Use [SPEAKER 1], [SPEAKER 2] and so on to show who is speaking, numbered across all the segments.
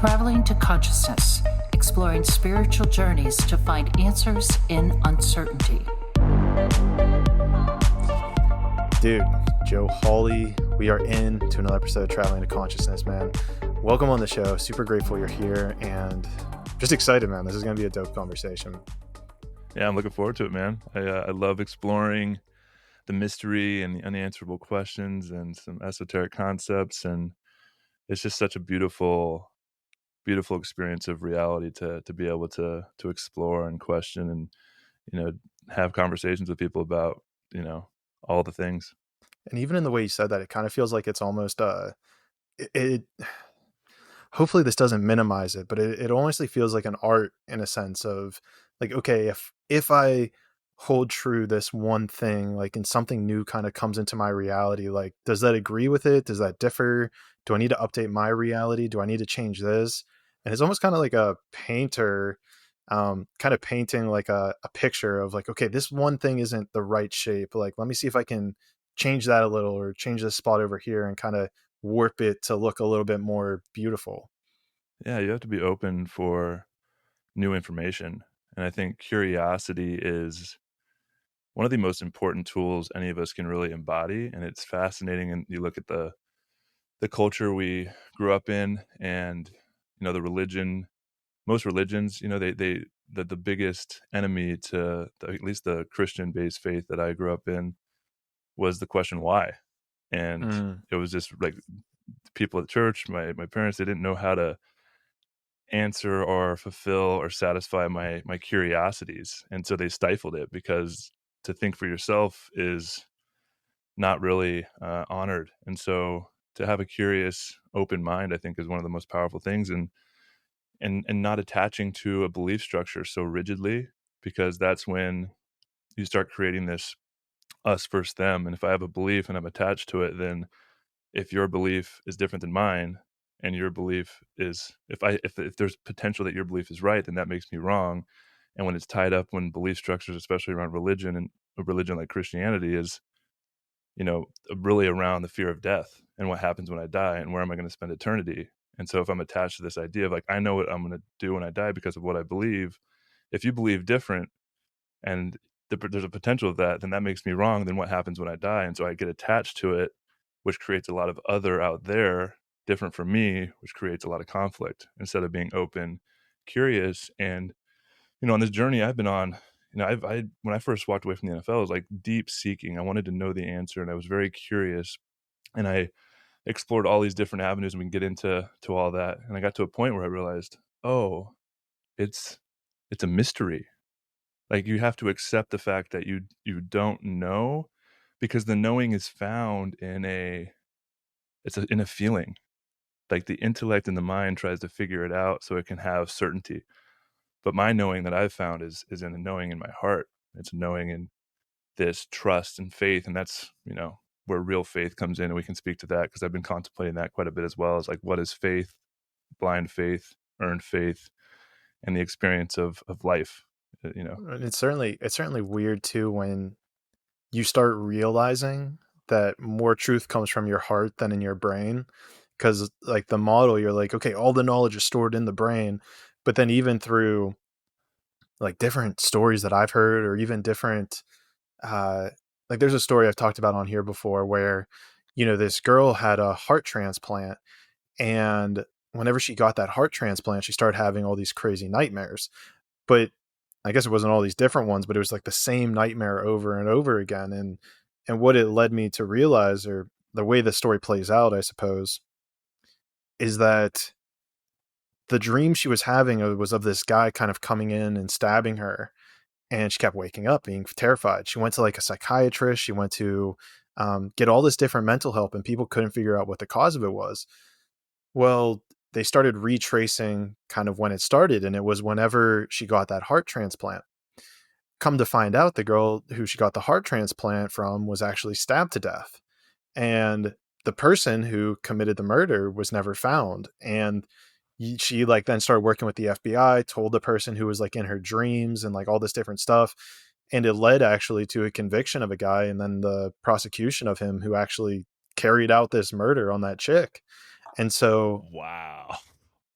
[SPEAKER 1] Traveling to consciousness, exploring spiritual journeys to find answers in uncertainty.
[SPEAKER 2] Dude, Joe Hawley, we are in to another episode of Traveling to Consciousness, man. Welcome on the show. Super grateful you're here and just excited, man. This is going to be a dope conversation.
[SPEAKER 3] Yeah, I'm looking forward to it, man. I love exploring the mystery and the unanswerable questions and some esoteric concepts, and it's just such a beautiful experience of reality to be able to explore and question and, you know, have conversations with people about, you know, all the things.
[SPEAKER 2] And even in the way you said that, it kind of feels like it's almost it hopefully this doesn't minimize it, but it honestly feels like an art in a sense of like, okay, if I hold true this one thing, like, and something new kind of comes into my reality, like, does that agree with it? Does that differ? Do I need to update my reality? Do I need to change this? And it's almost kind of like a painter kind of painting like a picture of like, okay, this one thing isn't the right shape. Like, let me see if I can change that a little or change this spot over here and kind of warp it to look a little bit more beautiful.
[SPEAKER 3] Yeah, you have to be open for new information. And I think curiosity is one of the most important tools any of us can really embody. And it's fascinating. And you look at the culture we grew up in and, you know, the religion, most religions, you know, the biggest enemy to at least the Christian based faith that I grew up in was the question why. And it was just like people at church, my parents, they didn't know how to answer or fulfill or satisfy my curiosities. And so they stifled it, because to think for yourself is not really honored. And so to have a curious, open mind, I think, is one of the most powerful things. And not attaching to a belief structure so rigidly, because that's when you start creating this us versus them. And if I have a belief and I'm attached to it, then if your belief is different than mine, and your belief is, if there's potential that your belief is right, then that makes me wrong. And when it's tied up, when belief structures, especially around religion, and a religion like Christianity is, you know, really around the fear of death and what happens when I die and where am I going to spend eternity. And so if I'm attached to this idea of like, I know what I'm going to do when I die because of what I believe, if you believe different and there's a potential of that, then that makes me wrong. Then what happens when I die? And so I get attached to it, which creates a lot of other out there different from me, which creates a lot of conflict, instead of being open, curious. And, you know, on this journey I've been on, you know, I when I first walked away from the NFL, it was like deep seeking. I wanted to know the answer, and I was very curious, and I explored all these different avenues, and we can get into all that. And I got to a point where I realized, oh, it's a mystery. Like, you have to accept the fact that you don't know, because the knowing is found in a feeling. Like, the intellect and the mind tries to figure it out so it can have certainty. But my knowing that I've found is in a knowing in my heart. It's knowing in this trust and faith. And that's, you know, where real faith comes in. And we can speak to that, because I've been contemplating that quite a bit as well. As like, what is faith, blind faith, earned faith, and the experience of life, you know?
[SPEAKER 2] And it's certainly weird too when you start realizing that more truth comes from your heart than in your brain. Because like the model, you're like, okay, all the knowledge is stored in the brain, but then even through like different stories that I've heard, or even different like there's a story I've talked about on here before where, you know, this girl had a heart transplant, and whenever she got that heart transplant, she started having all these crazy nightmares. But I guess it wasn't all these different ones, but it was like the same nightmare over and over again. And what it led me to realize, or the way the story plays out, I suppose, is that the dream she was having was of this guy kind of coming in and stabbing her. And she kept waking up being terrified. She went to like a psychiatrist. She went to get all this different mental help, and people couldn't figure out what the cause of it was. Well, they started retracing kind of when it started, and it was whenever she got that heart transplant. Come to find out, the girl who she got the heart transplant from was actually stabbed to death. And the person who committed the murder was never found. And she like then started working with the FBI, told the person who was like in her dreams and like all this different stuff. And it led actually to a conviction of a guy, and then the prosecution of him who actually carried out this murder on that chick. And so,
[SPEAKER 3] Wow.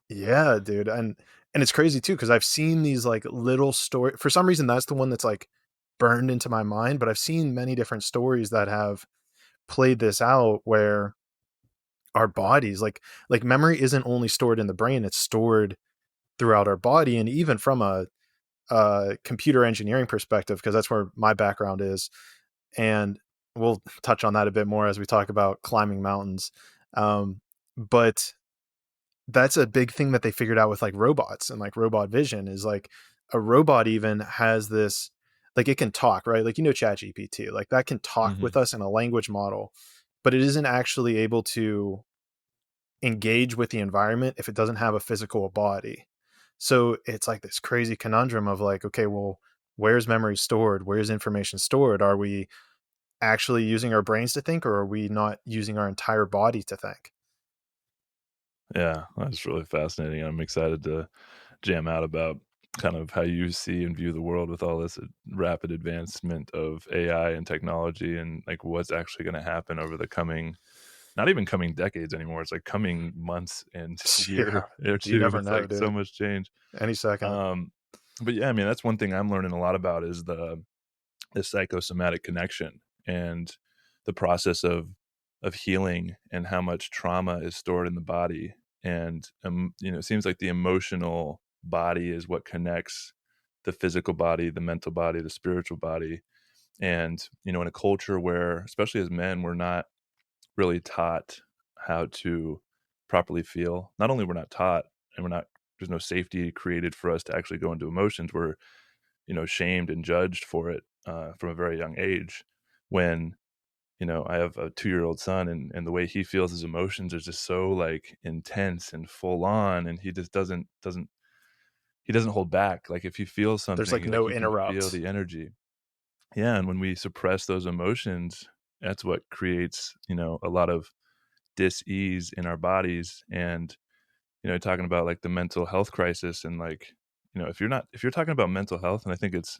[SPEAKER 2] Yeah, dude. And it's crazy too, because I've seen these like little story for some reason that's the one that's like burned into my mind, but I've seen many different stories that have played this out where our bodies like memory isn't only stored in the brain, it's stored throughout our body. And even from a computer engineering perspective, because that's where my background is, and we'll touch on that a bit more as we talk about climbing mountains. But that's a big thing that they figured out with like robots and like robot vision is like a robot even has this, like it can talk, right? Like, chat GPT, like that can talk with
[SPEAKER 3] Hmm.
[SPEAKER 2] us in a language model, but it isn't actually able to engage with the environment if it doesn't have a physical body. So it's like this crazy conundrum of like, okay, well, where's memory stored? Where's information stored? Are we actually using our brains to think, or are we not using our entire body to think?
[SPEAKER 3] Yeah, that's really fascinating. I'm excited to jam out about kind of how you see and view the world with all this rapid advancement of AI and technology, and like what's actually going to happen over the coming, not even coming decades anymore. It's like coming months and
[SPEAKER 2] Yeah,
[SPEAKER 3] year or
[SPEAKER 2] you
[SPEAKER 3] two.
[SPEAKER 2] never
[SPEAKER 3] It's
[SPEAKER 2] know,
[SPEAKER 3] like so
[SPEAKER 2] dude.
[SPEAKER 3] much change.
[SPEAKER 2] Any second.
[SPEAKER 3] Um, but yeah, I mean, that's one thing I'm learning a lot about is the psychosomatic connection and the process of healing and how much trauma is stored in the body. And it seems like the emotional body is what connects the physical body, the mental body, the spiritual body. And in a culture where, especially as men, we're not really taught how to properly feel. Not only we're not taught, and there's no safety created for us to actually go into emotions. We're shamed and judged for it from a very young age. When I have a 2-year-old son, and the way he feels his emotions is just so like intense and full on, and he just doesn't hold back. Like if he feels
[SPEAKER 2] There's
[SPEAKER 3] something,
[SPEAKER 2] like
[SPEAKER 3] like
[SPEAKER 2] no
[SPEAKER 3] you can feel
[SPEAKER 2] interrupt.
[SPEAKER 3] the energy. Yeah, and when we suppress those emotions, that's what creates a lot of dis-ease in our bodies. And talking about like the mental health crisis, and like if you're talking about mental health, and I think it's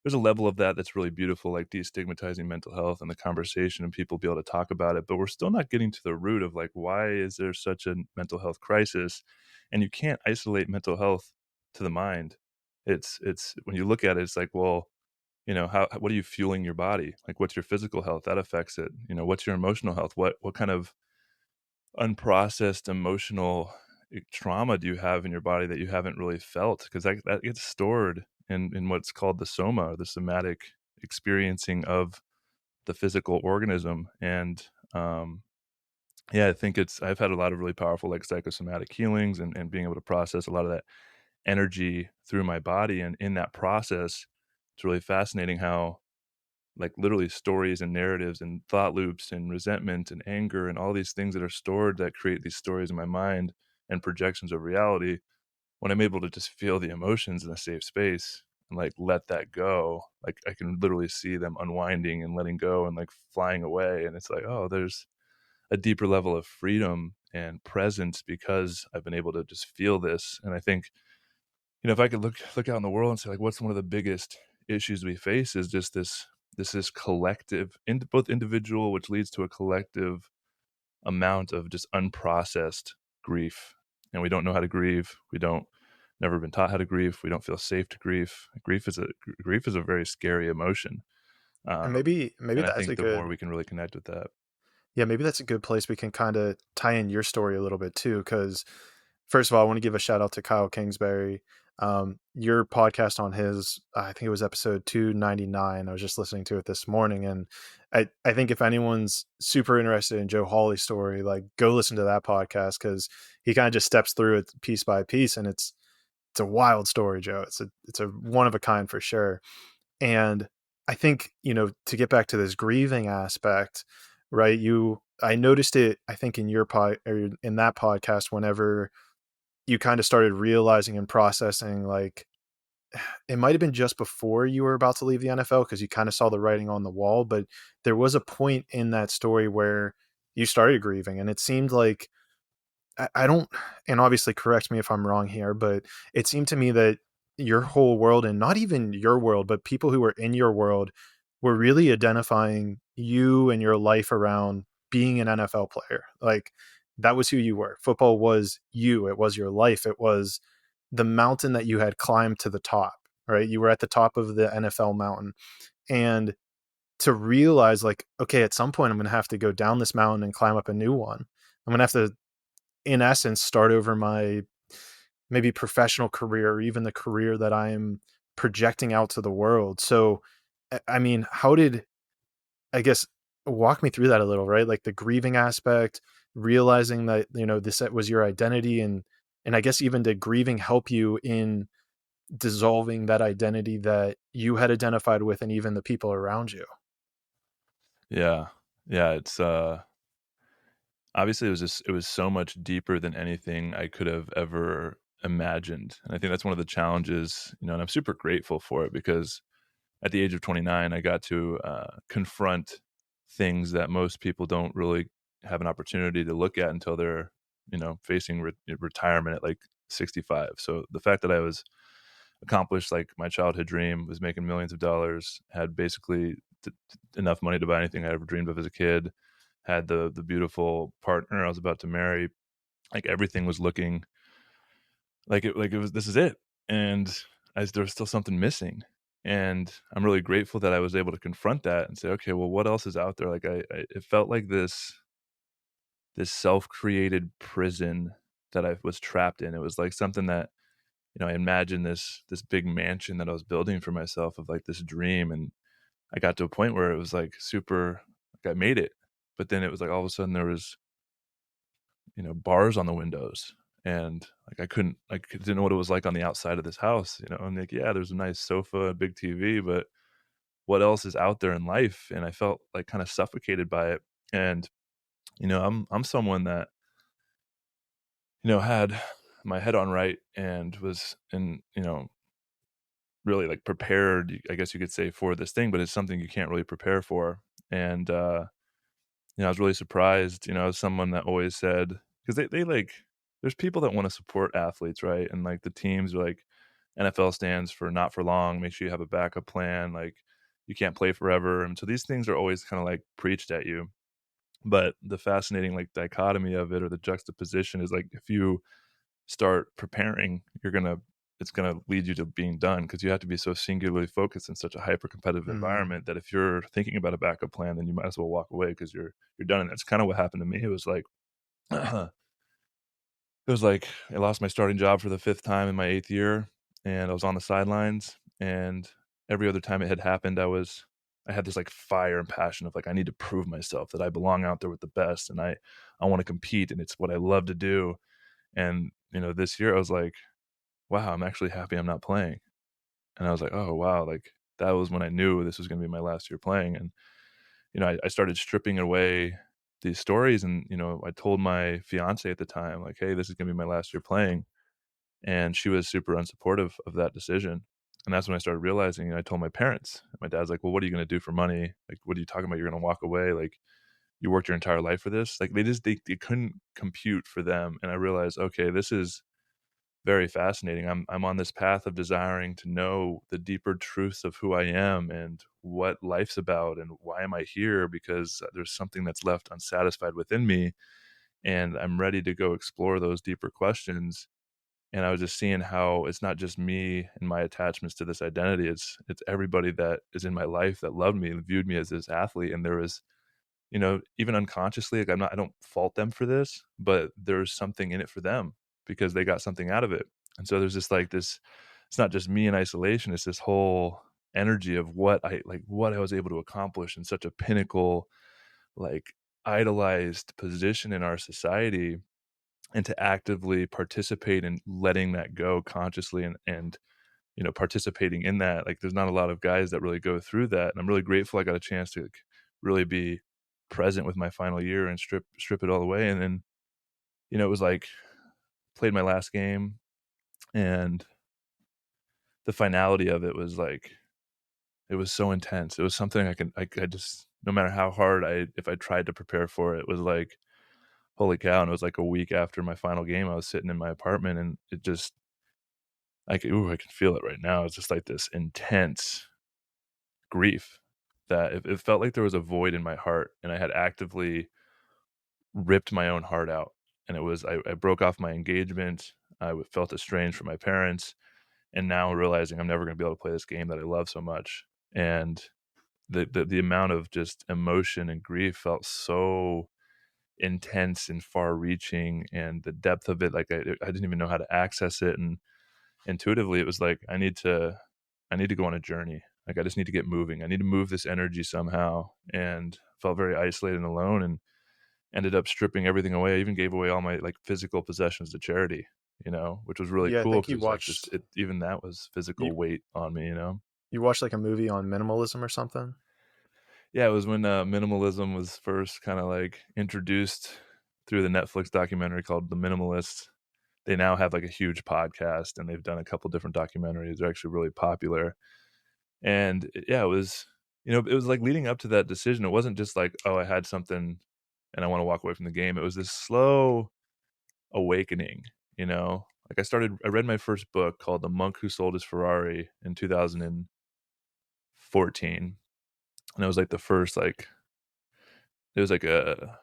[SPEAKER 3] there's a level of that that's really beautiful, like destigmatizing mental health and the conversation and people be able to talk about it. But we're still not getting to the root of like, why is there such a mental health crisis? And you can't isolate mental health to the mind. It's when you look at it, it's like, well, what are you fueling your body? Like, what's your physical health? That affects it. What's your emotional health? What kind of unprocessed emotional trauma do you have in your body that you haven't really felt? Because that gets stored in what's called the soma, or the somatic experiencing of the physical organism. And yeah, I think I've had a lot of really powerful like psychosomatic healings, and being able to process a lot of that energy through my body. And in that process, it's really fascinating how like literally stories and narratives and thought loops and resentment and anger and all these things that are stored that create these stories in my mind and projections of reality. When I'm able to just feel the emotions in a safe space and like let that go, like I can literally see them unwinding and letting go and like flying away. And it's like, oh, there's a deeper level of freedom and presence because I've been able to just feel this. And I think, if I could look out in the world and say like, what's one of the biggest issues we face is just this collective, both individual, which leads to a collective amount of just unprocessed grief. And we don't know how to grieve. We don't never been taught how to grieve. We don't feel safe to grieve. Grief is a very scary emotion.
[SPEAKER 2] And
[SPEAKER 3] Um,
[SPEAKER 2] maybe
[SPEAKER 3] and I
[SPEAKER 2] that's
[SPEAKER 3] think
[SPEAKER 2] a
[SPEAKER 3] the more
[SPEAKER 2] good,
[SPEAKER 3] we can really connect with that.
[SPEAKER 2] yeah, maybe that's a good place we can kind of tie in your story a little bit too. Because first of all, I want to give a shout out to Kyle Kingsbury. Your podcast on his, I think it was episode 299. I was just listening to it this morning, and I think if anyone's super interested in Joe Hawley's story, like go listen to that podcast because he kind of just steps through it piece by piece, and it's a wild story, Joe. It's a one of a kind for sure. And I think, to get back to this grieving aspect, right? I noticed it, I think in your or in that podcast, whenever you kind of started realizing and processing, like it might have been just before you were about to leave the NFL because you kind of saw the writing on the wall, but there was a point in that story where you started grieving, and it seemed like I don't, and obviously correct me if I'm wrong here, but it seemed to me that your whole world, and not even your world, but people who were in your world were really identifying you and your life around being an NFL player. Like that was who you were. Football was you. It was your life. It was the mountain that you had climbed to the top, right? You were at the top of the NFL mountain. And to realize like, okay, at some point I'm going to have to go down this mountain and climb up a new one. I'm going to have to, in essence, start over my maybe professional career or even the career that I'm projecting out to the world. So, I mean, how did, I guess, walk me through that a little, right? Like the grieving aspect, realizing that, you know, this was your identity, and I guess even did grieving help you in dissolving that identity that you had identified with and even the people around you?
[SPEAKER 3] Yeah. It's obviously it was so much deeper than anything I could have ever imagined. And I think that's one of the challenges, and I'm super grateful for it, because at the age of 29, I got to confront things that most people don't really have an opportunity to look at until they're, facing retirement at like 65. So the fact that I was accomplished like my childhood dream, was making millions of dollars, had basically enough money to buy anything I ever dreamed of as a kid, had the beautiful partner I was about to marry, like everything was looking like it was, this is it. And there was still something missing. And I'm really grateful that I was able to confront that and say, okay, well, what else is out there? Like it felt like this self-created prison that I was trapped in. It was like something that, I imagined this big mansion that I was building for myself, of like this dream. And I got to a point where it was like super, like I made it. But then it was like all of a sudden there was, bars on the windows. And like I didn't know what it was like on the outside of this house, and like, yeah, there's a nice sofa, a big TV, but what else is out there in life? And I felt like kind of suffocated by it. And, I'm someone that, had my head on right and was in, really like prepared, I guess you could say, for this thing, but it's something you can't really prepare for. And, I was really surprised, as someone that always said, because they like, there's people that want to support athletes, right? And like the teams are like, NFL stands for not for long. Make sure you have a backup plan. Like you can't play forever. And so these things are always kind of like preached at you. But the fascinating like dichotomy of it, or the juxtaposition, is like if you start preparing, it's gonna lead you to being done, because you have to be so singularly focused in such a hyper competitive environment that if you're thinking about a backup plan, then you might as well walk away, because you're done. And that's kind of what happened to me. It was like I lost my starting job for the 5th time in my 8th year, and I was on the sidelines. And every other time it had happened, I had this like fire and passion of like, I need to prove myself that I belong out there with the best, and I want to compete, and it's what I love to do. And this year I was like, wow, I'm actually happy I'm not playing. And I was like, oh wow, like that was when I knew this was going to be my last year playing. And I started stripping away these stories, and I told my fiance at the time, like, hey, this is going to be my last year playing. And she was super unsupportive of that decision. And that's when I started realizing, I told my parents. My dad's like, well, what are you going to do for money? Like, what are you talking about? You're going to walk away? Like, you worked your entire life for this? Like, they couldn't compute for them. And I realized, okay, this is very fascinating. I'm on this path of desiring to know the deeper truths of who I am and what life's about and why am I here, because there's something that's left unsatisfied within me, and I'm ready to go explore those deeper questions. And I was just seeing how it's not just me and my attachments to this identity. It's everybody that is in my life that loved me and viewed me as this athlete. And there was, even unconsciously, like I don't fault them for this, but there's something in it for them because they got something out of it. And so there's just like this, it's not just me in isolation. It's this whole energy of what I was able to accomplish in such a pinnacle, like idolized position in our society, and to actively participate in letting that go consciously, and participating in that. Like there's not a lot of guys that really go through that, and I'm really grateful I got a chance to really be present with my final year and strip it all away. And then it was like, played my last game, and the finality of it was like, it was so intense. It was something I just, no matter how hard if I tried to prepare for it, it was like, holy cow. And it was like a week after my final game, I was sitting in my apartment, and it just, I can feel it right now. It's just like this intense grief that it felt like there was a void in my heart, and I had actively ripped my own heart out. And it was, I broke off my engagement. I felt estranged from my parents. And now realizing I'm never going to be able to play this game that I love so much. And the amount of just emotion and grief felt so intense and far reaching, and the depth of it, like I didn't even know how to access it. And intuitively it was like, I need to go on a journey. Like I just need to get moving. I need to move this energy somehow. And felt very isolated and alone, and ended up stripping everything away. I even gave away all my like physical possessions to charity, which was really
[SPEAKER 2] Yeah, I
[SPEAKER 3] cool,
[SPEAKER 2] think
[SPEAKER 3] because like just even that was physical
[SPEAKER 2] you
[SPEAKER 3] weight on me.
[SPEAKER 2] you watched like a movie on minimalism or something.
[SPEAKER 3] Yeah, it was when minimalism was first kind of like introduced through the Netflix documentary called The Minimalist. They now have like a huge podcast, and they've done a couple different documentaries. They're actually really popular. And yeah, it was, it was like leading up to that decision. It wasn't just like, oh, I had something and I want to walk away from the game. It was this slow awakening, like I read my first book called The Monk Who Sold His Ferrari in 2014. And it was like the first, like, it was like a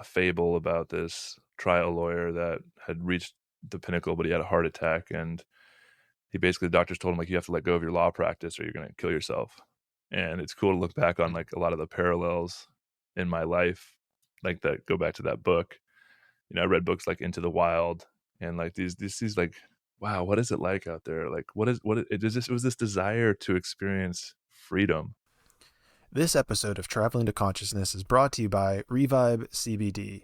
[SPEAKER 3] fable about this trial lawyer that had reached the pinnacle, but he had a heart attack. And he basically, the doctors told him, like, you have to let go of your law practice or you're going to kill yourself. And it's cool to look back on like a lot of the parallels in my life, like that go back to that book. I read books like Into the Wild, and like these like, wow, what is it like out there? Like, it was this desire to experience freedom.
[SPEAKER 2] This episode of Traveling to Consciousness is brought to you by Revive CBD.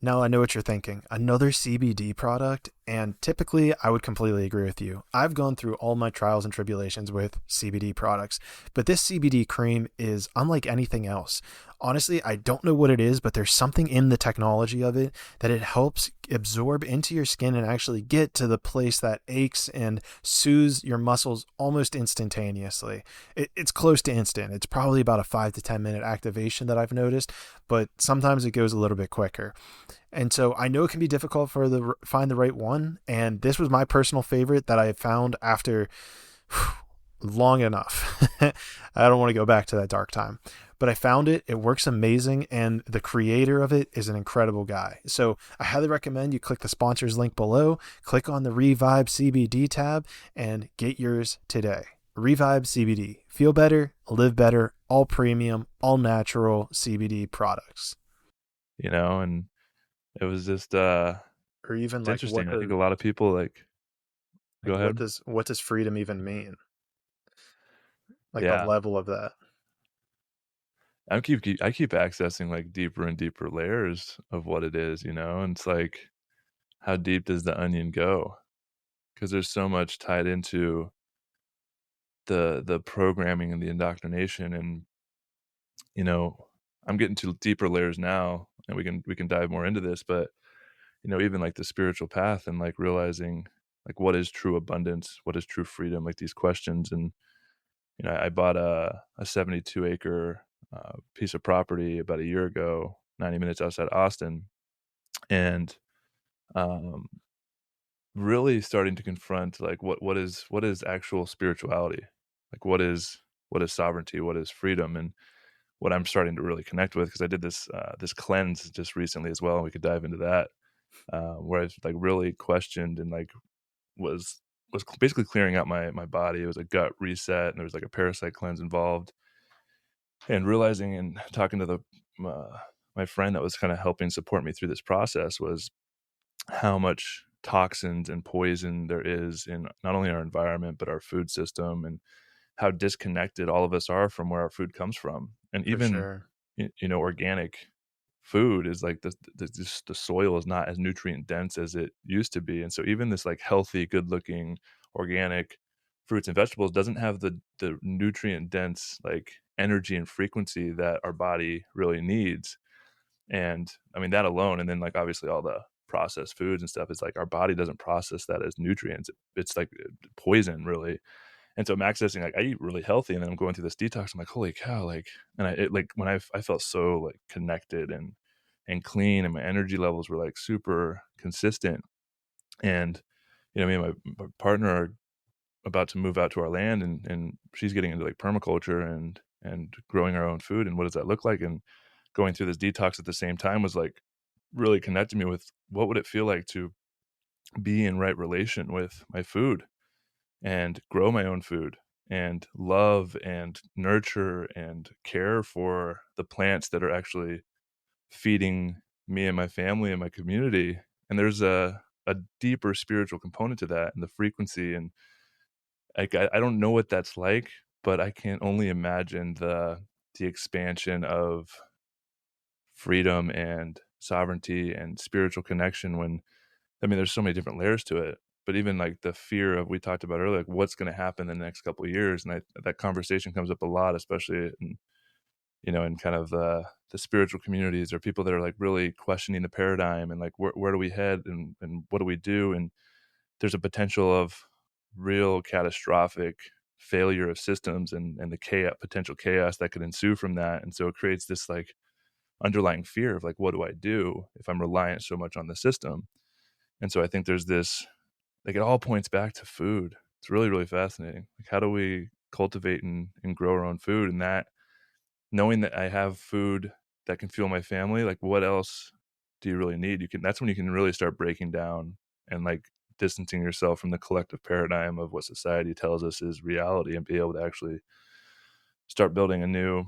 [SPEAKER 2] Now I know what you're thinking, another CBD product, and typically I would completely agree with you. I've gone through all my trials and tribulations with CBD products, but this CBD cream is unlike anything else. Honestly, I don't know what it is, but there's something in the technology of it that it helps absorb into your skin and actually get to the place that aches and soothes your muscles almost instantaneously. It's close to instant. It's probably about a 5 to 10 minute activation that I've noticed, but sometimes it goes a little bit quicker. And so I know it can be difficult for find the right one. And this was my personal favorite that I found after long enough. I don't want to go back to that dark time, but I found it. It works amazing. And the creator of it is an incredible guy. So I highly recommend you click the sponsors link below, click on the Revive CBD tab, and get yours today. Revive CBD. Feel better, live better, all premium, all natural CBD products.
[SPEAKER 3] And it was just
[SPEAKER 2] or even
[SPEAKER 3] it's
[SPEAKER 2] like
[SPEAKER 3] interesting. I think a lot of people like go ahead.
[SPEAKER 2] What does freedom even mean? Like
[SPEAKER 3] Yeah.
[SPEAKER 2] the level of that.
[SPEAKER 3] I keep accessing like deeper and deeper layers of what it is, and it's like, how deep does the onion go? Because there's so much tied into the programming and the indoctrination. And I'm getting to deeper layers now, and we can dive more into this, but even like the spiritual path, and like realizing like what is true abundance, what is true freedom, like these questions. And I bought a 72 acre piece of property about a year ago, 90 minutes outside Austin, and really starting to confront like what is actual spirituality, like what is sovereignty, what is freedom. And what I'm starting to really connect with, because I did this cleanse just recently as well, and we could dive into that, where I like really questioned and like was basically clearing out my body. It was a gut reset, and there was like a parasite cleanse involved. And realizing and talking to my friend that was kind of helping support me through this process, was how much toxins and poison there is in not only our environment but our food system, and how disconnected all of us are from where our food comes from. And even organic food is like the soil is not as nutrient dense as it used to be. And so even this like healthy, good looking organic fruits and vegetables doesn't have the nutrient dense like energy and frequency that our body really needs. And I mean that alone, and then like obviously all the processed foods and stuff, is like our body doesn't process that as nutrients. It's like poison, really. And so I'm accessing, like I eat really healthy, and then I'm going through this detox. I'm like, holy cow, like, and when I felt so like connected and clean, and my energy levels were like super consistent. And me and my partner are about to move out to our land, and she's getting into like permaculture and growing our own food. And what does that look like? And going through this detox at the same time was like really connected me with what would it feel like to be in right relation with my food and grow my own food and love and nurture and care for the plants that are actually feeding me and my family and my community. And there's a deeper spiritual component to that, and the frequency. And like, I don't know what that's like, but I can only imagine the expansion of freedom and sovereignty and spiritual connection when, I mean, there's so many different layers to it, but even like the fear of, we talked about earlier, like what's going to happen in the next couple of years. And that conversation comes up a lot, especially in, in kind of the spiritual communities, or people that are like really questioning the paradigm and like, where do we head, and what do we do? And there's a potential of real catastrophic failure of systems, and the potential chaos that could ensue from that. And so it creates this like underlying fear of like, what do I do if I'm reliant so much on the system? And so I think there's this, like, it all points back to food. It's really, really fascinating. Like, how do we cultivate and grow our own food? And that, knowing that I have food that can fuel my family, like, what else do you really need? That's when you can really start breaking down and like distancing yourself from the collective paradigm of what society tells us is reality, and be able to actually start building a new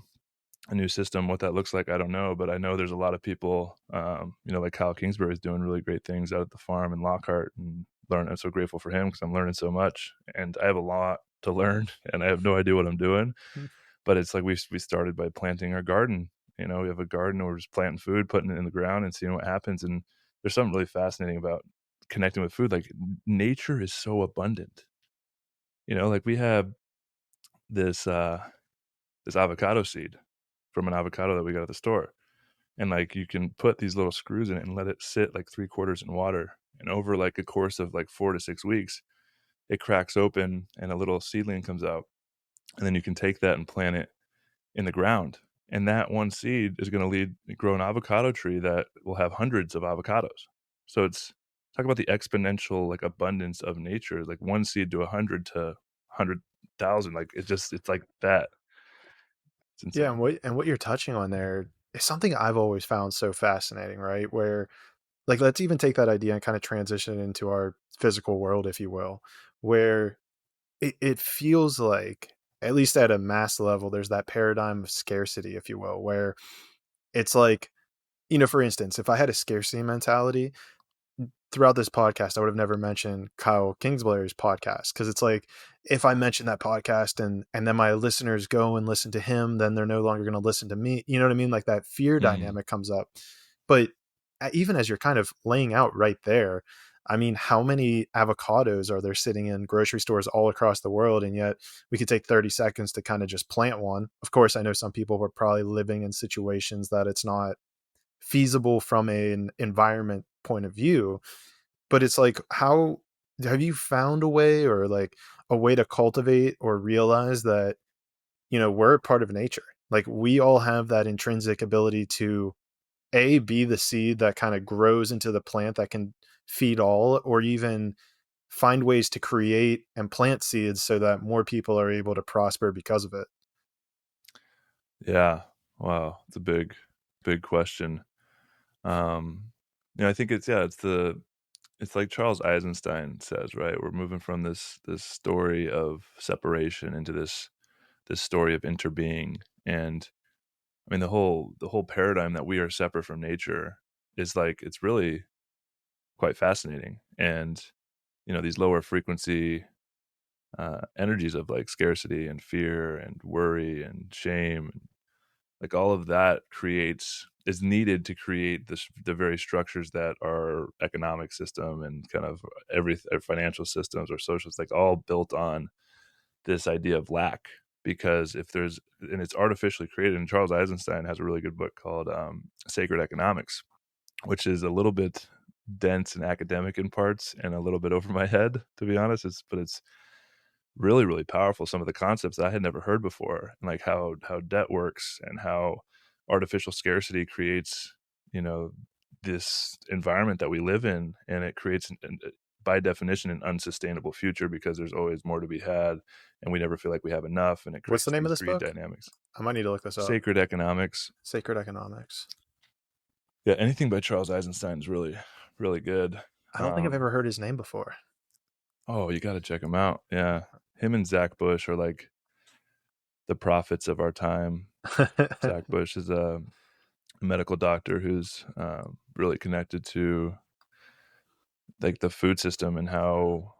[SPEAKER 3] system. What that looks like, I don't know, but I know there's a lot of people, like Kyle Kingsbury is doing really great things out at the farm in Lockhart, and I'm so grateful for him because I'm learning so much, and I have a lot to learn, and I have no idea what I'm doing. But it's like we started by planting our garden. We have a garden, we're just planting food, putting it in the ground, and seeing what happens. And there's something really fascinating about connecting with food. Like, nature is so abundant. Like, we have this avocado seed from an avocado that we got at the store. And like, you can put these little screws in it and let it sit like 3/4 in water. And over like a course of like 4 to 6 weeks, it cracks open and a little seedling comes out. And then you can take that and plant it in the ground. And that one seed is going to grow an avocado tree that will have hundreds of avocados. So it's, talk about the exponential like abundance of nature, like one seed to 100 to 100,000. Like, it's like that. It's insane.
[SPEAKER 2] Yeah, and what you're touching on there is something I've always found so fascinating, right? Where, like, let's even take that idea and kind of transition into our physical world, if you will, where it feels like, at least at a mass level, there's that paradigm of scarcity, if you will, where it's like, for instance, if I had a scarcity mentality, throughout this podcast, I would have never mentioned Kyle Kingsbury's podcast, because it's like, if I mention that podcast and then my listeners go and listen to him, then they're no longer going to listen to me. You know what I mean? Like, that fear dynamic comes up. But even as you're kind of laying out right there, I mean, how many avocados are there sitting in grocery stores all across the world? And yet we could take 30 seconds to kind of just plant one. Of course, I know some people were probably living in situations that it's not feasible from an environment point of view, but it's like, how have you found a way, or like a way to cultivate or realize that, we're a part of nature? Like, we all have that intrinsic ability to be the seed that kind of grows into the plant that can feed all, or even find ways to create and plant seeds so that more people are able to prosper because of it.
[SPEAKER 3] Yeah. Wow. It's a big, big question. I think it's like Charles Eisenstein says, right? We're moving from this story of separation into this story of interbeing. And I mean, the whole paradigm that we are separate from nature is like, it's really quite fascinating. And, these lower frequency energies of like scarcity and fear and worry and shame, like all of that is needed to create the very structures that our economic system and kind of our financial systems or socials, like all built on this idea of lack. Because and it's artificially created. And Charles Eisenstein has a really good book called Sacred Economics, which is a little bit dense and academic in parts and a little bit over my head, to be honest. But it's really, really powerful. Some of the concepts that I had never heard before, and like how debt works and how artificial scarcity creates, this environment that we live in, and it creates, by definition, an unsustainable future, because there's always more to be had, and we never feel like we have enough, and it
[SPEAKER 2] What's
[SPEAKER 3] creates
[SPEAKER 2] the name of
[SPEAKER 3] these
[SPEAKER 2] this
[SPEAKER 3] greed
[SPEAKER 2] book?
[SPEAKER 3] dynamics.
[SPEAKER 2] I might need to look this up.
[SPEAKER 3] Sacred Economics.
[SPEAKER 2] Sacred Economics.
[SPEAKER 3] Yeah, anything by Charles Eisenstein is really, really good.
[SPEAKER 2] I don't think I've ever heard his name before.
[SPEAKER 3] Oh, you got to check him out. Yeah, him and Zach Bush are like the prophets of our time. Zach Bush is a medical doctor who's really connected to like the food system and how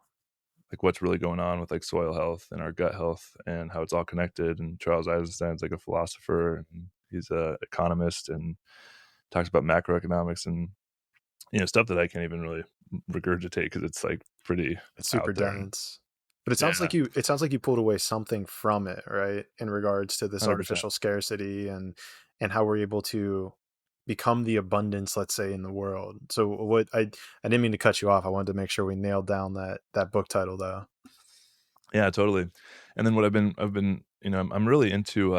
[SPEAKER 3] like what's really going on with like soil health and our gut health and how it's all connected. And Charles Eisenstein's like a philosopher and he's a economist and talks about macroeconomics and stuff that I can't even really regurgitate because it's like pretty
[SPEAKER 2] It's super
[SPEAKER 3] out there.
[SPEAKER 2] dense. But it
[SPEAKER 3] Yeah,
[SPEAKER 2] sounds like you pulled away something from it, right? In regards to this
[SPEAKER 3] 100%.
[SPEAKER 2] artificial scarcity and how we're able to become the abundance, let's say, in the world. So what I didn't mean to cut you off. I wanted to make sure we nailed down that book title though.
[SPEAKER 3] Yeah, totally. And then what I've been I'm really into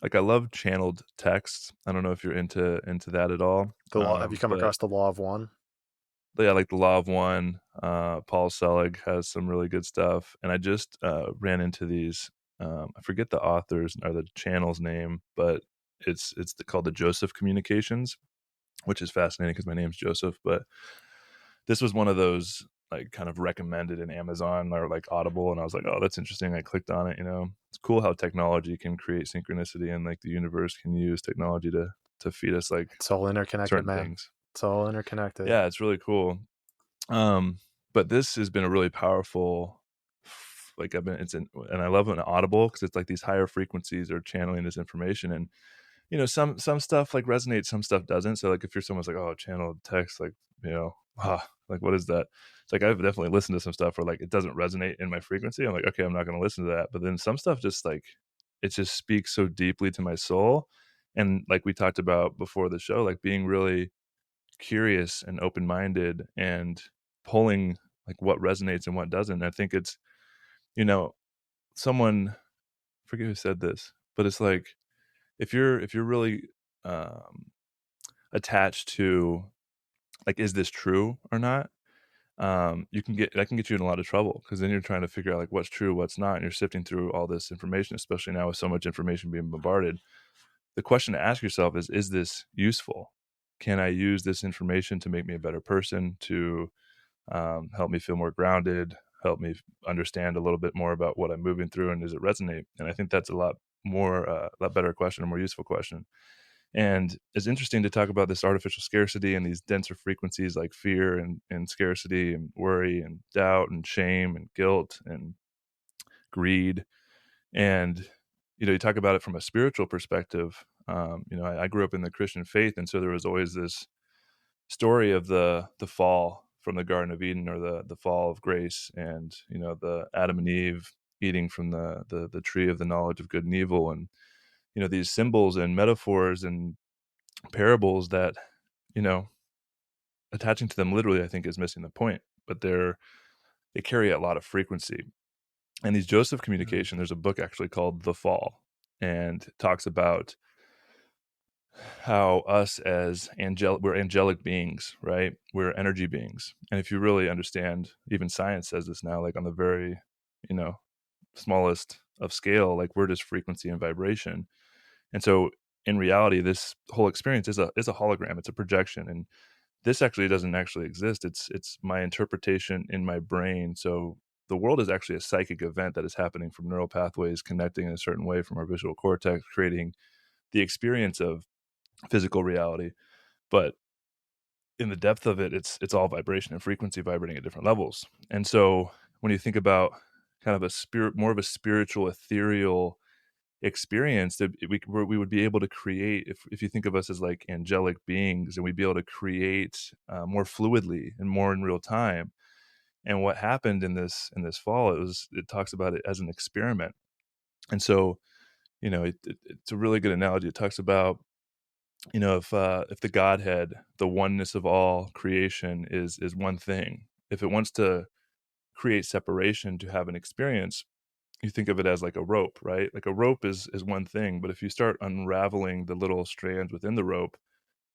[SPEAKER 3] like I love channeled texts. I don't know if you're into that at all.
[SPEAKER 2] The law. Have you come across the Law of One?
[SPEAKER 3] Yeah, like the Law of One. Paul Selig has some really good stuff, and I just ran into these. I forget the authors or the channel's name, but it's called the Joseph Communications, which is fascinating because my name's Joseph. But this was one of those like kind of recommended in Amazon or like Audible, and I was like, oh, that's interesting. I clicked on it. It's cool how technology can create synchronicity, and like the universe can use technology to feed us like
[SPEAKER 2] It's all interconnected, man.
[SPEAKER 3] things.
[SPEAKER 2] It's all interconnected.
[SPEAKER 3] Yeah, it's really cool. But this has been a really powerful, like and I love an Audible because it's like these higher frequencies are channeling this information, and some stuff like resonates, some stuff doesn't. So like if you're someone's like, oh, channeled text, like like what is that? It's like I've definitely listened to some stuff where like it doesn't resonate in my frequency. I'm like, okay, I'm not going to listen to that. But then some stuff just like it just speaks so deeply to my soul, and like we talked about before the show, like being really curious and open-minded and pulling like what resonates and what doesn't. I think it's someone, I forget who said this, but it's like if you're really attached to like is this true or not, that can get you in a lot of trouble because then you're trying to figure out like what's true, what's not, and you're sifting through all this information, especially now with so much information being bombarded. The question to ask yourself is this useful? Can I use this information to make me a better person, to help me feel more grounded, help me understand a little bit more about what I'm moving through, and does it resonate? And I think that's a lot better question, a more useful question. And it's interesting to talk about this artificial scarcity and these denser frequencies like fear and scarcity and worry and doubt and shame and guilt and greed. And you talk about it from a spiritual perspective. I grew up in the Christian faith, and so there was always this story of the fall from the Garden of Eden, or the fall of grace, and the Adam and Eve eating from the tree of the knowledge of good and evil, and these symbols and metaphors and parables that attaching to them literally, I think, is missing the point. But they carry a lot of frequency. And these Joseph communication, there's a book actually called The Fall, and it talks about how us as we're angelic beings, right? We're energy beings. And if you really understand, even science says this now, like on the very, smallest of scale, like we're just frequency and vibration. And so in reality, this whole experience is a hologram. It's a projection. And this actually doesn't actually exist. It's my interpretation in my brain. So the world is actually a psychic event that is happening from neural pathways connecting in a certain way from our visual cortex, creating the experience of physical reality. But in the depth of it, it's all vibration and frequency vibrating at different levels. And so when you think about kind of more of a spiritual, ethereal experience that we would be able to create, if you think of us as like angelic beings, and we'd be able to create more fluidly and more in real time. And what happened in this fall, it talks about it as an experiment. And so it's a really good analogy. It talks about if the Godhead, the oneness of all creation, is one thing, if it wants to create separation to have an experience, you think of it as like a rope, right? Like a rope is one thing, but if you start unraveling the little strands within the rope,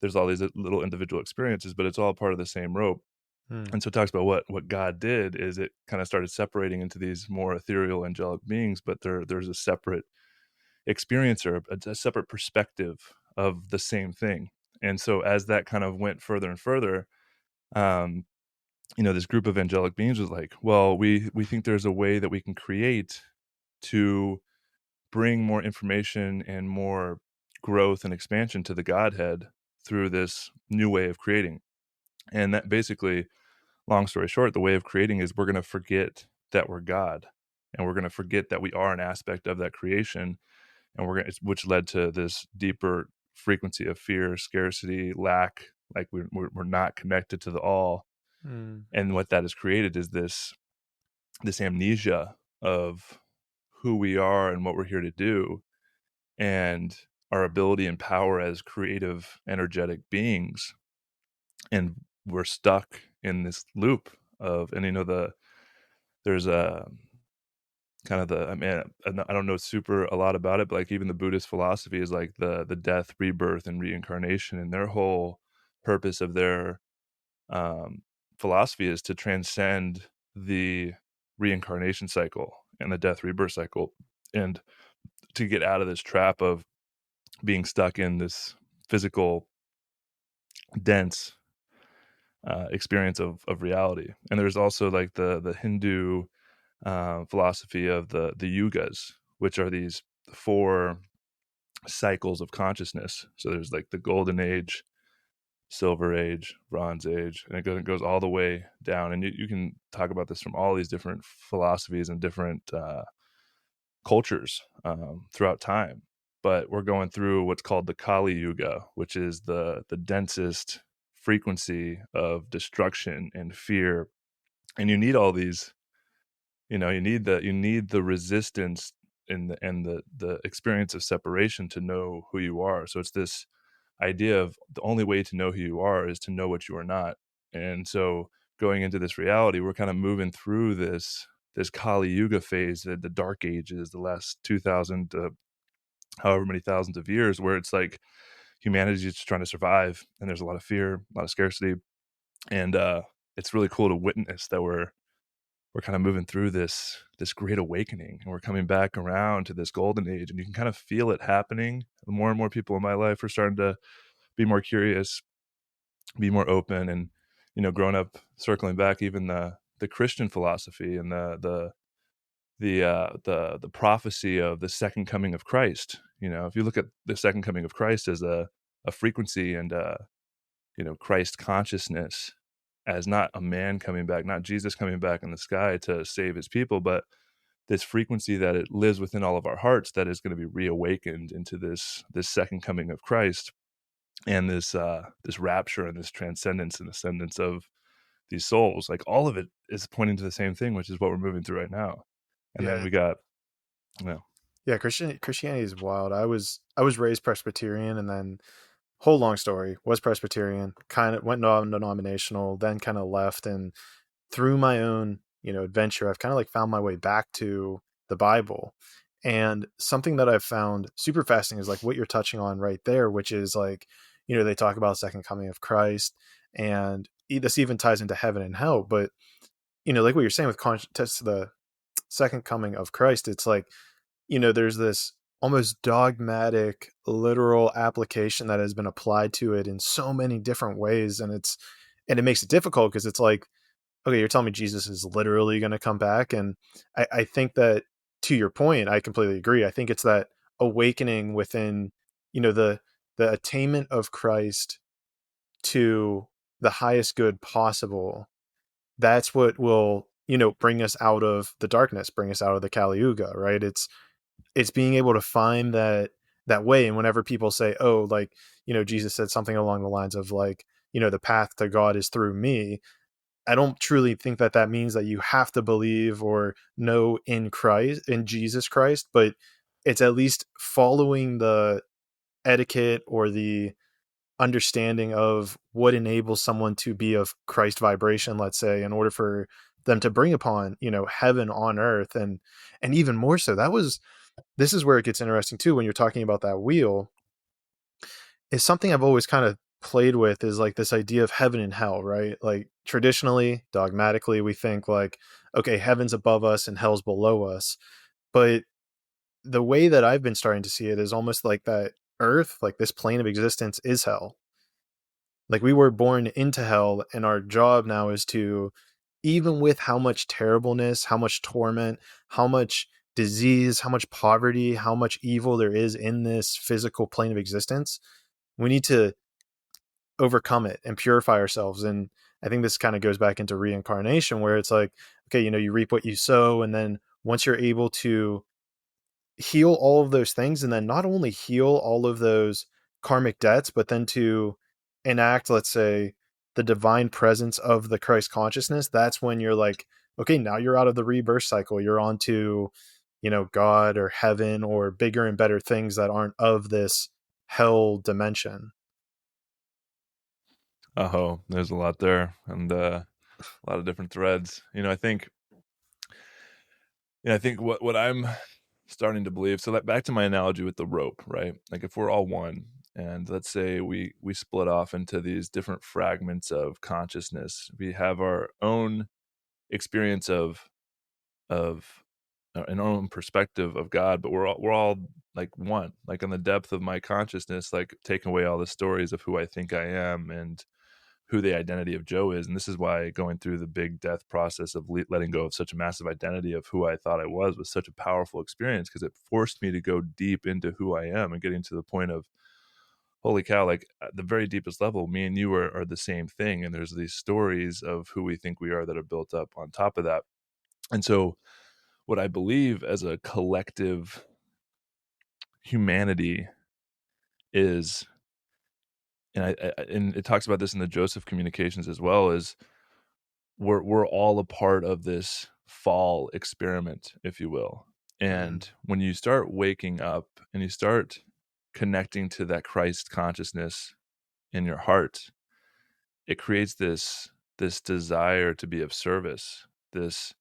[SPEAKER 3] there's all these little individual experiences, but it's all part of the same rope. And so it talks about what God did is it kind of started separating into these more ethereal angelic beings, but there's a separate experiencer, a separate perspective of the same thing. And so as that kind of went further and further, this group of angelic beings was like, well, we think there's a way that we can create to bring more information and more growth and expansion to the Godhead through this new way of creating. And that basically, long story short, the way of creating is we're going to forget that we're God, and we're going to forget that we are an aspect of that creation, and which led to this deeper frequency of fear, scarcity, lack, like we're not connected to the all. And what that has created is this amnesia of who we are and what we're here to do, and our ability and power as creative, energetic beings. And we're stuck in this loop of, and there's a kind of I don't know a lot about it, but like even the Buddhist philosophy is like the death, rebirth, and reincarnation, and their whole purpose of their philosophy is to transcend the reincarnation cycle and the death rebirth cycle, and to get out of this trap of being stuck in this physical, dense experience of reality. And there's also like the Hindu philosophy of the yugas, which are these 4 cycles of consciousness. So there's like the golden age, silver age, bronze age, and it goes all the way down. And you can talk about this from all these different philosophies and different cultures throughout time. But we're going through what's called the Kali Yuga, which is the densest frequency of destruction and fear. And you need all these, you need the resistance and the experience of separation to know who you are. So it's this idea of the only way to know who you are is to know what you are not. And so going into this reality, we're kind of moving through this Kali Yuga phase, the dark ages, the last 2000 to however many thousands of years, where it's like humanity is just trying to survive, and there's a lot of fear, a lot of scarcity. And it's really cool to witness that we're kind of moving through this great awakening, and we're coming back around to this golden age, and you can kind of feel it happening. More and more people in my life are starting to be more curious, be more open. And growing up, circling back, even the Christian philosophy and the prophecy of the second coming of Christ. If you look at the second coming of Christ as a frequency and Christ consciousness, as not a man coming back, not Jesus coming back in the sky to save his people, but this frequency that it lives within all of our hearts, that is going to be reawakened into this second coming of Christ, and this rapture and this transcendence and ascendance of these souls. Like all of it is pointing to the same thing, which is what we're moving through right now. And then we got,
[SPEAKER 2] yeah, Christianity is wild. I was raised Presbyterian, and then whole long story, was Presbyterian, kind of went non-denominational, then kind of left, and through my own adventure, I've kind of like found my way back to the Bible. And something that I've found super fascinating is like what you're touching on right there, which is like, they talk about second coming of Christ, and this even ties into heaven and hell. But like what you're saying with context, the second coming of Christ, it's like, there's this almost dogmatic, literal application that has been applied to it in so many different ways. And it makes it difficult, because it's like, okay, you're telling me Jesus is literally going to come back. And I think that, to your point, I completely agree. I think it's that awakening within, the attainment of Christ to the highest good possible. That's what will, bring us out of the darkness, bring us out of the Kali Yuga, right? It's being able to find that way. And whenever people say, oh, like, Jesus said something along the lines of like, the path to God is through me, I don't truly think that means that you have to believe or know in Jesus Christ, but it's at least following the etiquette or the understanding of what enables someone to be of Christ vibration, let's say, in order for them to bring upon, heaven on earth. And even more so, this is where it gets interesting too, when you're talking about that wheel, is something I've always kind of played with, is like this idea of heaven and hell, right? Like traditionally, dogmatically, we think like, okay, heaven's above us and hell's below us. But the way that I've been starting to see it is almost like that earth, like this plane of existence, is hell. Like, we were born into hell, and our job now is to, even with how much terribleness, how much torment, how much disease, how much poverty, how much evil there is in this physical plane of existence, we need to overcome it and purify ourselves. And I think this kind of goes back into reincarnation, where it's like, okay, you reap what you sow. And then once you're able to heal all of those things, and then not only heal all of those karmic debts, but then to enact, let's say, the divine presence of the Christ consciousness, that's when you're like, okay, now you're out of the rebirth cycle. You're on to, God or heaven or bigger and better things that aren't of this hell dimension.
[SPEAKER 3] Oh, there's a lot there, and a lot of different threads. I think what I'm starting to believe. So back to my analogy with the rope, right? Like, if we're all one, and let's say we split off into these different fragments of consciousness, we have our own experience of an own perspective of God, but we're all like one, like on the depth of my consciousness, like taking away all the stories of who I think I am and who the identity of Joe is. And this is why going through the big death process of letting go of such a massive identity of who I thought I was such a powerful experience, because it forced me to go deep into who I am and getting to the point of, holy cow, like at the very deepest level, me and you are the same thing. And there's these stories of who we think we are that are built up on top of that. And so what I believe as a collective humanity is, and and it talks about this in the Joseph communications as well, is we're all a part of this fall experiment, if you will. And when you start waking up and you start connecting to that Christ consciousness in your heart, it creates this desire to be of service, this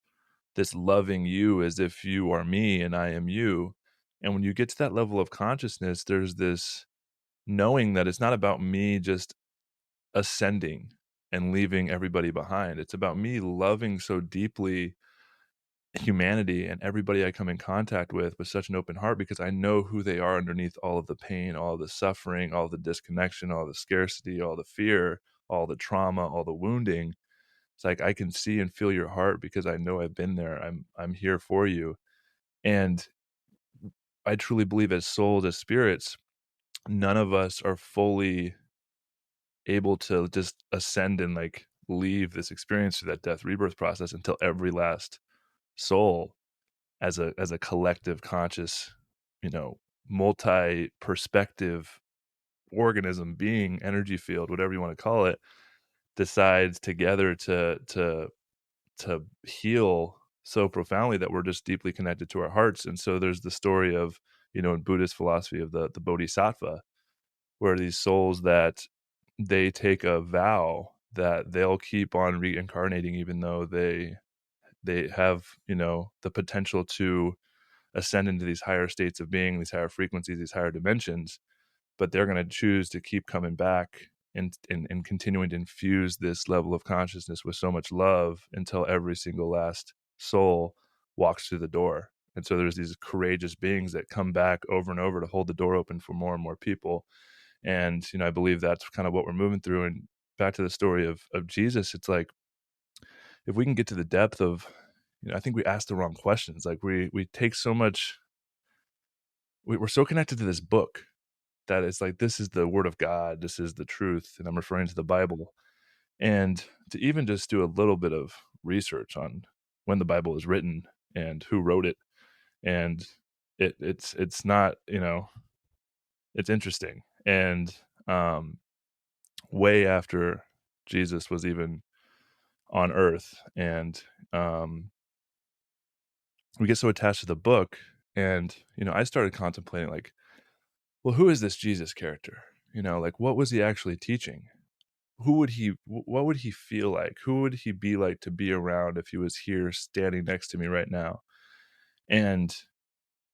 [SPEAKER 3] loving you as if you are me and I am you. And when you get to that level of consciousness, there's this knowing that it's not about me just ascending and leaving everybody behind. It's about me loving so deeply humanity and everybody I come in contact with such an open heart, because I know who they are underneath all of the pain, all of the suffering, all the disconnection, all the scarcity, all the fear, all the trauma, all the wounding. It's like, I can see and feel your heart because I know I've been there. I'm here for you. And I truly believe, as souls, as spirits, none of us are fully able to just ascend and like leave this experience through that death rebirth process until every last soul, as a collective conscious, multi-perspective organism, being, energy field, whatever you want to call it, decides together to heal so profoundly that we're just deeply connected to our hearts. And so there's the story of, in Buddhist philosophy, of the bodhisattva, where these souls that they take a vow that they'll keep on reincarnating, even though they have, the potential to ascend into these higher states of being, these higher frequencies, these higher dimensions, but they're going to choose to keep coming back and continuing to infuse this level of consciousness with so much love until every single last soul walks through the door. And so there's these courageous beings that come back over and over to hold the door open for more and more people. And, I believe that's kind of what we're moving through. And back to the story of Jesus, it's like, if we can get to the depth of, I think we ask the wrong questions. Like, we take so much, we're so connected to this book that it's like, this is the word of God, this is the truth. And I'm referring to the Bible. And to even just do a little bit of research on when the Bible was written and who wrote it. And it's not, it's interesting. And way after Jesus was even on earth. And we get so attached to the book. And, I started contemplating, like, well, who is this Jesus character? Like, what was he actually teaching? What would he feel like? Who would he be like to be around if he was here standing next to me right now? And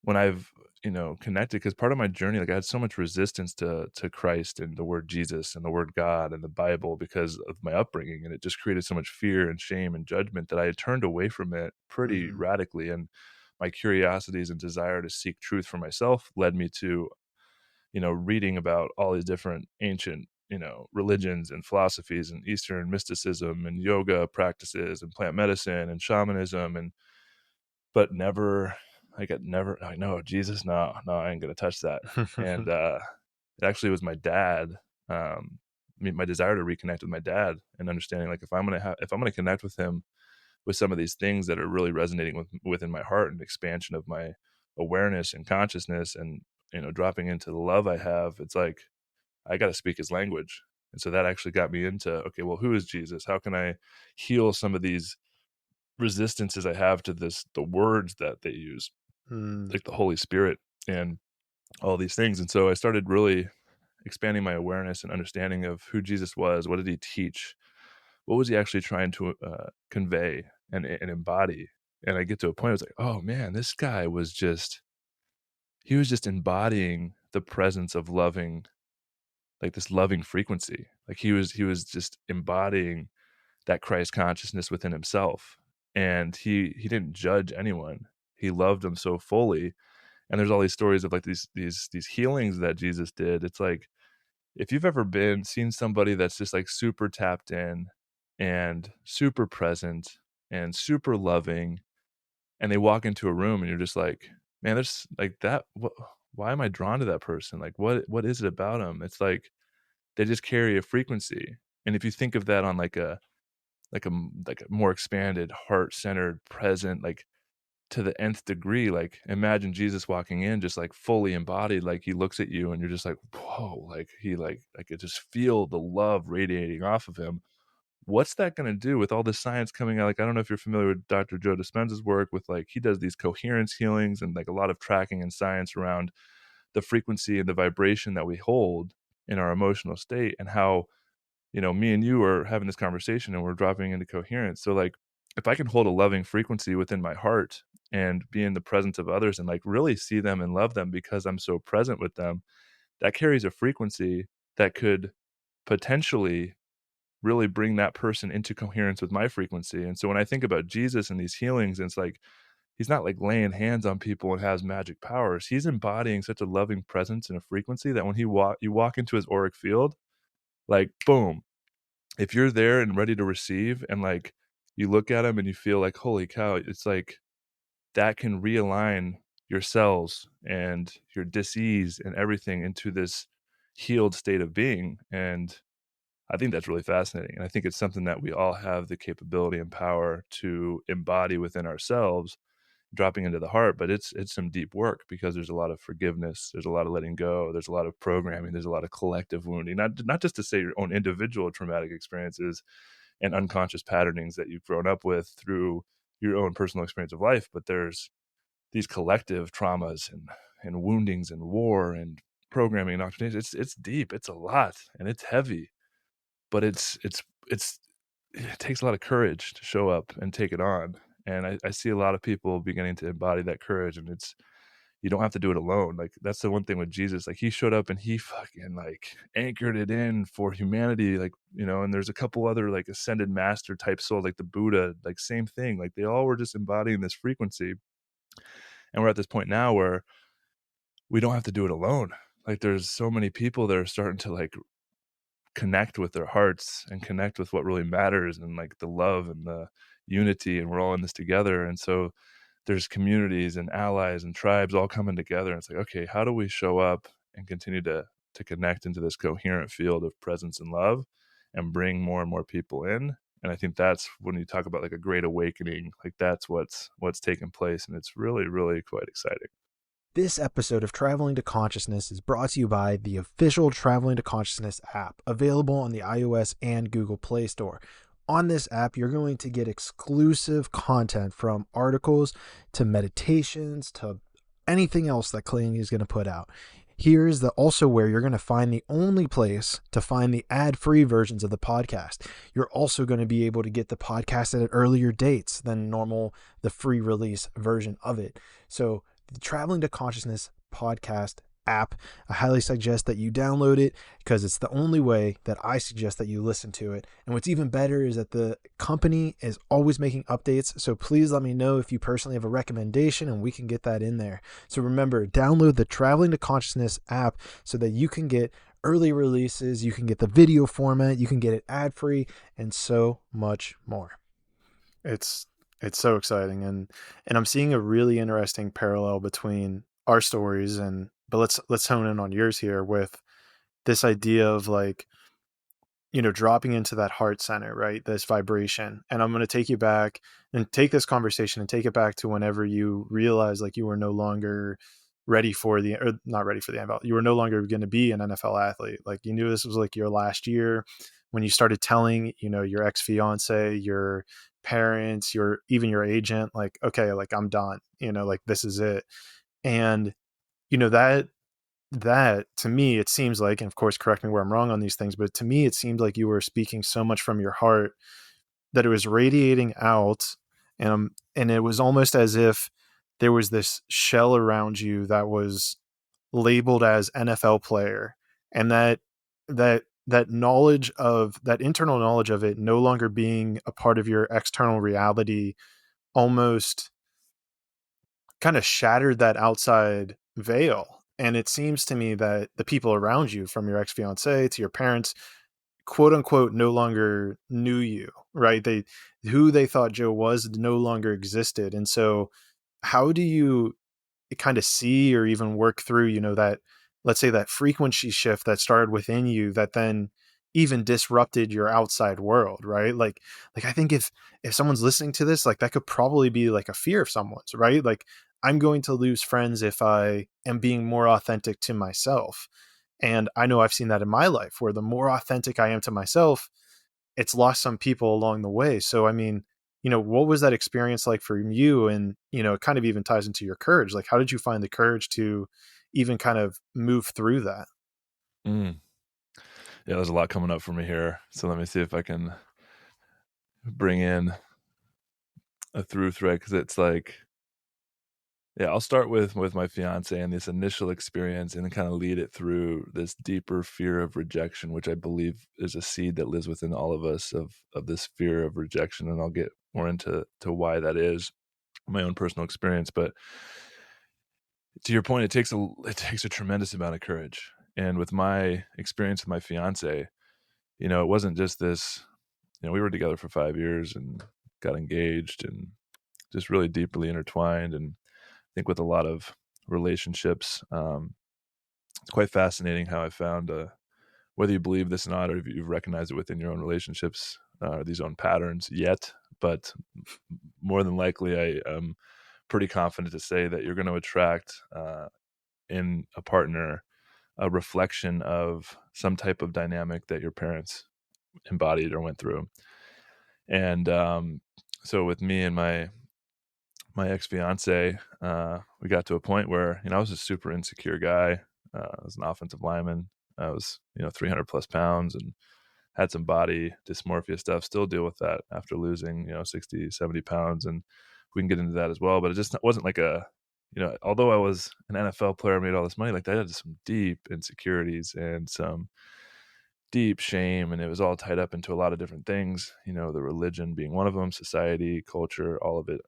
[SPEAKER 3] when I've, connected, because part of my journey, like, I had so much resistance to Christ and the word Jesus and the word God and the Bible because of my upbringing. And it just created so much fear and shame and judgment that I had turned away from it pretty radically. And my curiosities and desire to seek truth for myself led me to, reading about all these different ancient religions and philosophies and Eastern mysticism and yoga practices and plant medicine and shamanism, but never, no, Jesus, no, I ain't gonna touch that. And it actually was my dad. My desire to reconnect with my dad and understanding, like, if I'm gonna connect with him with some of these things that are really resonating within my heart and expansion of my awareness and consciousness, and dropping into the love I have, it's like I got to speak his language. And so that actually got me into, okay, well, who is Jesus? How can I heal some of these resistances I have to the words that they use, like the Holy Spirit and all these things. And so I started really expanding my awareness and understanding of who Jesus was. What did he teach? What was he actually trying to convey and embody? And I get to a point, I was like, oh man, this guy was just embodying the presence of loving, like this loving frequency. Like he was just embodying that Christ consciousness within himself. And he didn't judge anyone. He loved them so fully. And there's all these stories of like these healings that Jesus did. It's like, if you've ever seen somebody that's just like super tapped in and super present and super loving, and they walk into a room and you're just like, man, there's like that. Why am I drawn to that person? Like, what is it about them? It's like, they just carry a frequency. And if you think of that on like a more expanded, heart-centered, present, like to the nth degree, like imagine Jesus walking in just like fully embodied, like he looks at you and you're just like, whoa, like he like I could just feel the love radiating off of him. What's that going to do with all this science coming out? Like, I don't know if you're familiar with Dr. Joe Dispenza's work with, like, he does these coherence healings and like a lot of tracking and science around the frequency and the vibration that we hold in our emotional state, and how, me and you are having this conversation and we're dropping into coherence. So like, if I can hold a loving frequency within my heart and be in the presence of others and like really see them and love them because I'm so present with them, that carries a frequency that could potentially really bring that person into coherence with my frequency. And so when I think about Jesus and these healings, it's like, he's not like laying hands on people and has magic powers. He's embodying such a loving presence and a frequency that when you walk into his auric field, like, boom, if you're there and ready to receive, and like you look at him and you feel like, holy cow, it's like that can realign your cells and your dis-ease and everything into this healed state of being. And I think that's really fascinating. And I think it's something that we all have the capability and power to embody within ourselves, dropping into the heart. But it's some deep work, because there's a lot of forgiveness, there's a lot of letting go, there's a lot of programming, there's a lot of collective wounding, not just to say your own individual traumatic experiences and unconscious patternings that you've grown up with through your own personal experience of life, but there's these collective traumas and woundings and war and programming and opportunities. It's deep, it's a lot, and it's heavy, but it takes a lot of courage to show up and take it on. And I see a lot of people beginning to embody that courage, and you don't have to do it alone. Like, that's the one thing with Jesus. Like, he showed up and he fucking like anchored it in for humanity. Like, and there's a couple other like ascended master type souls, like the Buddha, like same thing. Like, they all were just embodying this frequency. And we're at this point now where we don't have to do it alone. Like, there's so many people that are starting to like connect with their hearts and connect with what really matters, and like the love and the unity, and we're all in this together. And so there's communities and allies and tribes all coming together, and it's like, okay, how do we show up and continue to connect into this coherent field of presence and love and bring more and more people in? And I think that's when you talk about like a great awakening, like that's what's taking place, and it's really, really quite exciting.
[SPEAKER 4] This episode of Traveling to Consciousness is brought to you by the official Traveling to Consciousness app, available on the iOS and Google Play Store. On this app, you're going to get exclusive content, from articles to meditations to anything else that Clayton is going to put out. Here's also where you're going to find the only place to find the ad-free versions of the podcast. You're also going to be able to get the podcast at earlier dates than normal, the free release version of it. So the Traveling to Consciousness podcast app, I highly suggest that you download it, because it's the only way that I suggest that you listen to it. And what's even better is that the company is always making updates, so please let me know if you personally have a recommendation and we can get that in there. So remember, download the Traveling to Consciousness app so that you can get early releases, you can get the video format, you can get it ad-free, and so much more.
[SPEAKER 2] It's so exciting, and I'm seeing a really interesting parallel between our stories but let's hone in on yours here with this idea of like, dropping into that heart center, right? This vibration. And I'm going to take you back and take this conversation and take it back to whenever you realized like you were no longer ready for not ready for the NFL. You were no longer going to be an NFL athlete. Like you knew this was like your last year when you started telling, your ex-fiance, your parents, even your agent, like, okay, like I'm done, like this is it. And, that to me, it seems like, and of course, correct me where I'm wrong on these things, but to me, it seemed like you were speaking so much from your heart that it was radiating out. And it was almost as if there was this shell around you that was labeled as NFL player. And that knowledge of that internal knowledge of it no longer being a part of your external reality almost kind of shattered that outside veil. And it seems to me that the people around you, from your ex-fiance to your parents, quote unquote, no longer knew you, right? Who they thought Joe was no longer existed. And so how do you kind of see or even work through, that, let's say, that frequency shift that started within you that then even disrupted your outside world, right? Like I think if someone's listening to this, like that could probably be like a fear of someone's, right? Like I'm going to lose friends if I am being more authentic to myself. And I know I've seen that in my life where the more authentic I am to myself, it's lost some people along the way. So, I mean, what was that experience like for you? And, it kind of even ties into your courage. Like, how did you find the courage to even kind of move through that?
[SPEAKER 3] Yeah, there's a lot coming up for me here. So let me see if I can bring in a through thread, because it's like, yeah, I'll start with my fiance and this initial experience and then kind of lead it through this deeper fear of rejection, which I believe is a seed that lives within all of us of this fear of rejection. And I'll get more into why that is, my own personal experience. But to your point, it takes a tremendous amount of courage. And with my experience with my fiance, it wasn't just this, we were together for 5 years and got engaged and just really deeply intertwined. And I think with a lot of relationships, it's quite fascinating how I found, whether you believe this or not, or if you've recognized it within your own relationships, these own patterns yet, but more than likely, I am pretty confident to say that you're going to attract in a partner a reflection of some type of dynamic that your parents embodied or went through. And so with me and my ex-fiance, we got to a point where, I was a super insecure guy. I was an offensive lineman. I was, 300 plus pounds and had some body dysmorphia stuff, still deal with that after losing, 60, 70 pounds. And we can get into that as well. But it just wasn't like although I was an NFL player, made all this money, like I had some deep insecurities and some deep shame, and it was all tied up into a lot of different things, the religion being one of them, society, culture, all of it.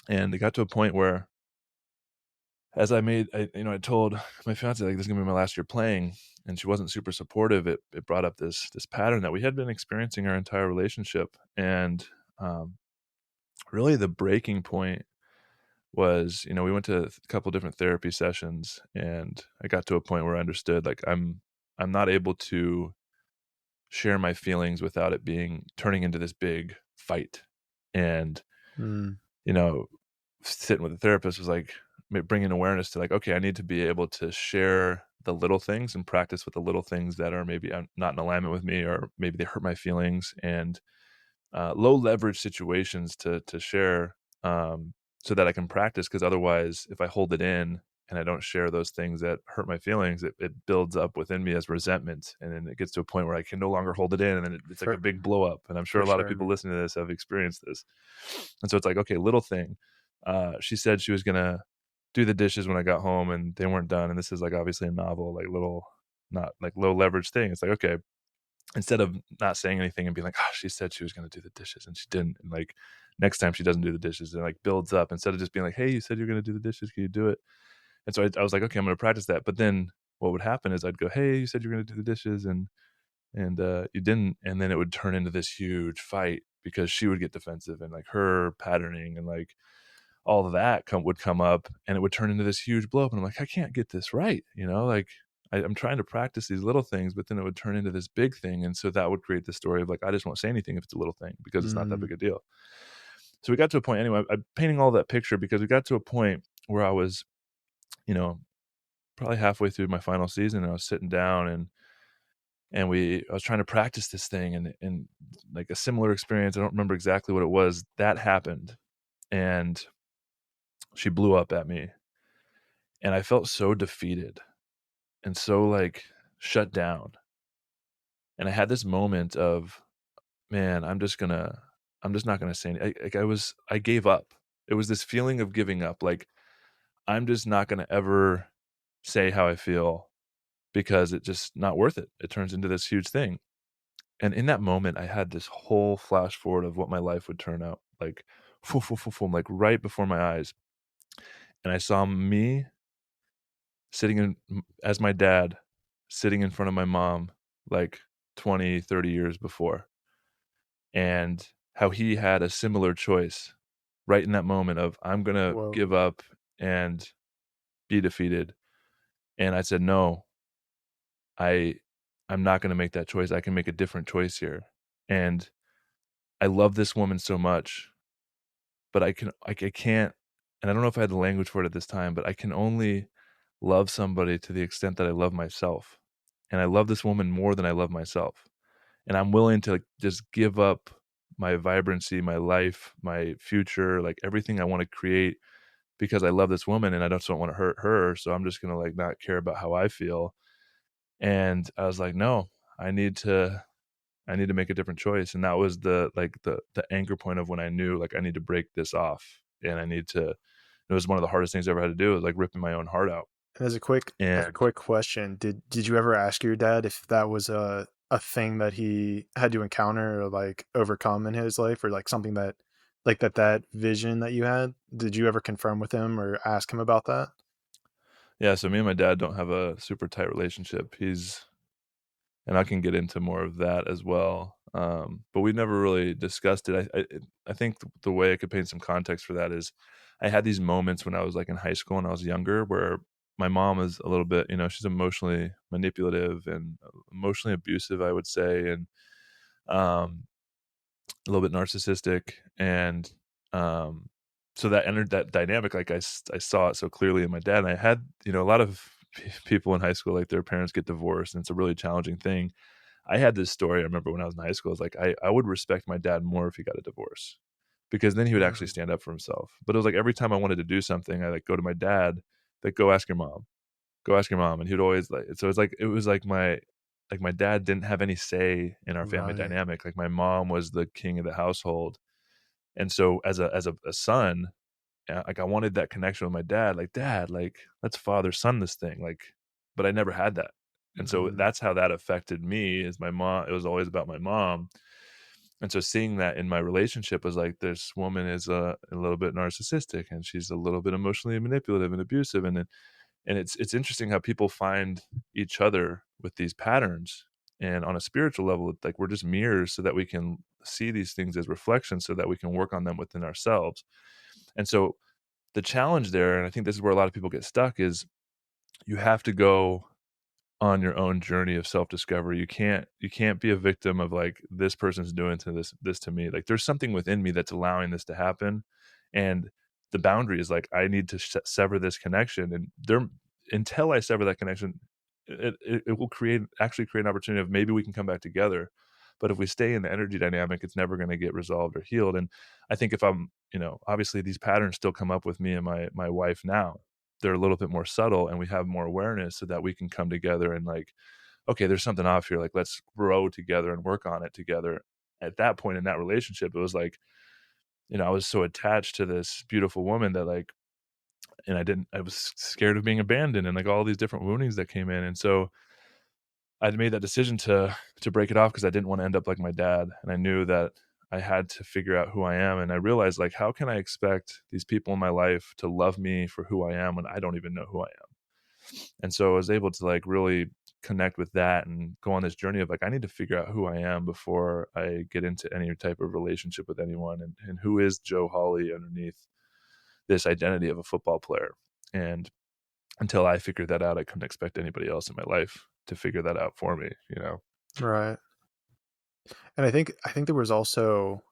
[SPEAKER 3] And it got to a point where, as I told my fiance, like, this is gonna be my last year playing, and she wasn't super supportive. It brought up this pattern that we had been experiencing our entire relationship. And really the breaking point was, we went to a couple different therapy sessions, and I got to a point where I understood, like, I'm not able to share my feelings without it turning into this big fight. And, sitting with the therapist was like bringing awareness to, like, okay, I need to be able to share the little things and practice with the little things that are maybe not in alignment with me, or maybe they hurt my feelings, and low leverage situations to share, so that I can practice. Because otherwise, if I hold it in and I don't share those things that hurt my feelings, it builds up within me as resentment. And then it gets to a point where I can no longer hold it in. And then it's like a big blow up. And I'm sure a lot of people listening to this have experienced this. And so it's like, okay, little thing. She said she was going to do the dishes when I got home, and they weren't done. And this is like obviously a novel, like little, not like low leverage thing. It's like, okay, instead of not saying anything and being like, oh, she said she was going to do the dishes and she didn't. And like next time she doesn't do the dishes, and like builds up, instead of just being like, hey, you said you're going to do the dishes, can you do it? And so I was like, okay, I'm going to practice that. But then what would happen is I'd go, hey, you said you were going to do the dishes and you didn't. And then it would turn into this huge fight because she would get defensive and like her patterning and like all of that would come up, and it would turn into this huge blow up. And I'm like, I can't get this right. Like I'm trying to practice these little things, but then it would turn into this big thing. And so that would create the story of like, I just won't say anything if it's a little thing because it's not that big a deal. So we got to a point anyway, I'm painting all that picture because we got to a point where I was, probably halfway through my final season, and I was sitting down and I was trying to practice this thing, and like a similar experience. I don't remember exactly what it was that happened. And she blew up at me, and I felt so defeated and so like shut down. And I had this moment of, man, I'm just not gonna say anything. I gave up. It was this feeling of giving up. Like, I'm just not gonna ever say how I feel because it's just not worth it. It turns into this huge thing. And in that moment, I had this whole flash forward of what my life would turn out like, like right before my eyes. And I saw me as my dad, sitting in front of my mom, like 20, 30 years before, and how he had a similar choice right in that moment of, I'm going to give up and be defeated. And I said, no, I'm not going to make that choice. I can make a different choice here. And I love this woman so much, but I can't, and I don't know if I had the language for it at this time, but I can only love somebody to the extent that I love myself. And I love this woman more than I love myself. And I'm willing to just give up my vibrancy, my life, my future, like everything I want to create because I love this woman and I don't want to hurt her. So I'm just going to like not care about how I feel. And I was like, no, I need to make a different choice. And that was the anchor point of when I knew like I need to break this off, and it was one of the hardest things I ever had to do, was like ripping my own heart out.
[SPEAKER 2] And as a quick question, did you ever ask your dad if that was a thing that he had to encounter or like overcome in his life, or like something that like that vision that you had? Did you ever confirm with him or ask him about that?
[SPEAKER 3] Yeah, so me and my dad don't have a super tight relationship. And I can get into more of that as well. But we never really discussed it. I think the way I could paint some context for that is I had these moments when I was like in high school and I was younger where my mom is a little bit, she's emotionally manipulative and emotionally abusive, I would say, and a little bit narcissistic. And so that entered that dynamic. Like I saw it so clearly in my dad. And I had, a lot of people in high school, like their parents get divorced, and it's a really challenging thing. I had this story. I remember when I was in high school, it's like I would respect my dad more if he got a divorce, because then he would actually stand up for himself. But it was like every time I wanted to do something, I like go to my dad, like, go ask your mom, and he'd always like. So it was like my dad didn't have any say in our family dynamic. Like my mom was the king of the household, and so as a son, like I wanted that connection with my dad. Like, dad, like let's father son this thing. Like, but I never had that. And so that's how that affected me, is my mom. It was always about my mom. And so seeing that in my relationship was like, this woman is a little bit narcissistic, and she's a little bit emotionally manipulative and abusive. And it's interesting how people find each other with these patterns. And on a spiritual level, like we're just mirrors so that we can see these things as reflections so that we can work on them within ourselves. And so the challenge there, and I think this is where a lot of people get stuck, is you have to go on your own journey of self-discovery. You can't be a victim of like, this person's doing this to me. Like there's something within me that's allowing this to happen. And the boundary is like, I need to sever this connection. And until I sever that connection, it will actually create an opportunity of maybe we can come back together. But if we stay in the energy dynamic, it's never going to get resolved or healed. And I think if I'm, obviously these patterns still come up with me and my wife now. They're a little bit more subtle, and we have more awareness so that we can come together and like, okay, there's something off here. Like, let's grow together and work on it together. At that point in that relationship, it was like, I was so attached to this beautiful woman that like, and I was scared of being abandoned and like all these different woundings that came in. And so I'd made that decision to break it off because I didn't want to end up like my dad. And I knew that I had to figure out who I am. And I realized, like, how can I expect these people in my life to love me for who I am when I don't even know who I am? And so I was able to like really connect with that and go on this journey of like, I need to figure out who I am before I get into any type of relationship with anyone, and who is Joe Hawley underneath this identity of a football player. And until I figured that out, I couldn't expect anybody else in my life to figure that out for me, you know?
[SPEAKER 2] Right. And I think there was also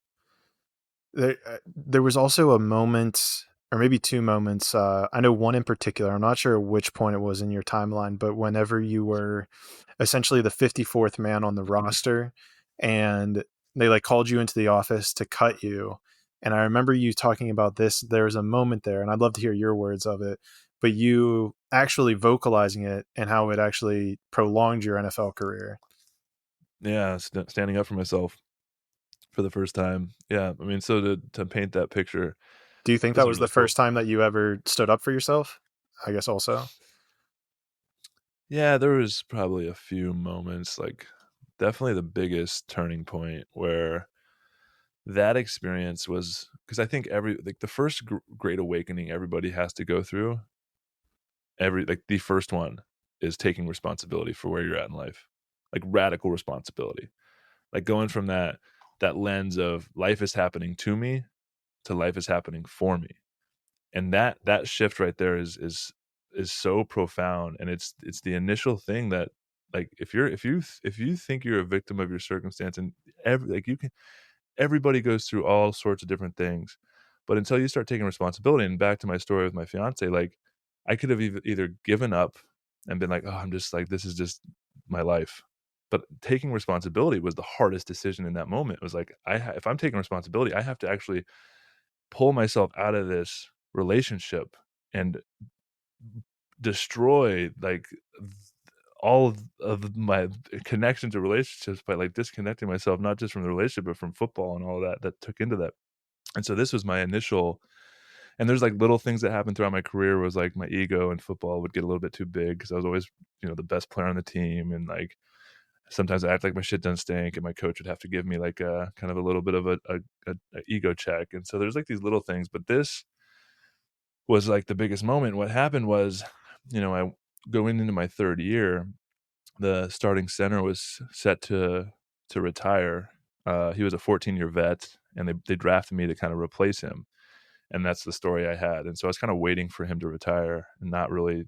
[SPEAKER 2] there was also a moment, or maybe two moments. I know one in particular. I'm not sure which point it was in your timeline, but whenever you were essentially the 54th man on the roster, and they like called you into the office to cut you. And I remember you talking about this. There was a moment there, and I'd love to hear your words of it, but you actually vocalizing it and how it actually prolonged your NFL career.
[SPEAKER 3] Yeah, standing up for myself for the first time. Yeah, I mean, so to paint that picture,
[SPEAKER 2] Do you think
[SPEAKER 3] this
[SPEAKER 2] that
[SPEAKER 3] is
[SPEAKER 2] was
[SPEAKER 3] really
[SPEAKER 2] the
[SPEAKER 3] cool.
[SPEAKER 2] first time that you ever stood up for yourself? I guess also.
[SPEAKER 3] Yeah, there was probably a few moments, like definitely the biggest turning point where that experience was, because I think the first great awakening everybody has to go through, the first one is taking responsibility for where you're at in life, like radical responsibility, like going from that lens of life is happening to me to life is happening for me. And that shift right there is so profound. And it's the initial thing that, like, if you think you're a victim of your circumstance, and everybody goes through all sorts of different things, but until you start taking responsibility, and back to my story with my fiance, like I could have either given up and been like, oh, I'm just like, this is just my life. But taking responsibility was the hardest decision in that moment. It was like, if I'm taking responsibility, I have to actually pull myself out of this relationship and destroy like all of my connection to relationships by like disconnecting myself, not just from the relationship, but from football and all that took into that. And so this was my initial, and there's like little things that happened throughout my career was like my ego in football would get a little bit too big because I was always, the best player on the team. And like, sometimes I act like my shit doesn't stink, and my coach would have to give me like a kind of a little bit of a ego check. And so there's like these little things, but this was like the biggest moment. What happened was, I going into my third year, the starting center was set to retire. He was a 14-year vet, and they drafted me to kind of replace him. And that's the story I had. And so I was kind of waiting for him to retire and not really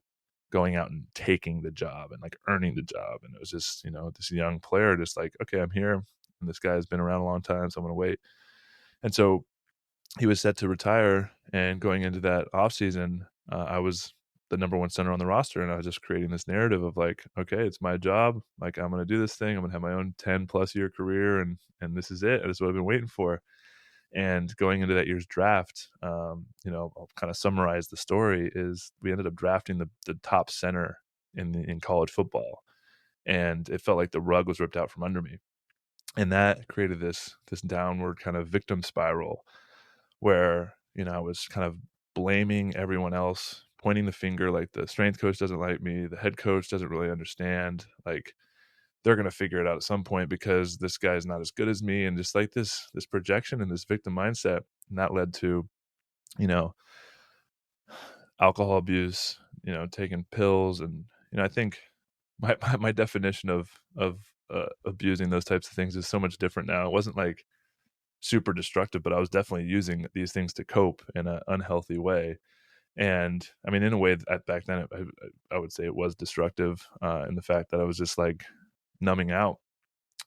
[SPEAKER 3] going out and taking the job and like earning the job. And it was just, this young player just like, okay, I'm here, and this guy's been around a long time, so I'm going to wait. And so he was set to retire, and going into that offseason, I was the number one center on the roster, and I was just creating this narrative of like, okay, it's my job. Like, I'm going to do this thing. I'm going to have my own 10+ year career, and this is it. This is what I've been waiting for. And going into that year's draft, I'll kind of summarize the story, is we ended up drafting the top center in college football, and it felt like the rug was ripped out from under me. And that created this downward kind of victim spiral where, I was kind of blaming everyone else, pointing the finger, like the strength coach doesn't like me, the head coach doesn't really understand, like they're going to figure it out at some point because this guy's not as good as me, and just like this projection and this victim mindset. And that led to, alcohol abuse, taking pills. And, I think my definition of abusing those types of things is so much different now. It wasn't like super destructive, but I was definitely using these things to cope in an unhealthy way. And I mean, in a way that back then, I would say it was destructive, in the fact that I was just like numbing out.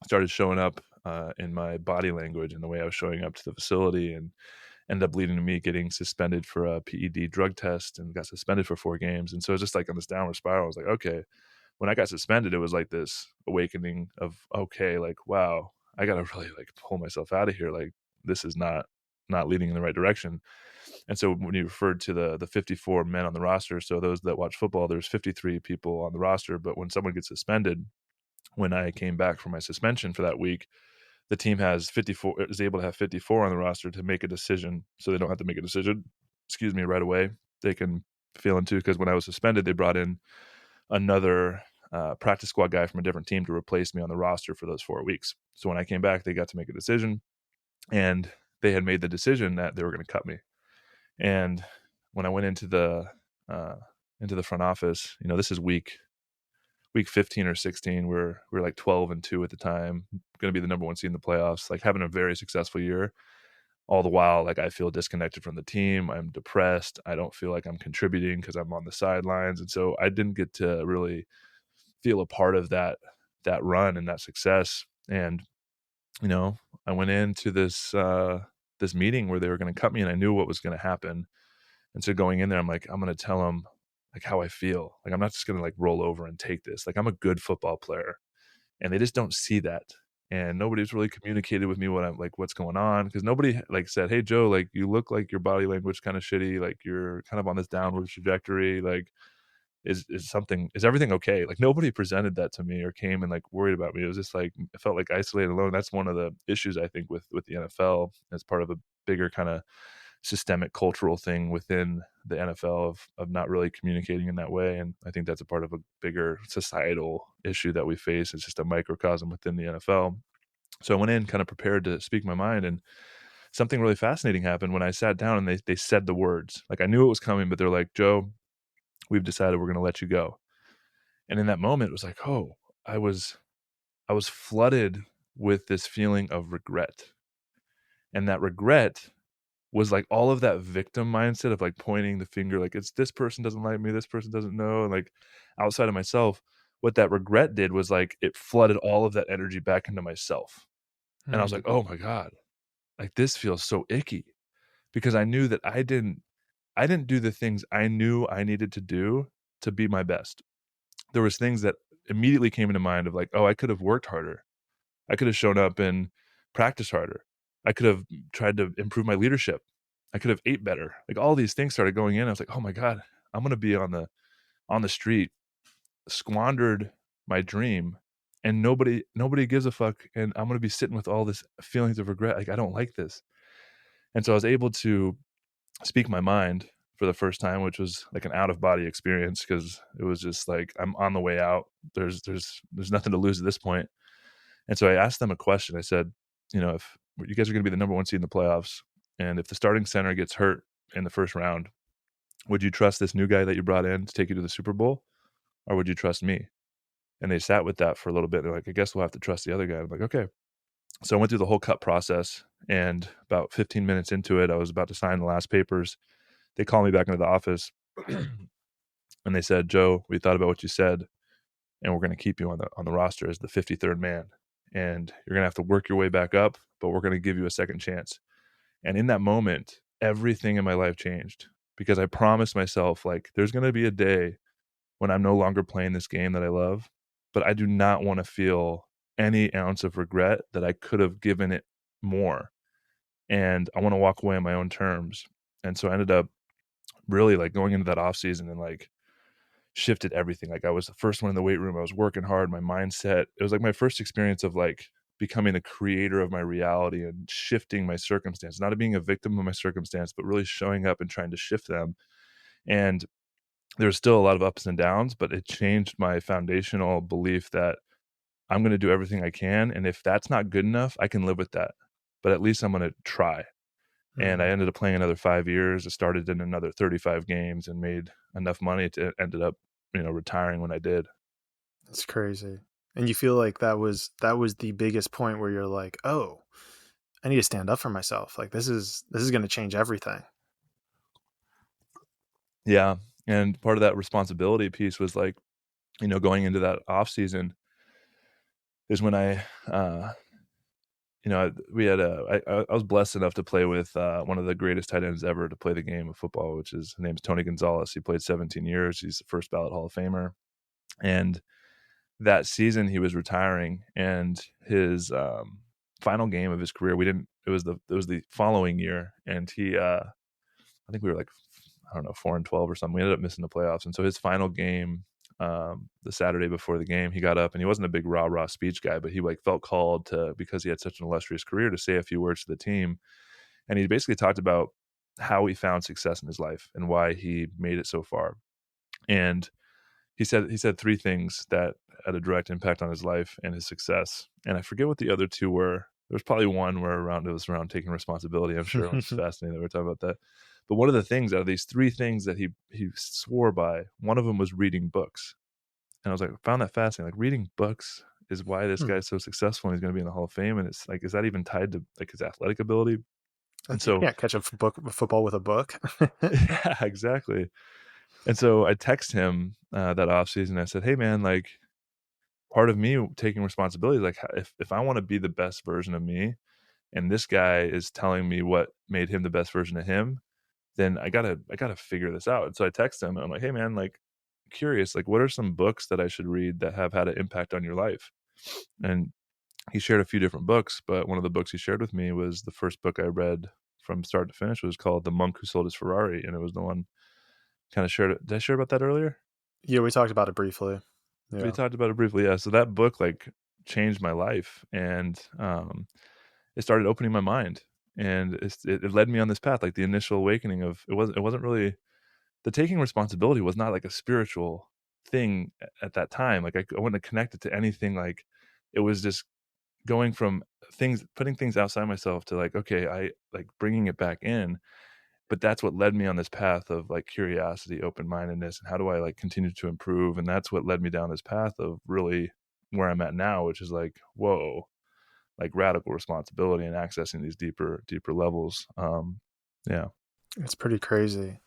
[SPEAKER 3] Started showing up in my body language and the way I was showing up to the facility, and ended up leading to me getting suspended for a PED drug test, and got suspended for 4 games. And so it was just like on this downward spiral. I was like, okay, when I got suspended, it was like this awakening of, okay, like, wow, I got to really like pull myself out of here. Like, this is not leading in the right direction. And so when you referred to the 54 men on the roster, so those that watch football, there's 53 people on the roster. But when someone gets suspended, when I came back from my suspension for that week, the team is able to have 54 on the roster to make a decision. So they don't have to make a decision, right away. They can feel into, because when I was suspended, they brought in another practice squad guy from a different team to replace me on the roster for those 4 weeks. So when I came back, they got to make a decision, and they had made the decision that they were going to cut me. And when I went into the into the front office. This is week 15 or 16. We're like 12-2 at the time, going to be the number one seed in the playoffs, like having a very successful year. All the while, like, I feel disconnected from the team. I'm depressed. I don't feel like I'm contributing because I'm on the sidelines. And so I didn't get to really feel a part of that run and that success. And, I went into this meeting where they were going to cut me, and I knew what was going to happen. And so going in there, I'm like, I'm going to tell them like how I feel. Like, I'm not just going to like roll over and take this. Like, I'm a good football player, and they just don't see that. And nobody's really communicated with me what's going on, because nobody like said, hey, Joe, like, you look like your body language kind of shitty. Like, you're kind of on this downward trajectory. Like, is everything okay? Like, nobody presented that to me or came and like worried about me. It was just like, I felt like isolated, alone. That's one of the issues I think with the NFL as part of a bigger kind of systemic cultural thing within the NFL of not really communicating in that way. And I think that's a part of a bigger societal issue that we face. It's just a microcosm within the NFL. So I went in kind of prepared to speak my mind, and something really fascinating happened when I sat down and they said the words. Like, I knew it was coming, but they're like, Joe, we've decided we're going to let you go. And in that moment, it was like, oh, I was flooded with this feeling of regret. And that regret was like all of that victim mindset of like pointing the finger, like, it's this person doesn't like me, this person doesn't know, and like outside of myself. What that regret did was like it flooded all of that energy back into myself. And I was like, oh my God, like, this feels so icky, because I knew that I didn't do the things I knew I needed to do to be my best. There was things that immediately came into mind of like, oh, I could have worked harder. I could have shown up and practiced harder. I could have tried to improve my leadership. I could have ate better. Like, all these things started going in. I was like, oh my God, I'm going to be on the street, squandered my dream, and nobody gives a fuck. And I'm going to be sitting with all this feelings of regret. Like, I don't like this. And so I was able to speak my mind for the first time, which was like an out of body experience, because it was just like, I'm on the way out. There's nothing to lose at this point. And so I asked them a question. I said, if you guys are going to be the number one seed in the playoffs, and if the starting center gets hurt in the first round, would you trust this new guy that you brought in to take you to the Super Bowl, or would you trust me? And they sat with that for a little bit. They're like, I guess we'll have to trust the other guy. I'm like, okay. So I went through the whole cut process, and about 15 minutes into it, I was about to sign the last papers. They called me back into the office and they said, Joe, we thought about what you said, and we're going to keep you on the roster as the 53rd man. And you're going to have to work your way back up, but we're going to give you a second chance. And in that moment, everything in my life changed, because I promised myself, like, there's going to be a day when I'm no longer playing this game that I love, but I do not want to feel any ounce of regret that I could have given it more. And I want to walk away on my own terms. And so I ended up really like going into that off season and like shifted everything. Like, I was the first one in the weight room. I was working hard. My mindset, it was like my first experience of like becoming the creator of my reality and shifting my circumstance, not being a victim of my circumstance, but really showing up and trying to shift them. And there's still a lot of ups and downs, but it changed my foundational belief that I'm going to do everything I can. And if that's not good enough, I can live with that, but at least I'm going to try. And I ended up playing another 5 years. I started in another 35 games and made enough money to ended up, retiring when I did.
[SPEAKER 2] That's crazy. And you feel like that was the biggest point where you're like, oh, I need to stand up for myself. Like, this is going to change everything.
[SPEAKER 3] Yeah. And part of that responsibility piece was like, going into that off season is when I was blessed enough to play with one of the greatest tight ends ever to play the game of football, which is, his name's Tony Gonzalez. He played 17 years. He's the first ballot Hall of Famer. And that season he was retiring, and his final game of his career, it was the following year. And he, I think we were like, 4-12 or something. We ended up missing the playoffs. And so his final game, the Saturday before the game, he got up, and he wasn't a big rah-rah speech guy, but he like felt called to, because he had such an illustrious career, to say a few words to the team. And he basically talked about how he found success in his life and why he made it so far. And he said three things that had a direct impact on his life and his success. And I forget what the other two were. There was probably one where it was around taking responsibility. I'm sure it was fascinating that we're talking about that. But one of the things out of these 3 things that he swore by, one of them was reading books. And I was like, I found that fascinating. Like, reading books is why this guy's so successful and he's going to be in the Hall of Fame. And it's like, is that even tied to like his athletic ability? And
[SPEAKER 2] You
[SPEAKER 3] so,
[SPEAKER 2] can't catch a football with a book.
[SPEAKER 3] yeah, exactly. And so I text him that offseason. I said, hey man, like, part of me taking responsibility is like, if I want to be the best version of me, and this guy is telling me what made him the best version of him, then I gotta figure this out. And so I text him and I'm like, hey man, like, curious, like, what are some books that I should read that have had an impact on your life? And he shared a few different books, but one of the books he shared with me was the first book I read from start to finish was called The Monk Who Sold His Ferrari. And it was the one kind of shared. Did I share about that earlier?
[SPEAKER 2] Yeah, we talked about it briefly. Yeah.
[SPEAKER 3] We talked about it briefly. Yeah. So that book like changed my life, and it started opening my mind, and it led me on this path. Like the initial awakening of it wasn't really the taking responsibility was not like a spiritual thing at that time. Like I wouldn't have connected to anything. Like it was just going from putting things outside myself to like, okay, I like bringing it back in. But that's what led me on this path of like curiosity, open-mindedness, and how do I like continue to improve? And that's what led me down this path of really where I'm at now, which is like, whoa, like radical responsibility and accessing these deeper levels. Yeah.
[SPEAKER 2] It's pretty crazy.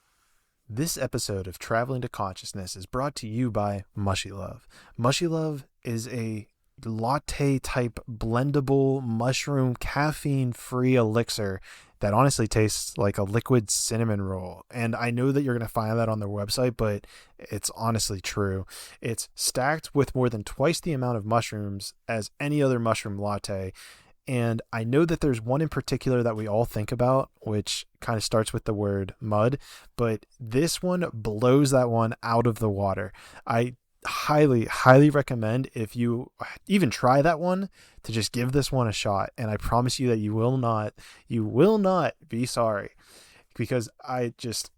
[SPEAKER 4] This episode of Traveling to Consciousness is brought to you by Mushy Love. Mushy Love is a latte type blendable mushroom caffeine free elixir that honestly tastes like a liquid cinnamon roll. And I know that you're going to find that on their website, but it's honestly true. It's stacked with more than twice the amount of mushrooms as any other mushroom latte. And I know that there's one in particular that we all think about, which kind of starts with the word mud, but this one blows that one out of the water. I highly recommend, if you even try that one, to just give this one a shot. And I promise you that you will not be sorry, because I just,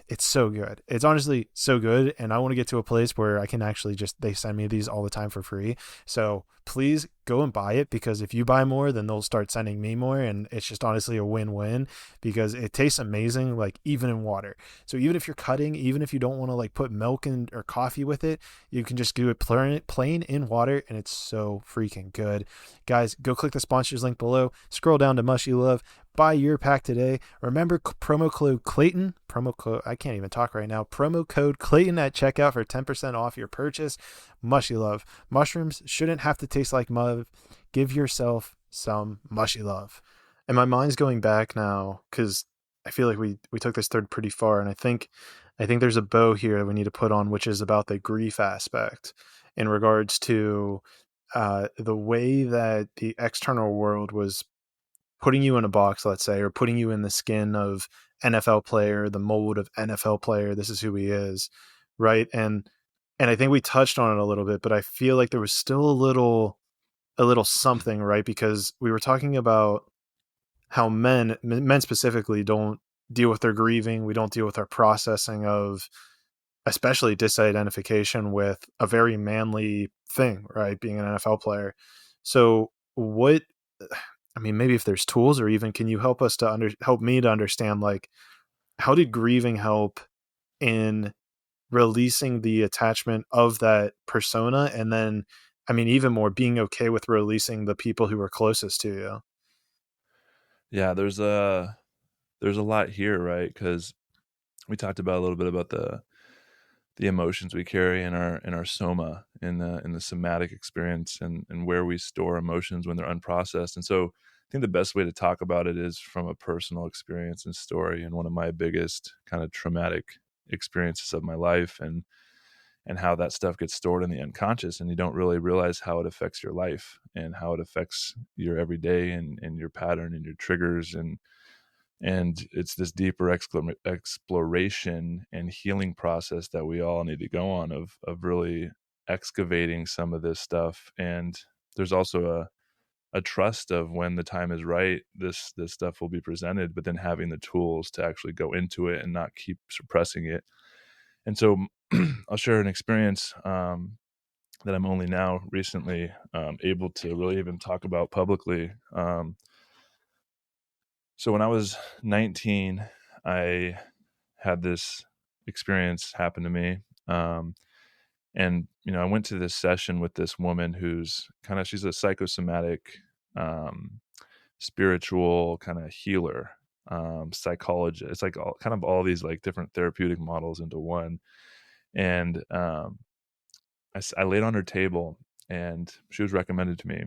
[SPEAKER 4] it's so good. It's honestly so good. And I want to get to a place where I can actually they send me these all the time for free. So please go and buy it, because if you buy more, then they'll start sending me more. And it's just honestly a win-win, because it tastes amazing, like even in water. So even if you're cutting, even if you don't want to like put milk in or coffee with it, you can just do it plain in water, and it's so freaking good. Guys, go click the sponsors link below, scroll down to Mushy Love, buy your pack today. Remember promo code Clayton, I can't even talk right now, promo code Clayton at checkout for 10% off your purchase. Mushy Love. Mushrooms shouldn't have to taste like mud. Give yourself some Mushy Love.
[SPEAKER 2] And my mind's going back now, because I feel like we took this thread pretty far, and I think there's a bow here that we need to put on, which is about the grief aspect in regards to the way that the external world was putting you in a box, let's say, or putting you in the skin of NFL player, the mold of NFL player. This is who he is, right? And I think we touched on it a little bit, but I feel like there was still a little something, right? Because we were talking about how men specifically don't deal with their grieving. We don't deal with our processing of especially disidentification with a very manly thing, right? Being an NFL player. So maybe if there's tools, or even can you help us help me to understand, like, how did grieving help in releasing the attachment of that persona? And then, even more, being okay with releasing the people who were closest to you.
[SPEAKER 3] Yeah, there's a lot here, right? Because we talked about a little bit about the emotions we carry in our soma, in the somatic experience, and where we store emotions when they're unprocessed. And so I think the best way to talk about it is from a personal experience and story. And one of my biggest kind of traumatic experiences of my life, and how that stuff gets stored in the unconscious, and you don't really realize how it affects your life and how it affects your everyday and your pattern and your triggers. And it's this deeper exploration and healing process that we all need to go on, of really excavating some of this stuff. And there's also a trust of when the time is right, this stuff will be presented, but then having the tools to actually go into it and not keep suppressing it. And so I'll share an experience that I'm only now recently able to really even talk about publicly. So when I was 19, I had this experience happen to me. And, I went to this session with this woman who's she's a psychosomatic, spiritual kind of healer, psychologist. It's like all these like different therapeutic models into one. And I laid on her table, and she was recommended to me.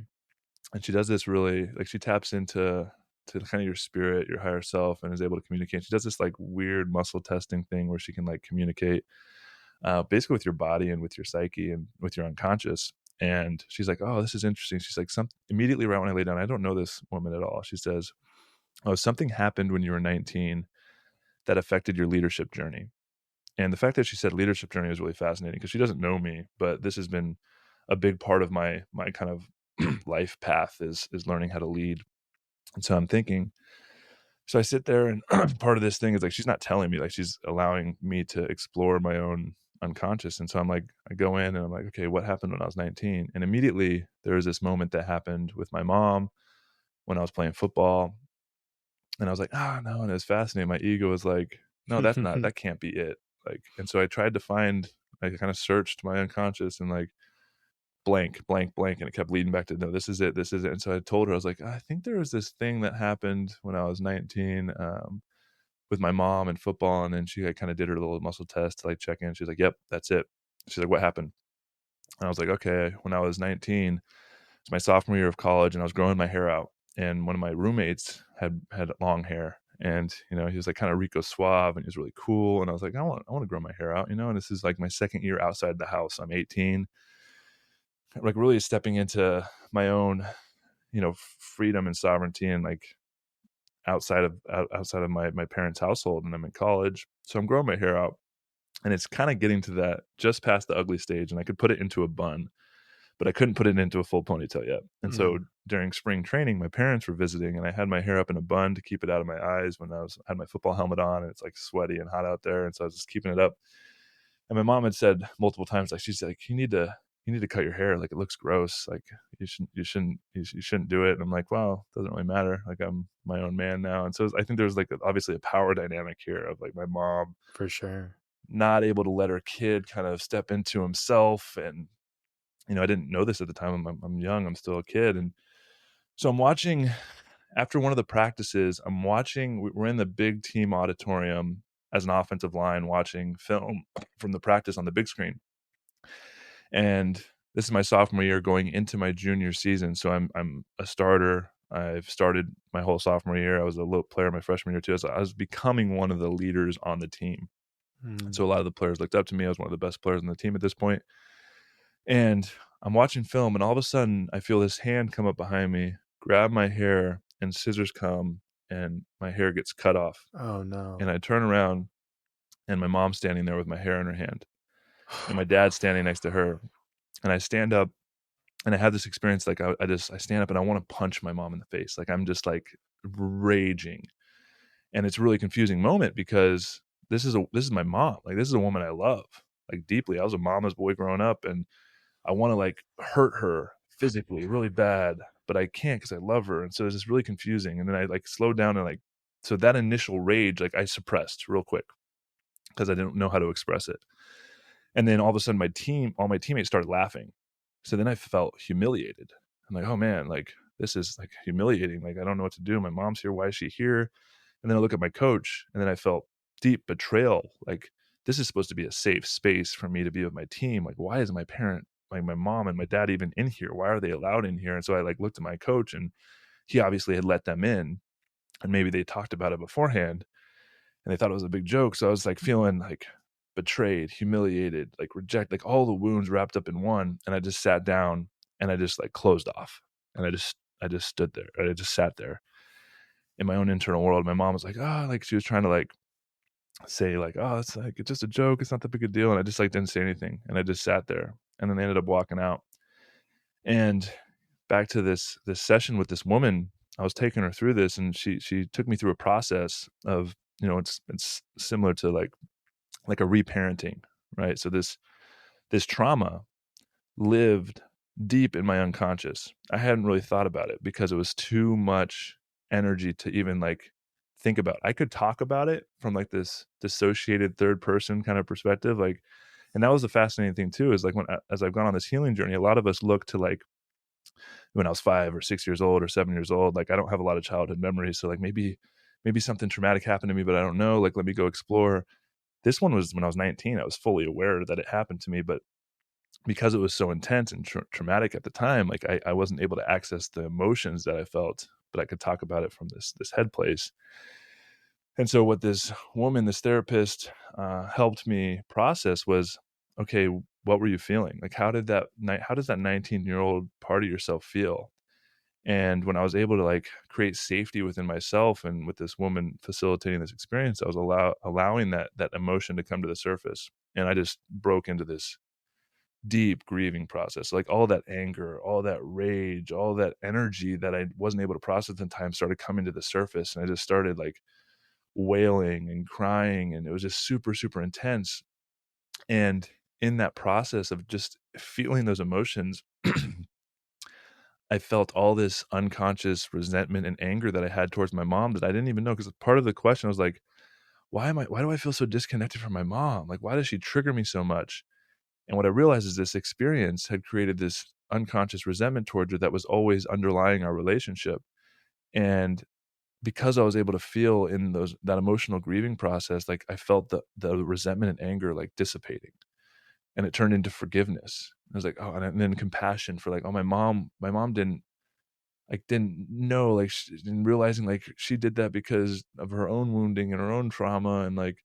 [SPEAKER 3] And she does this really, like, she taps into kind of your spirit, your higher self, and is able to communicate. She does this like weird muscle testing thing where she can like communicate basically with your body and with your psyche and with your unconscious. And she's like, oh, this is interesting. She's like, immediately right when I lay down, I don't know this woman at all. She says, oh, something happened when you were 19 that affected your leadership journey. And the fact that she said leadership journey is really fascinating because she doesn't know me, but this has been a big part of my kind of life path is learning how to lead. And so I'm thinking, so I sit there, and part of this thing is like, she's not telling me, like, she's allowing me to explore my own unconscious. And so I'm like, I go in and I'm like, okay, what happened when I was 19? And immediately there was this moment that happened with my mom when I was playing football. And I was like, no. And it was fascinating. My ego was like, no, that can't be it. Like, and so I tried to find, I kind of searched my unconscious and like blank, and it kept leading back to, no, this is it. And so I told her, I was like, I think there was this thing that happened when I was 19 with my mom and football. And then she like, kind of did her little muscle test to like check in. She's like, yep, that's it. She's like, what happened? And I was like, okay, when I was 19, it's my sophomore year of college, and I was growing my hair out. And one of my roommates had long hair, and he was like kind of Rico Suave, and he was really cool. And I was like, I want to grow my hair out, and this is like my second year outside the house. I'm 18, like really stepping into my own, freedom and sovereignty, and like outside of my parents' household. And I'm in college, so I'm growing my hair out, and it's kind of getting to that just past the ugly stage, and I could put it into a bun, but I couldn't put it into a full ponytail yet. And so during spring training, my parents were visiting, and I had my hair up in a bun to keep it out of my eyes when I had my football helmet on, and it's like sweaty and hot out there. And so I was just keeping it up. And my mom had said multiple times, like, she's like, you need to cut your hair. Like, it looks gross. Like, you shouldn't do it. And I'm like, well, it doesn't really matter. Like, I'm my own man now. And so I think there's like obviously a power dynamic here of like my mom
[SPEAKER 2] For sure.
[SPEAKER 3] not able to let her kid kind of step into himself. And I didn't know this at the time. I'm young. I'm still a kid. And so I'm watching, after one of the practices, we're in the big team auditorium as an offensive line watching film from the practice on the big screen. And this is my sophomore year going into my junior season. So I'm a starter. I've started my whole sophomore year. I was a little player my freshman year too. So I was becoming one of the leaders on the team. So a lot of the players looked up to me. I was one of the best players on the team at this point. And I'm watching film, and all of a sudden I feel this hand come up behind me, grab my hair, and scissors come, and my hair gets cut off.
[SPEAKER 2] Oh no.
[SPEAKER 3] And I turn around, and my mom's standing there with my hair in her hand, and my dad's standing next to her. And I stand up, and I have this experience, like I stand up and I want to punch my mom in the face. Like, I'm just like raging. And it's a really confusing moment because this is my mom. Like, this is a woman I love, like, deeply. I was a mama's boy growing up, and I want to like hurt her physically really bad, but I can't because I love her. And so it's just really confusing. And then I like slowed down, and like, so that initial rage, like, I suppressed real quick because I didn't know how to express it. And then all of a sudden all my teammates started laughing. So then I felt humiliated. I'm like, oh man, like, this is like humiliating. Like, I don't know what to do. My mom's here. Why is she here? And then I look at my coach, and then I felt deep betrayal. Like, this is supposed to be a safe space for me to be with my team. Like, why is my parent, like my mom and my dad, even in here? Why are they allowed in here? And so I like looked at my coach, and he obviously had let them in, and maybe they talked about it beforehand, and they thought it was a big joke. So I was like feeling like betrayed, humiliated, like rejected, like all the wounds wrapped up in one. And I just sat down, and I just like closed off, and I just stood there. I just sat there in my own internal world. My mom was like, like she was trying to like say like, it's like, it's just a joke. It's not that big a deal. And I just like didn't say anything. And I just sat there, and then they ended up walking out. And back to this session with this woman, I was taking her through this, and she took me through a process of, it's similar to like a reparenting, right? So this trauma lived deep in my unconscious. I hadn't really thought about it because it was too much energy to even like think about. I could talk about it from like this dissociated third person kind of perspective. Like, and that was the fascinating thing too, is like as I've gone on this healing journey, a lot of us look to like when I was 5 or 6 years old or 7 years old, like I don't have a lot of childhood memories. So like maybe something traumatic happened to me, but I don't know, like, let me go explore. This one was when I was 19, I was fully aware that it happened to me, but because it was so intense and traumatic at the time, like I wasn't able to access the emotions that I felt, but I could talk about it from this head place. And so what this woman, this therapist, helped me process was, okay, what were you feeling? Like, how does that 19-year-old part of yourself feel? And when I was able to like create safety within myself and with this woman facilitating this experience, I was allowing that emotion to come to the surface. And I just broke into this deep grieving process. Like all that anger, all that rage, all that energy that I wasn't able to process in time started coming to the surface. And I just started like wailing and crying. And it was just super, super intense. And in that process of just feeling those emotions, I felt all this unconscious resentment and anger that I had towards my mom that I didn't even know. Because part of the question was like, why do I feel so disconnected from my mom? Like, why does she trigger me so much? And what I realized is this experience had created this unconscious resentment towards her that was always underlying our relationship. And because I was able to feel in that emotional grieving process, like I felt the resentment and anger like dissipating, and it turned into forgiveness. I was like, oh, and then compassion for like, oh, my mom didn't know, like, and realizing like she did that because of her own wounding and her own trauma. And like,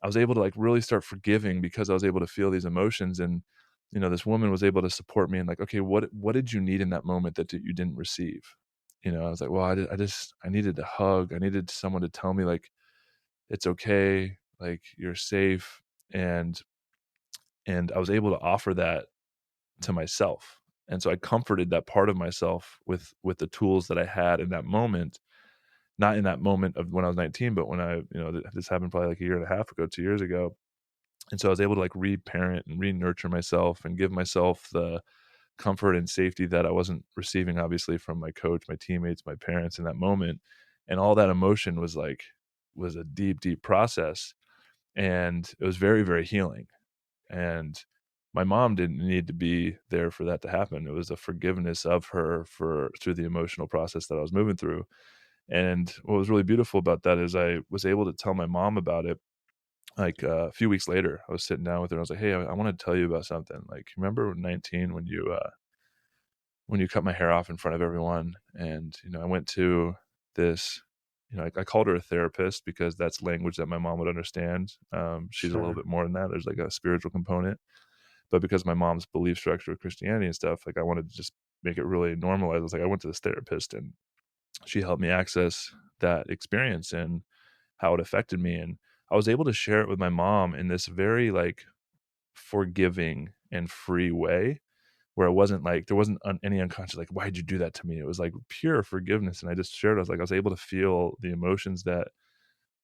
[SPEAKER 3] I was able to like really start forgiving because I was able to feel these emotions. And, this woman was able to support me and like, okay, what did you need in that moment that you didn't receive? I was like, well, I needed a hug. I needed someone to tell me like, it's okay. Like, you're safe. And I was able to offer that to myself. And so I comforted that part of myself with the tools that I had in that moment, not in that moment of when I was 19, but when this happened probably like a year and a half ago, 2 years ago. And so I was able to like re-parent and re-nurture myself and give myself the comfort and safety that I wasn't receiving, obviously, from my coach, my teammates, my parents in that moment. And all that emotion was a deep, deep process. And it was very, very healing. And my mom didn't need to be there for that to happen. It was a forgiveness of her through the emotional process that I was moving through. And what was really beautiful about that is I was able to tell my mom about it. Like a few weeks later, I was sitting down with her and I was like, hey, I want to tell you about something. Like, remember when 19, when you cut my hair off in front of everyone? And, I went to this, I called her a therapist because that's language that my mom would understand. She's a little bit more than that. There's like a spiritual component. But because my mom's belief structure with Christianity and stuff, like I wanted to just make it really normalized. I was like, I went to this therapist and she helped me access that experience and how it affected me. And I was able to share it with my mom in this very like forgiving and free way, where it wasn't like, there wasn't any unconscious, like, why'd you do that to me? It was like pure forgiveness. And I just shared, I was able to feel the emotions that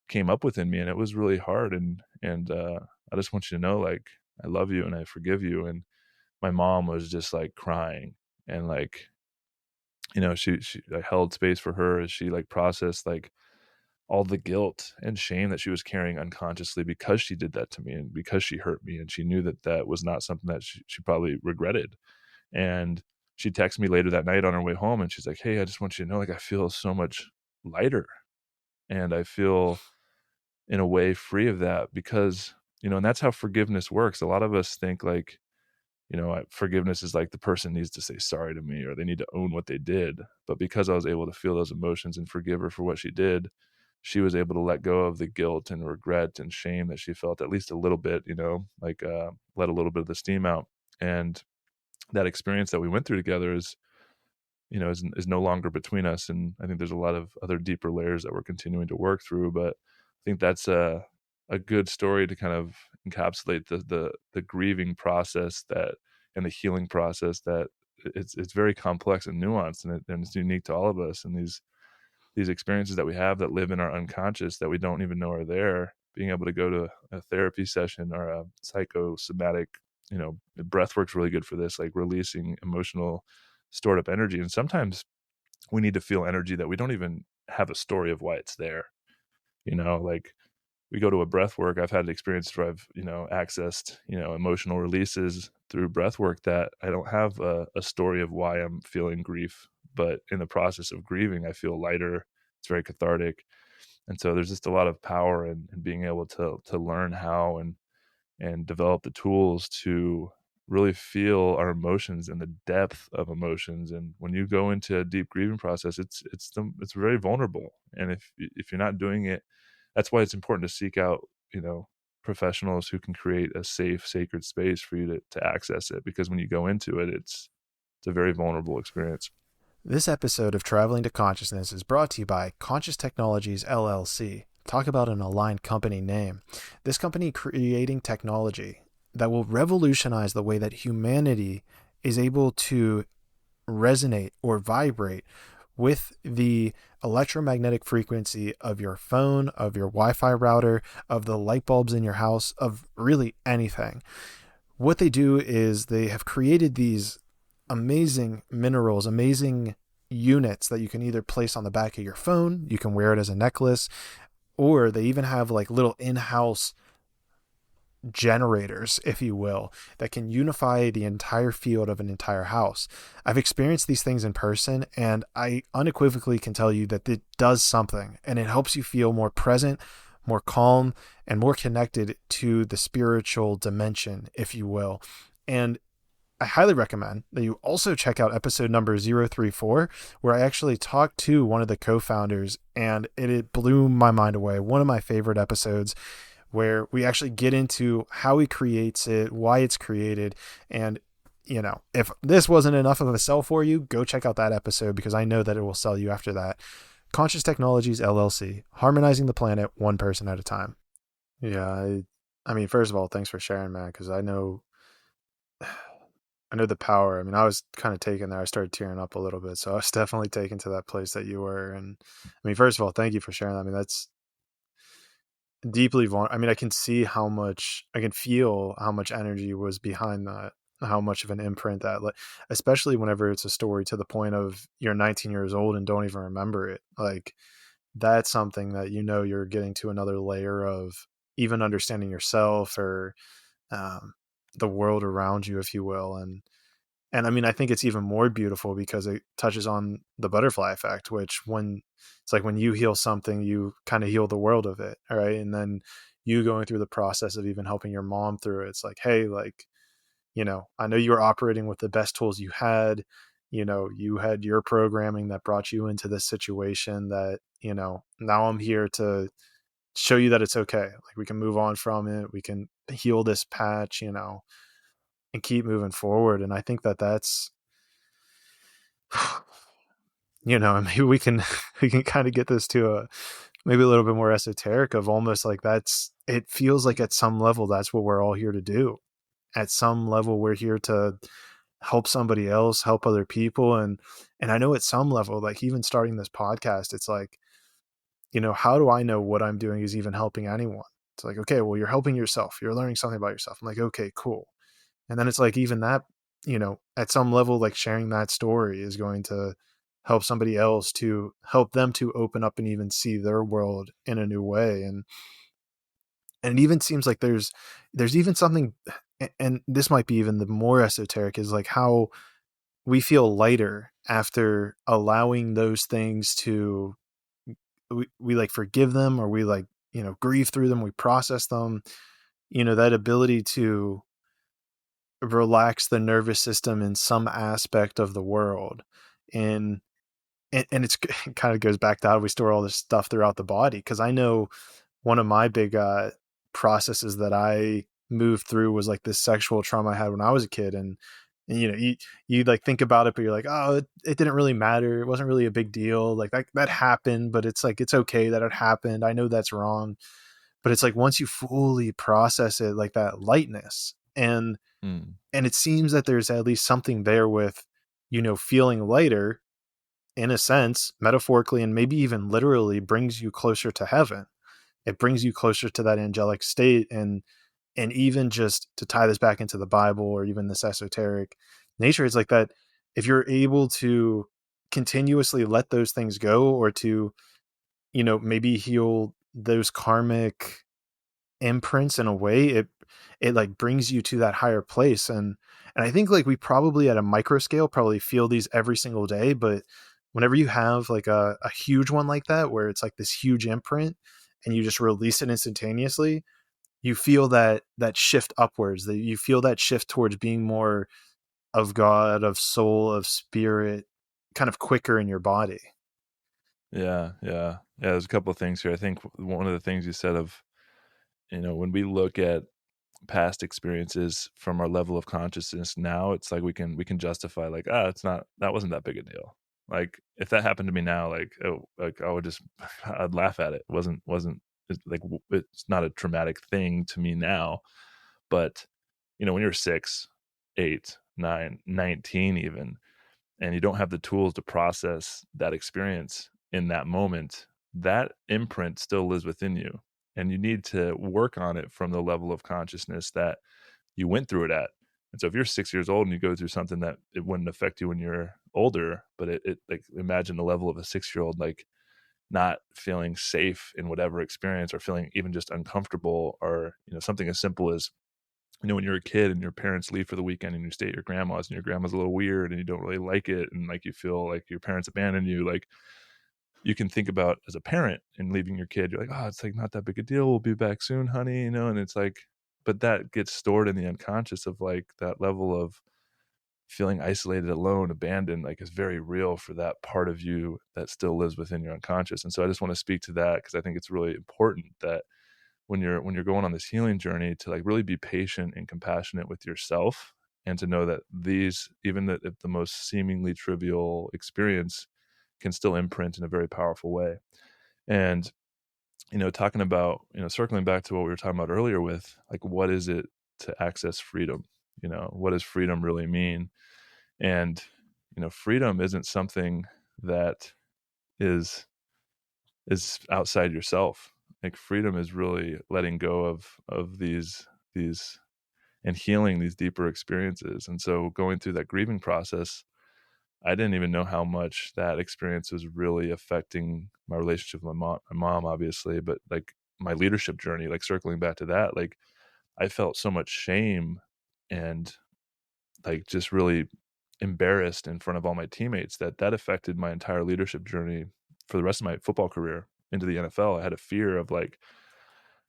[SPEAKER 3] came up within me. And it was really hard. And I just want you to know, like, I love you and I forgive you. And my mom was just like crying and like, she I held space for her as she like processed like all the guilt and shame that she was carrying unconsciously because she did that to me and because she hurt me. And she knew that that was not something that she probably regretted. And she texted me later that night on her way home and she's like, hey, I just want you to know, like, I feel so much lighter and I feel in a way free of that because, and that's how forgiveness works. A lot of us think like, forgiveness is like the person needs to say sorry to me or they need to own what they did. But because I was able to feel those emotions and forgive her for what she did, she was able to let go of the guilt and regret and shame that she felt, at least a little bit, let a little bit of the steam out. And that experience that we went through together is no longer between us. And I think there's a lot of other deeper layers that we're continuing to work through. But I think that's a good story to kind of encapsulate the grieving process and the healing process that it's very complex and nuanced, and it's unique to all of us. And these experiences that we have that live in our unconscious that we don't even know are there, being able to go to a therapy session or a psychosomatic, breath work's really good for this, like releasing emotional stored up energy. And sometimes we need to feel energy that we don't even have a story of why it's there. Like we go to a breath work. I've had experience where I've, accessed, emotional releases through breath work that I don't have a story of why I'm feeling grief, but in the process of grieving, I feel lighter. It's very cathartic. And so there's just a lot of power in being able to learn how and develop the tools to really feel our emotions and the depth of emotions. And when you go into a deep grieving process, it's very vulnerable. And if you're not doing it, that's why it's important to seek out, professionals who can create a safe, sacred space for you to access it. Because when you go into it, it's a very vulnerable experience.
[SPEAKER 4] This episode of Traveling to Consciousness is brought to you by Conscious Technologies LLC. Talk about an aligned company name. This company creating technology that will revolutionize the way that humanity is able to resonate or vibrate with the electromagnetic frequency of your phone, of your Wi-Fi router, of the light bulbs in your house, of really anything. What they do is they have created these amazing minerals, amazing units that you can either place on the back of your phone, you can wear it as a necklace, or they even have like little in-house generators, if you will, that can unify the entire field of an entire house. I've experienced these things in person, and I unequivocally can tell you that it does something, and it helps you feel more present, more calm, and more connected to the spiritual dimension, if you will. And I highly recommend that you also check out episode number 034, where I actually talked to one of the co-founders, and it blew my mind away. One of my favorite episodes, where we actually get into how he creates it, why it's created. And, if this wasn't enough of a sell for you, go check out that episode, because I know that it will sell you after that. Conscious Technologies LLC, harmonizing the planet one person at a time.
[SPEAKER 2] Yeah. I mean, first of all, thanks for sharing, man, because I know the power. I mean, I was kind of taken there. I started tearing up a little bit. So I was definitely taken to that place that you were. And I mean, first of all, thank you for sharing that. I mean, that's deeply vulnerable. I mean, I can feel how much energy was behind that, how much of an imprint that, like, especially whenever it's a story to the point of you're 19 years old and don't even remember it. Like, that's something that, you're getting to another layer of even understanding yourself or the world around you, if you will. And I mean, I think it's even more beautiful because it touches on the butterfly effect, which it's like when you heal something, you kind of heal the world of it. All right. And then you going through the process of even helping your mom through it. It's like, hey, like, I know you were operating with the best tools you had. You had your programming that brought you into this situation that, now I'm here to show you that it's okay. Like, we can move on from it. We can heal this patch, and keep moving forward. And I think that's, and maybe we can kind of get this to maybe a little bit more esoteric of almost like it feels like at some level, that's what we're all here to do. At some level, we're here to help somebody else, help other people. And I know at some level, like even starting this podcast, it's like, how do I know what I'm doing is even helping anyone? It's like, okay, well, you're helping yourself. You're learning something about yourself. I'm like, okay, cool. And then it's like, even that, at some level, like sharing that story is going to help somebody else, to help them to open up and even see their world in a new way. And it even seems like there's even something, and this might be even the more esoteric, is like how we feel lighter after allowing those things to, we like forgive them, or we like, grieve through them, we process them, that ability to relax the nervous system in some aspect of the world. And it's it kind of goes back to how we store all this stuff throughout the body. Cause I know one of my big processes that I moved through was like this sexual trauma I had when I was a kid. And you like think about it, but you're like, oh, it didn't really matter. It wasn't really a big deal. Like that happened, but it's like, it's okay that it happened. I know that's wrong. But it's like, once you fully process it, like that lightness, and it seems that there's at least something there with, feeling lighter in a sense, metaphorically, and maybe even literally, brings you closer to heaven. It brings you closer to that angelic state. And even just to tie this back into the Bible, or even this esoteric nature, it's like that, if you're able to continuously let those things go, or to, maybe heal those karmic imprints in a way, it like brings you to that higher place. And I think like we probably at a micro scale probably feel these every single day, but whenever you have like a huge one like that, where it's like this huge imprint and you just release it instantaneously, you feel that shift upwards, that you feel that shift towards being more of God, of soul, of spirit, kind of quicker in your body.
[SPEAKER 3] Yeah. There's a couple of things here. I think one of the things you said of, when we look at past experiences from our level of consciousness now, it's like we can justify like, that wasn't that big a deal. Like if that happened to me now, like I would just I'd laugh at it. It's not a traumatic thing to me now. But when you're 6, 8, 9, 19 even, and you don't have the tools to process that experience in that moment, that imprint still lives within you. And you need to work on it from the level of consciousness that you went through it at. And so if you're 6 years old and you go through something that it wouldn't affect you when you're older, but it like imagine the level of a 6-year-old, like not feeling safe in whatever experience or feeling even just uncomfortable, or, something as simple as, when you're a kid and your parents leave for the weekend and you stay at your grandma's and your grandma's a little weird and you don't really like it. And like, you feel like your parents abandon you. Like, you can think about as a parent and leaving your kid, you're like, oh, it's like not that big a deal. We'll be back soon, honey. And it's like, but that gets stored in the unconscious of like that level of feeling isolated, alone, abandoned, like is very real for that part of you that still lives within your unconscious. And so I just want to speak to that because I think it's really important that when you're going on this healing journey, to like really be patient and compassionate with yourself, and to know that even the most seemingly trivial experience can still imprint in a very powerful way. And, talking about, circling back to what we were talking about earlier with like, what is it to access freedom? What does freedom really mean? And, freedom isn't something that is outside yourself. Like freedom is really letting go of these and healing these deeper experiences. And so going through that grieving process, I didn't even know how much that experience was really affecting my relationship with my mom, obviously, but like my leadership journey, like circling back to that, like I felt so much shame and like just really embarrassed in front of all my teammates that affected my entire leadership journey for the rest of my football career into the NFL. I had a fear of like,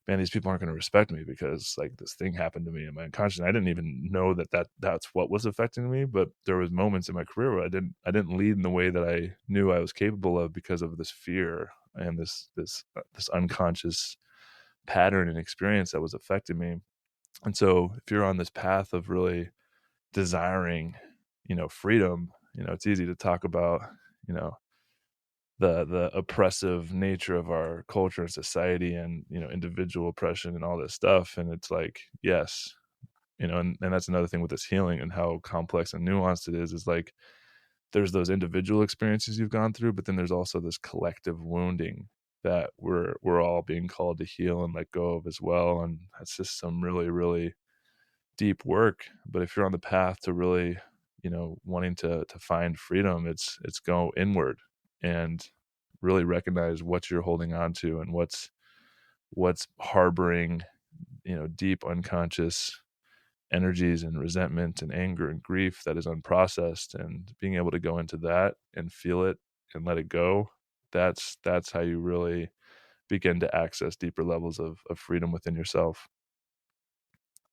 [SPEAKER 3] man, these people aren't going to respect me because like this thing happened to me in my unconscious. I didn't even know that's what was affecting me, but there was moments in my career where I didn't lead in the way that I knew I was capable of because of this fear and this unconscious pattern and experience that was affecting me. And so if you're on this path of really desiring, freedom, it's easy to talk about, the oppressive nature of our culture and society and, individual oppression and all this stuff. And it's like, yes, and that's another thing with this healing and how complex and nuanced it is like, there's those individual experiences you've gone through, but then there's also this collective wounding that we're all being called to heal and let go of as well. And that's just some really, really deep work. But if you're on the path to really, wanting to find freedom, it's go inward and really recognize what you're holding on to and what's harboring, deep unconscious energies and resentment and anger and grief that is unprocessed, and being able to go into that and feel it and let it go. That's how you really begin to access deeper levels of freedom within yourself.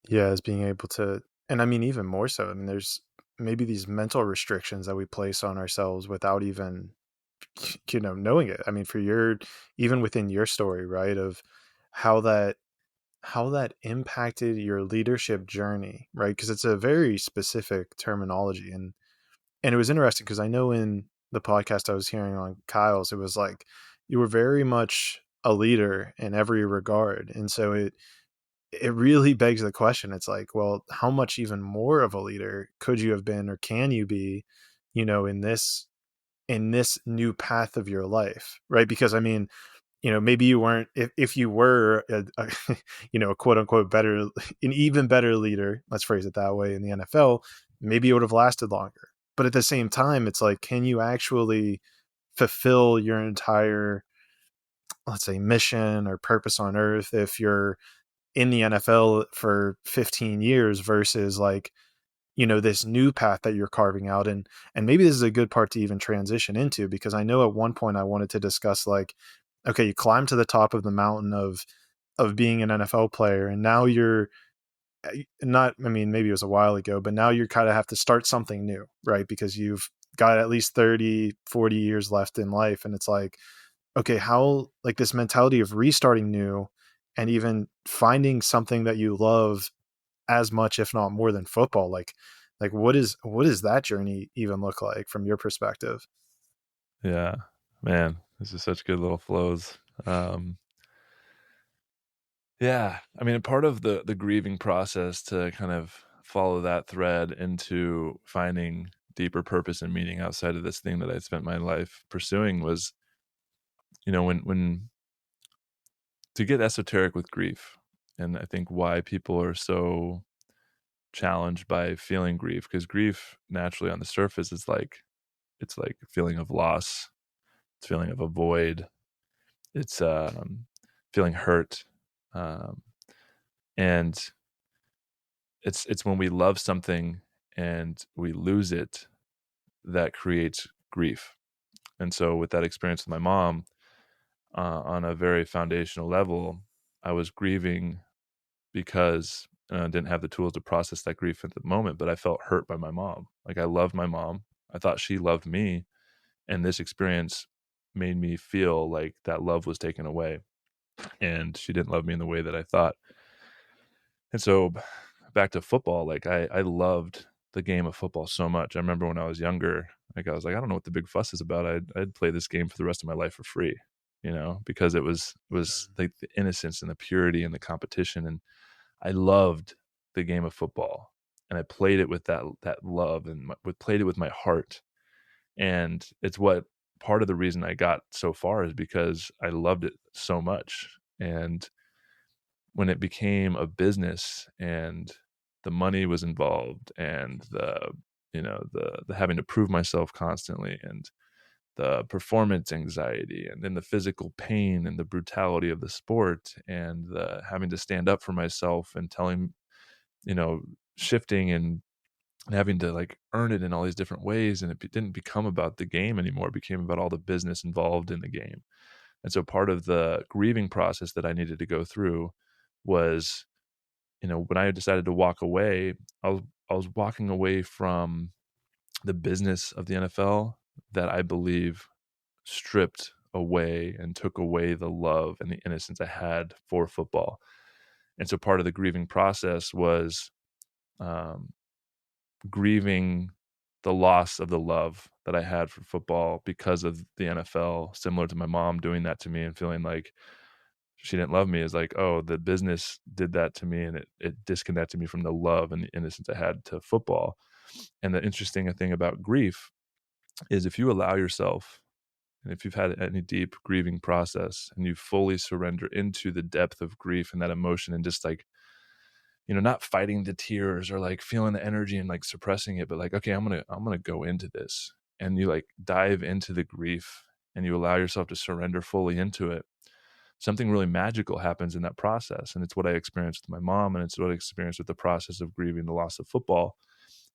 [SPEAKER 2] Yeah, as being able to, and I mean, even more so, I mean, there's maybe these mental restrictions that we place on ourselves without even, knowing it. I mean, even within your story, right, of how that impacted your leadership journey, right? Because it's a very specific terminology. And it was interesting because I know in the podcast I was hearing on Kyle's, it was like you were very much a leader in every regard. And so it really begs the question. It's like, well, how much even more of a leader could you have been, or can you be, in this new path of your life, right? Because I mean, maybe you weren't, if you were a quote unquote an even better leader, let's phrase it that way, in the NFL, maybe it would have lasted longer. But at the same time, it's like, can you actually fulfill your entire let's say, mission or purpose on earth if you're in the NFL for 15 years versus like, this new path that you're carving out. And maybe this is a good part to even transition into, because I know at one point I wanted to discuss like, okay, you climb to the top of the mountain of being an NFL player, and now you're not, I mean, maybe it was a while ago, but now you kind of have to start something new, right? Because you've got at least 30, 40 years left in life. And it's like, okay, how, like, this mentality of restarting new and even finding something that you love as much, if not more than football, like what is that journey even look like from your perspective?
[SPEAKER 3] Yeah, man, this is such good little flows. Yeah, I mean, part of the grieving process, to kind of follow that thread into finding deeper purpose and meaning outside of this thing that I spent my life pursuing, was, when to get esoteric with grief. And I think why people are so challenged by feeling grief, because grief naturally on the surface is like, it's like a feeling of loss, it's feeling of a void, it's feeling hurt, and it's when we love something and we lose it that creates grief. And so with that experience with my mom, on a very foundational level, I was grieving because I didn't have the tools to process that grief at the moment, but I felt hurt by my mom. Like, I loved my mom, I thought she loved me, and this experience made me feel like that love was taken away and she didn't love me in the way that I thought. And so back to football, like I loved the game of football so much. I remember when I was younger, like I was like, I don't know what the big fuss is about. I'd play this game for the rest of my life for free, because it was like the innocence and the purity and the competition. And I loved the game of football, and I played it with that love, and played it with my heart. And it's what part of the reason I got so far is because I loved it so much. And when it became a business and the money was involved, and the having to prove myself constantly, and the performance anxiety, and then the physical pain and the brutality of the sport, and the having to stand up for myself and telling, shifting and having to like earn it in all these different ways. And it didn't become about the game anymore. It became about all the business involved in the game. And so part of the grieving process that I needed to go through was, when I decided to walk away, I was walking away from the business of the NFL that I believe stripped away and took away the love and the innocence I had for football. And so part of the grieving process was grieving the loss of the love that I had for football because of the NFL, similar to my mom doing that to me and feeling like she didn't love me. Is like, oh, the business did that to me, and it disconnected me from the love and the innocence I had to football. And the interesting thing about grief is, if you allow yourself, and if you've had any deep grieving process and you fully surrender into the depth of grief and that emotion, and just like, not fighting the tears or like feeling the energy and like suppressing it, but like, okay, I'm going to go into this, and you like dive into the grief and you allow yourself to surrender fully into it, something really magical happens in that process. And it's what I experienced with my mom, and it's what I experienced with the process of grieving the loss of football.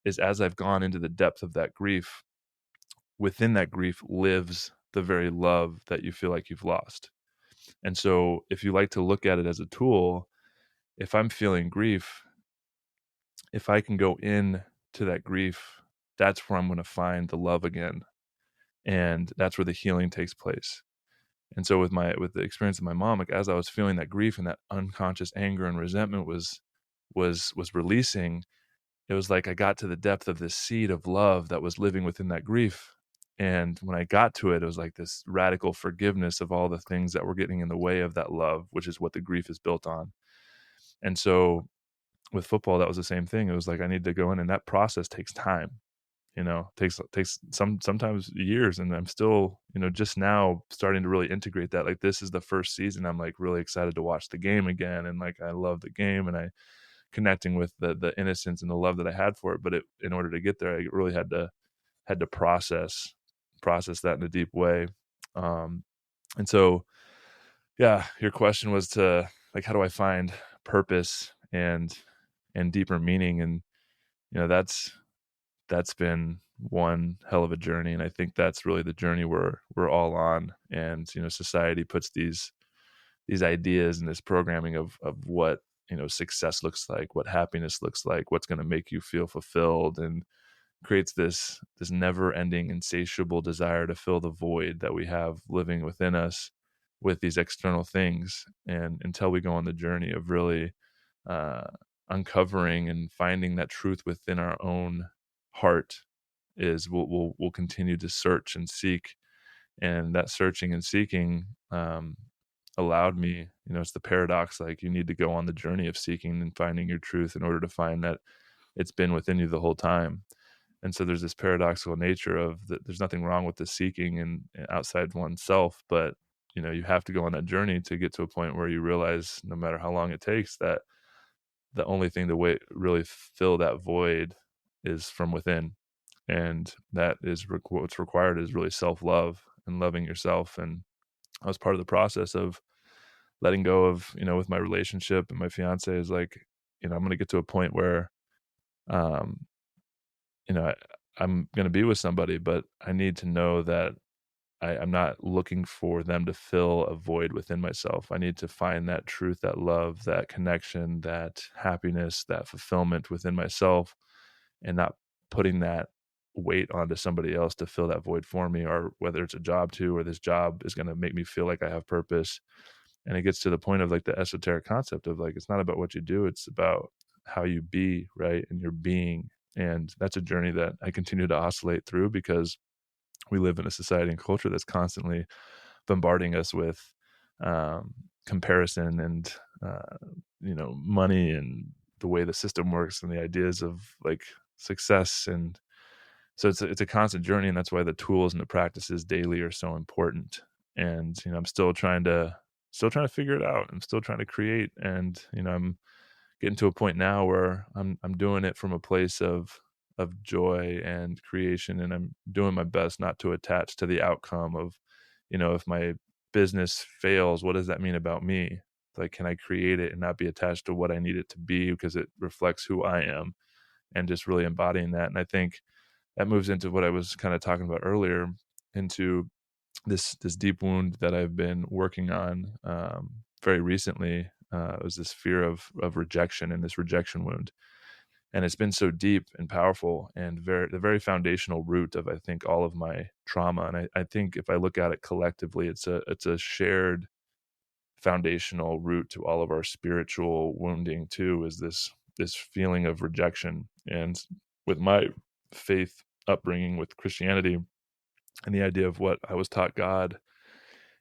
[SPEAKER 3] Is, as I've gone into the depth of that grief, within that grief lives the very love that you feel like you've lost. And so if you like to look at it as a tool, if I'm feeling grief, if I can go in to that grief, that's where I'm going to find the love again. And that's where the healing takes place. And so with the experience of my mom, like, as I was feeling that grief and that unconscious anger and resentment was releasing, it was like I got to the depth of this seed of love that was living within that grief. And when I got to it, it was like this radical forgiveness of all the things that were getting in the way of that love, which is what the grief is built on. And so with football, that was the same thing. It was like, I need to go in, and that process takes time, takes sometimes years. And I'm still, just now starting to really integrate that. Like, this is the first season I'm like really excited to watch the game again. And like, I love the game, and I connecting with the innocence and the love that I had for it. But in order to get there, I really had to process that in a deep way. And so yeah, your question was to like, how do I find purpose and deeper meaning? And that's been one hell of a journey, and I think that's really the journey we're all on. And society puts these ideas and this programming of what success looks like, what happiness looks like, what's going to make you feel fulfilled, and creates this never ending insatiable desire to fill the void that we have living within us with these external things. And until we go on the journey of really uh, uncovering and finding that truth within our own heart, is we'll continue to search and seek. And that searching and seeking allowed me, it's the paradox, like you need to go on the journey of seeking and finding your truth in order to find that it's been within you the whole time. And so there's this paradoxical nature of that there's nothing wrong with the seeking and outside oneself, but you have to go on that journey to get to a point where you realize, no matter how long it takes, that the only thing to really fill that void is from within. And that is what's required is really self-love and loving yourself. And I was part of the process of letting go of, with my relationship and my fiance, is like, I'm going to get to a point where, um, I'm going to be with somebody, but I need to know that I'm not looking for them to fill a void within myself. I need to find that truth, that love, that connection, that happiness, that fulfillment within myself, and not putting that weight onto somebody else to fill that void for me, or whether it's a job too, or this job is going to make me feel like I have purpose. And it gets to the point of like the esoteric concept of like, it's not about what you do, it's about how you be, right? And your being. And that's a journey that I continue to oscillate through, because we live in a society and culture that's constantly bombarding us with comparison and money and the way the system works and the ideas of like success. And so it's a constant journey, and that's why the tools and the practices daily are so important. And I'm still trying to figure it out. I'm still trying to create, and I'm getting to a point now where I'm doing it from a place of joy and creation, and I'm doing my best not to attach to the outcome of, if my business fails, what does that mean about me? Like, can I create it and not be attached to what I need it to be, because it reflects who I am, and just really embodying that. And I think that moves into what I was kind of talking about earlier, into this deep wound that I've been working on very recently. It was this fear of rejection, and this rejection wound. And it's been so deep and powerful, and the very foundational root of, I think, all of my trauma. And I think if I look at it collectively, it's a shared foundational root to all of our spiritual wounding too, is this feeling of rejection. And with my faith upbringing with Christianity, and the idea of what I was taught God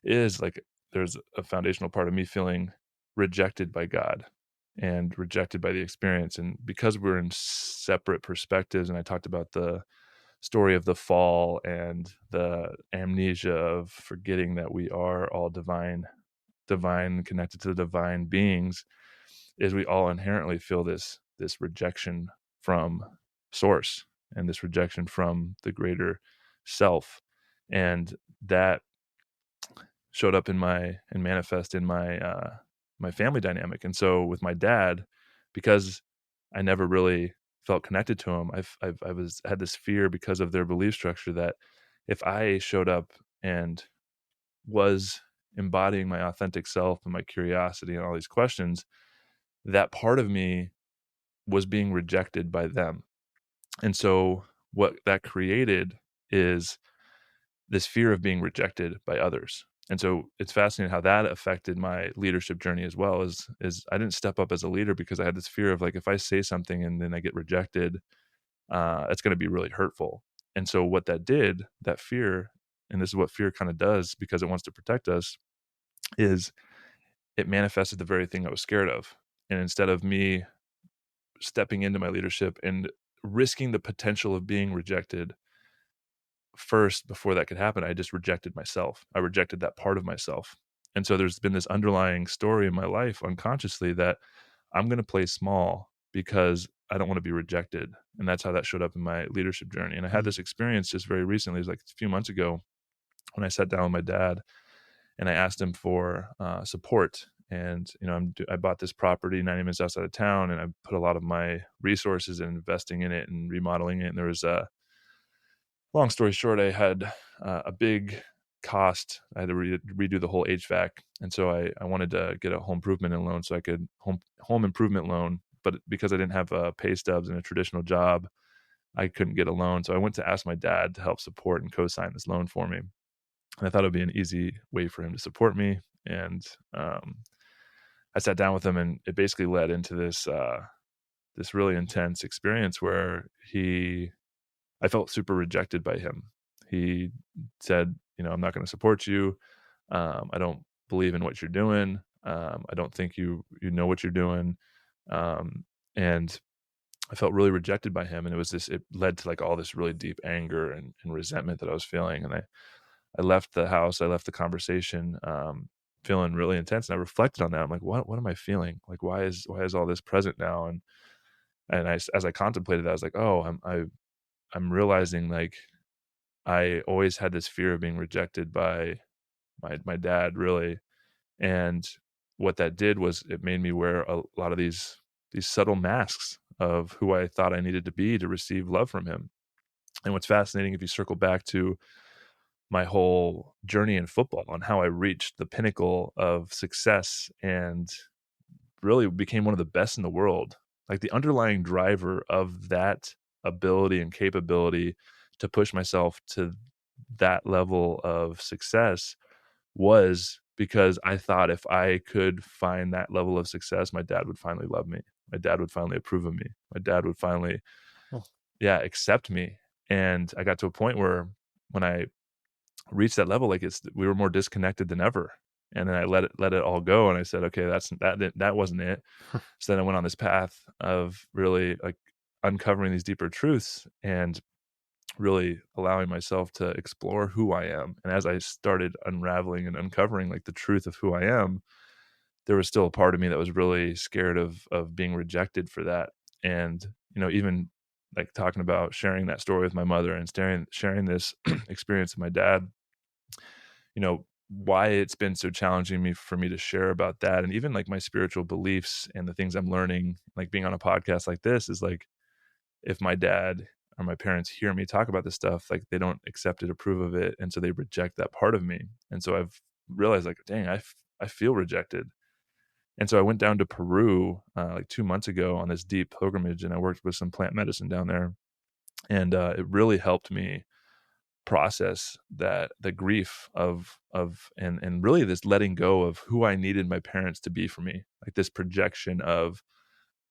[SPEAKER 3] is, like, there's a foundational part of me feeling rejected by God and rejected by the experience. And because we're in separate perspectives, and I talked about the story of the fall and the amnesia of forgetting that we are all divine, connected to the divine beings, is we all inherently feel this rejection from source, and this rejection from the greater self. And that showed up and manifest in my my family dynamic. And so with my dad, because I never really felt connected to him, had this fear, because of their belief structure, that if I showed up and was embodying my authentic self and my curiosity and all these questions, that part of me was being rejected by them. And so what that created is this fear of being rejected by others. And so it's fascinating how that affected my leadership journey as well. Is I didn't step up as a leader because I had this fear of, like, if I say something and then I get rejected, it's going to be really hurtful. And so what that did, that fear, and this is what fear kind of does because it wants to protect us, is it manifested the very thing I was scared of. And instead of me stepping into my leadership and risking the potential of being rejected first before that could happen, I just rejected myself. I rejected that part of myself. And so there's been this underlying story in my life unconsciously that I'm going to play small because I don't want to be rejected. And that's how that showed up in my leadership journey. And I had this experience just very recently, it was like a few months ago, when I sat down with my dad, and I asked him for support. And, I bought this property 90 minutes outside of town, and I put a lot of my resources in investing in it and remodeling it. And there was long story short, I had a big cost. I had to redo the whole HVAC. And so I wanted to get a home improvement loan so I could home improvement loan. But because I didn't have pay stubs and a traditional job, I couldn't get a loan. So I went to ask my dad to help support and co-sign this loan for me. And I thought it would be an easy way for him to support me. And I sat down with him, and it basically led into this really intense experience where I felt super rejected by him. He said, I'm not going to support you. I don't believe in what you're doing. I don't think you know what you're doing. And I felt really rejected by him. And it led to like all this really deep anger and resentment that I was feeling. And I left the house, I left the conversation, feeling really intense. And I reflected on that. I'm like, what am I feeling? Like, why is all this present now? And as I contemplated that, I was like, oh, I'm realizing like I always had this fear of being rejected by my dad, really. And what that did was it made me wear a lot of these subtle masks of who I thought I needed to be to receive love from him. And what's fascinating, if you circle back to my whole journey in football and how I reached the pinnacle of success and really became one of the best in the world, like the underlying driver of that ability and capability to push myself to that level of success was because I thought if I could find that level of success, my dad would finally love me. My dad would finally approve of me. My dad would finally, accept me. And I got to a point where when I reached that level, like we were more disconnected than ever. And then I let it all go. And I said, okay, that wasn't it. So then I went on this path of really like uncovering these deeper truths and really allowing myself to explore who I am. And as I started unraveling and uncovering like the truth of who I am, there was still a part of me that was really scared of being rejected for that. And, even like talking about sharing that story with my mother and sharing this experience with my dad, why it's been so challenging for me to share about that. And even like my spiritual beliefs and the things I'm learning, like being on a podcast like this, is like, if my dad or my parents hear me talk about this stuff, like they don't accept it, approve of it. And so they reject that part of me. And so I've realized like, dang, I feel rejected. And so I went down to Peru like 2 months ago on this deep pilgrimage, and I worked with some plant medicine down there. And it really helped me process the grief of and really this letting go of who I needed my parents to be for me, like this projection of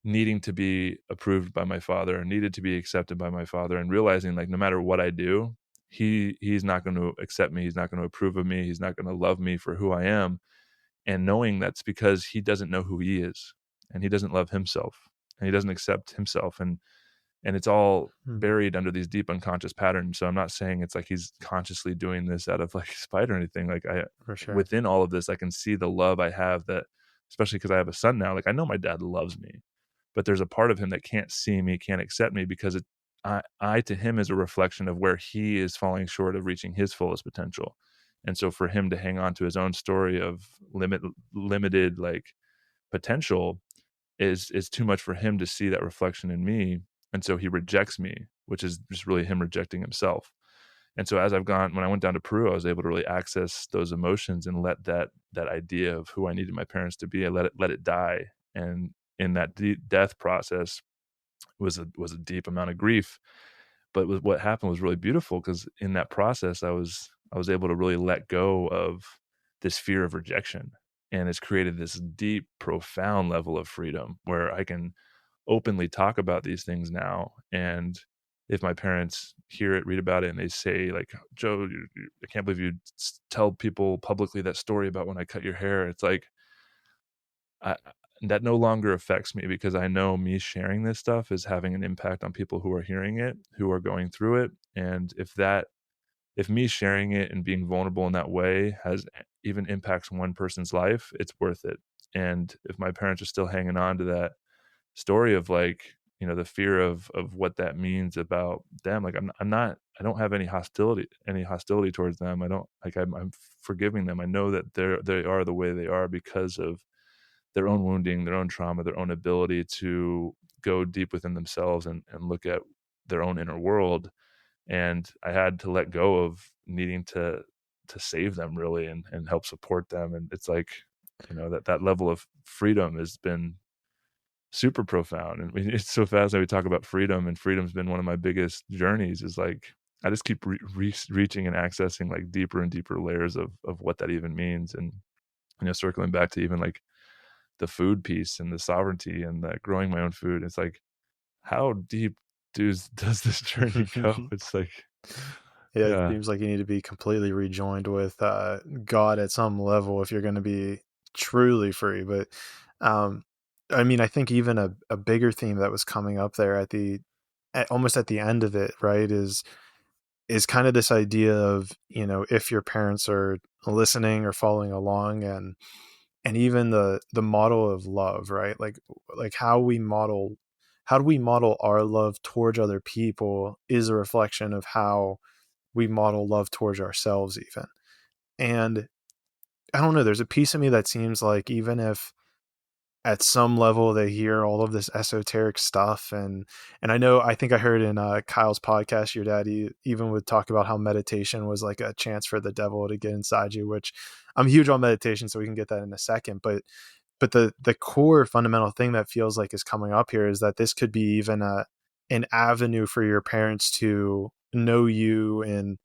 [SPEAKER 3] needing to be approved by my father, needed to be accepted by my father, and realizing like no matter what I do, he's not going to accept me, he's not going to approve of me, he's not going to love me for who I am. And knowing that's because he doesn't know who he is, and he doesn't love himself, and he doesn't accept himself, and it's all buried under these deep unconscious patterns. So I'm not saying it's like he's consciously doing this out of like spite or anything. Like within all of this, I can see the love I have, that especially because I have a son now, like I know my dad loves me, but there's a part of him that can't see me, can't accept me, because I to him is a reflection of where he is falling short of reaching his fullest potential. And so for him to hang on to his own story of limited like potential is too much for him to see that reflection in me. And so he rejects me, which is just really him rejecting himself. And so when I went down to Peru, I was able to really access those emotions and let that idea of who I needed my parents to be, I let it die. And in that death process was a deep amount of grief. But what happened was really beautiful, because in that process, I was able to really let go of this fear of rejection. And it's created this deep, profound level of freedom where I can openly talk about these things now. And if my parents hear it, read about it, and they say like, Joe, I can't believe you tell people publicly that story about when I cut your hair. It's like, that no longer affects me, because I know me sharing this stuff is having an impact on people who are hearing it, who are going through it. And if me sharing it and being vulnerable in that way has even impacts one person's life, it's worth it. And if my parents are still hanging on to that story of like, the fear of what that means about them. Like I don't have any hostility towards them. I don't like, I'm forgiving them. I know that they are the way they are because of their own wounding, their own trauma, their own ability to go deep within themselves and look at their own inner world. And I had to let go of needing to save them really and help support them. And it's like, that level of freedom has been super profound. And it's so fascinating. We talk about freedom, and freedom's been one of my biggest journeys, is like, I just keep reaching and accessing like deeper and deeper layers of what that even means. And, circling back to even like the food piece and the sovereignty and the growing my own food. It's like, how deep does this journey go? It's like,
[SPEAKER 2] It seems like you need to be completely rejoined with God at some level if you're going to be truly free. But I mean, I think even a bigger theme that was coming up there almost at the end of it, right, is kind of this idea of, if your parents are listening or following along, and even the model of love, right? Like how do we model our love towards other people is a reflection of how we model love towards ourselves even. And I don't know, there's a piece of me that seems like even if at some level they hear all of this esoteric stuff, and I think I heard in Kyle's podcast, your daddy even would talk about how meditation was like a chance for the devil to get inside you, which I'm huge on meditation, so we can get that in a second. But the core fundamental thing that feels like is coming up here is that this could be even an avenue for your parents to know you and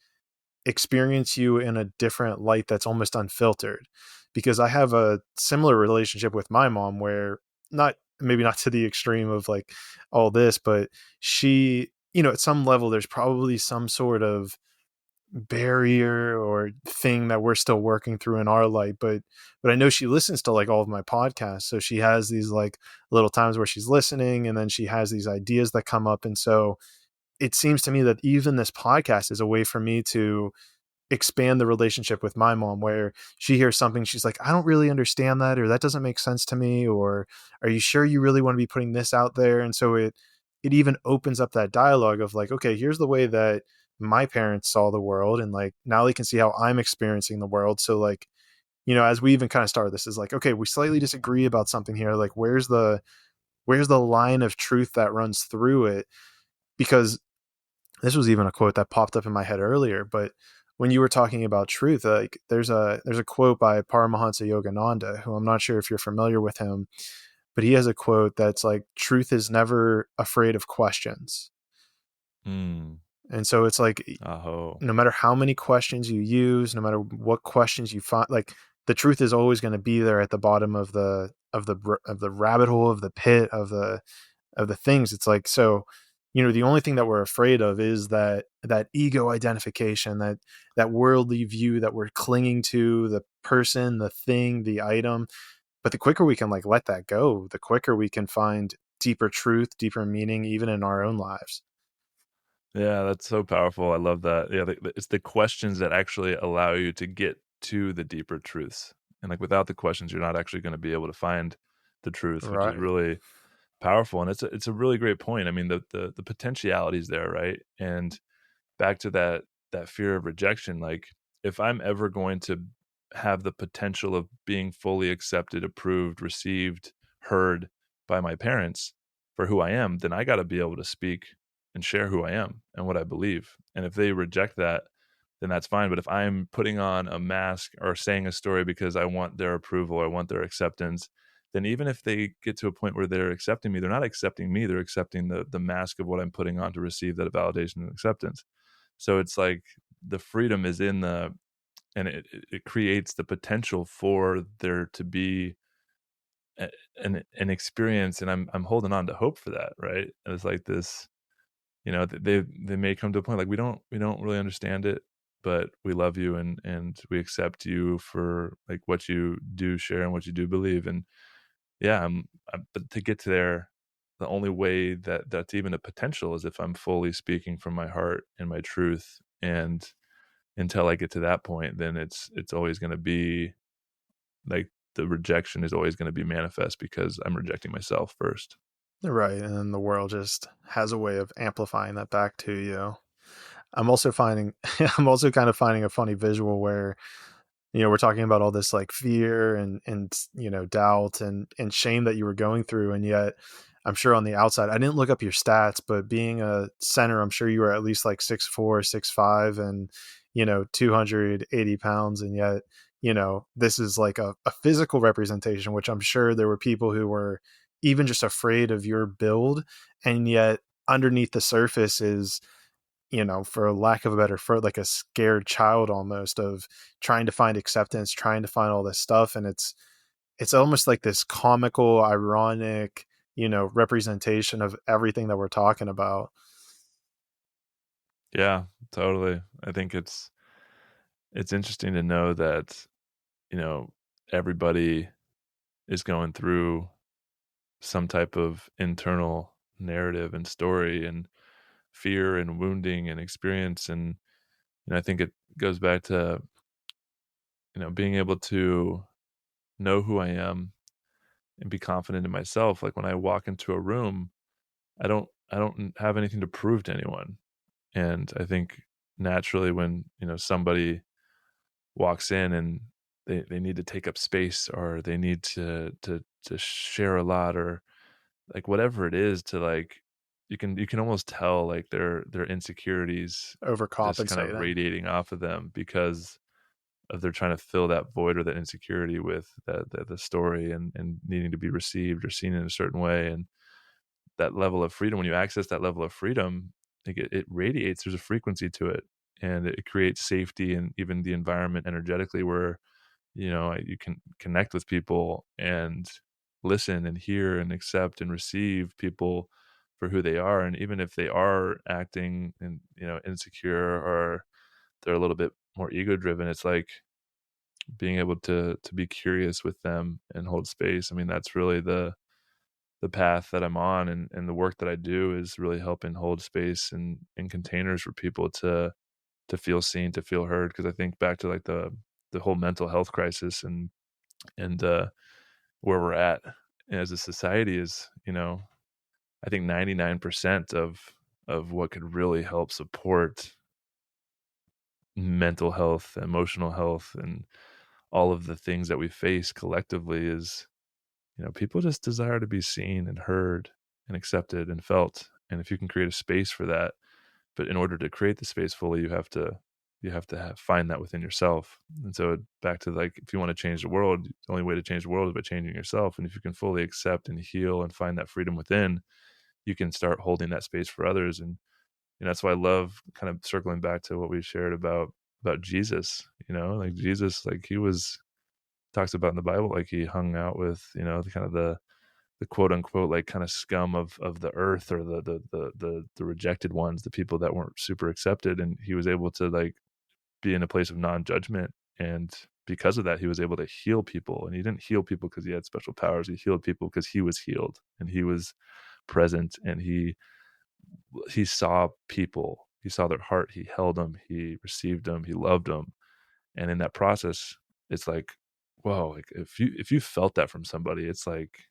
[SPEAKER 2] experience you in a different light that's almost unfiltered. Because I have a similar relationship with my mom, where maybe not to the extreme of like all this, but she, at some level there's probably some sort of barrier or thing that we're still working through in our life, but I know she listens to like all of my podcasts, so she has these like little times where she's listening, and then she has these ideas that come up. And so it seems to me that even this podcast is a way for me to expand the relationship with my mom, where she hears something, she's like, I don't really understand that, or that doesn't make sense to me, or are you sure you really want to be putting this out there? And so it even opens up that dialogue of like, okay, here's the way that my parents saw the world, and like now they can see how I'm experiencing the world. So like, as we even kind of start this, is like, okay, we slightly disagree about something here, like where's the line of truth that runs through it? Because this was even a quote that popped up in my head earlier, but when you were talking about truth, like there's a quote by Paramahansa Yogananda, who I'm not sure if you're familiar with him, but he has a quote that's like, truth is never afraid of questions. And so it's like, no matter how many questions you use, no matter what questions you find, like the truth is always going to be there at the bottom of the rabbit hole, of the pit, of the things. It's like, so, the only thing that we're afraid of is that ego identification, that worldly view that we're clinging to, the person, the thing, the item. But the quicker we can like let that go, the quicker we can find deeper truth, deeper meaning, even in our own lives.
[SPEAKER 3] Yeah, that's so powerful. I love that. Yeah, it's the questions that actually allow you to get to the deeper truths. And like without the questions, you're not actually going to be able to find the truth, which is really powerful. And it's a really great point. I mean, the potentialities there, right? And back to that fear of rejection, like if I'm ever going to have the potential of being fully accepted, approved, received, heard by my parents for who I am, then I got to be able to speak and share who I am and what I believe. And if they reject that, then that's fine. But if I'm putting on a mask or saying a story because I want their approval or I want their acceptance, then even if they get to a point where they're accepting me, they're not accepting me, they're accepting the mask of what I'm putting on to receive that validation and acceptance. So it's like the freedom is in and it creates the potential for there to be an experience, and I'm holding on to hope for that, right? And it's like this, they may come to a point like we don't really understand it, but we love you and we accept you for like what you do share and what you do believe. And yeah, but to get to there, the only way that's even a potential is if I'm fully speaking from my heart and my truth. And until I get to that point, then it's always going to be like the rejection is always going to be manifest because I'm rejecting myself first.
[SPEAKER 2] Right. And then the world just has a way of amplifying that back to you. I'm also finding, I'm also kind of finding a funny visual where, we're talking about all this like fear and doubt and shame that you were going through. And yet I'm sure on the outside, I didn't look up your stats, but being a center, I'm sure you were at least like 6'4", 6'5", and, 280 pounds. And yet, this is like a physical representation, which I'm sure there were people who were even just afraid of your build. And yet underneath the surface is, for lack of a better word, like a scared child almost, of trying to find acceptance, trying to find all this stuff. And it's almost like this comical, ironic, representation of everything that we're talking about.
[SPEAKER 3] Yeah, totally. I think it's interesting to know that, everybody is going through some type of internal narrative and story and fear and wounding and experience. And I think it goes back to, being able to know who I am and be confident in myself. Like when I walk into a room, I don't have anything to prove to anyone. And I think naturally when, somebody walks in and they need to take up space, or they need to share a lot, or like whatever it is, to like, you can almost tell like their insecurities just kind of
[SPEAKER 2] Overcompensating.
[SPEAKER 3] radiating off of them because of they're trying to fill that void or that insecurity with the story and needing to be received or seen in a certain way. And that level of freedom, when you access that level of freedom, like it radiates, there's a frequency to it, and it creates safety and even the environment energetically where, you can connect with people and listen and hear and accept and receive people for who they are. And even if they are acting and, insecure, or they're a little bit more ego driven, it's like being able to be curious with them and hold space. I mean, that's really the path that I'm on, and the work that I do is really helping hold space and in containers for people to feel seen, to feel heard. Because I think back to like the whole mental health crisis and where we're at as a society is, I think 99% of what could really help support mental health, emotional health, and all of the things that we face collectively is, people just desire to be seen and heard and accepted and felt. And if you can create a space for that, but in order to create the space fully, find that within yourself. And so back to like, if you want to change the world, the only way to change the world is by changing yourself. And if you can fully accept and heal and find that freedom within, you can start holding that space for others. And that's why I love kind of circling back to what we shared about Jesus. Like Jesus, like he was talks about in the Bible, like he hung out with, the kind of the quote unquote like kind of scum of the earth, or the rejected ones, the people that weren't super accepted, and he was able to like be in a place of non-judgment. And because of that, he was able to heal people. And he didn't heal people because he had special powers. He healed people because he was healed and he was present, and he saw people, he saw their heart, he held them, he received them, he loved them. And in that process, it's like, whoa, like if you felt that from somebody, it's like,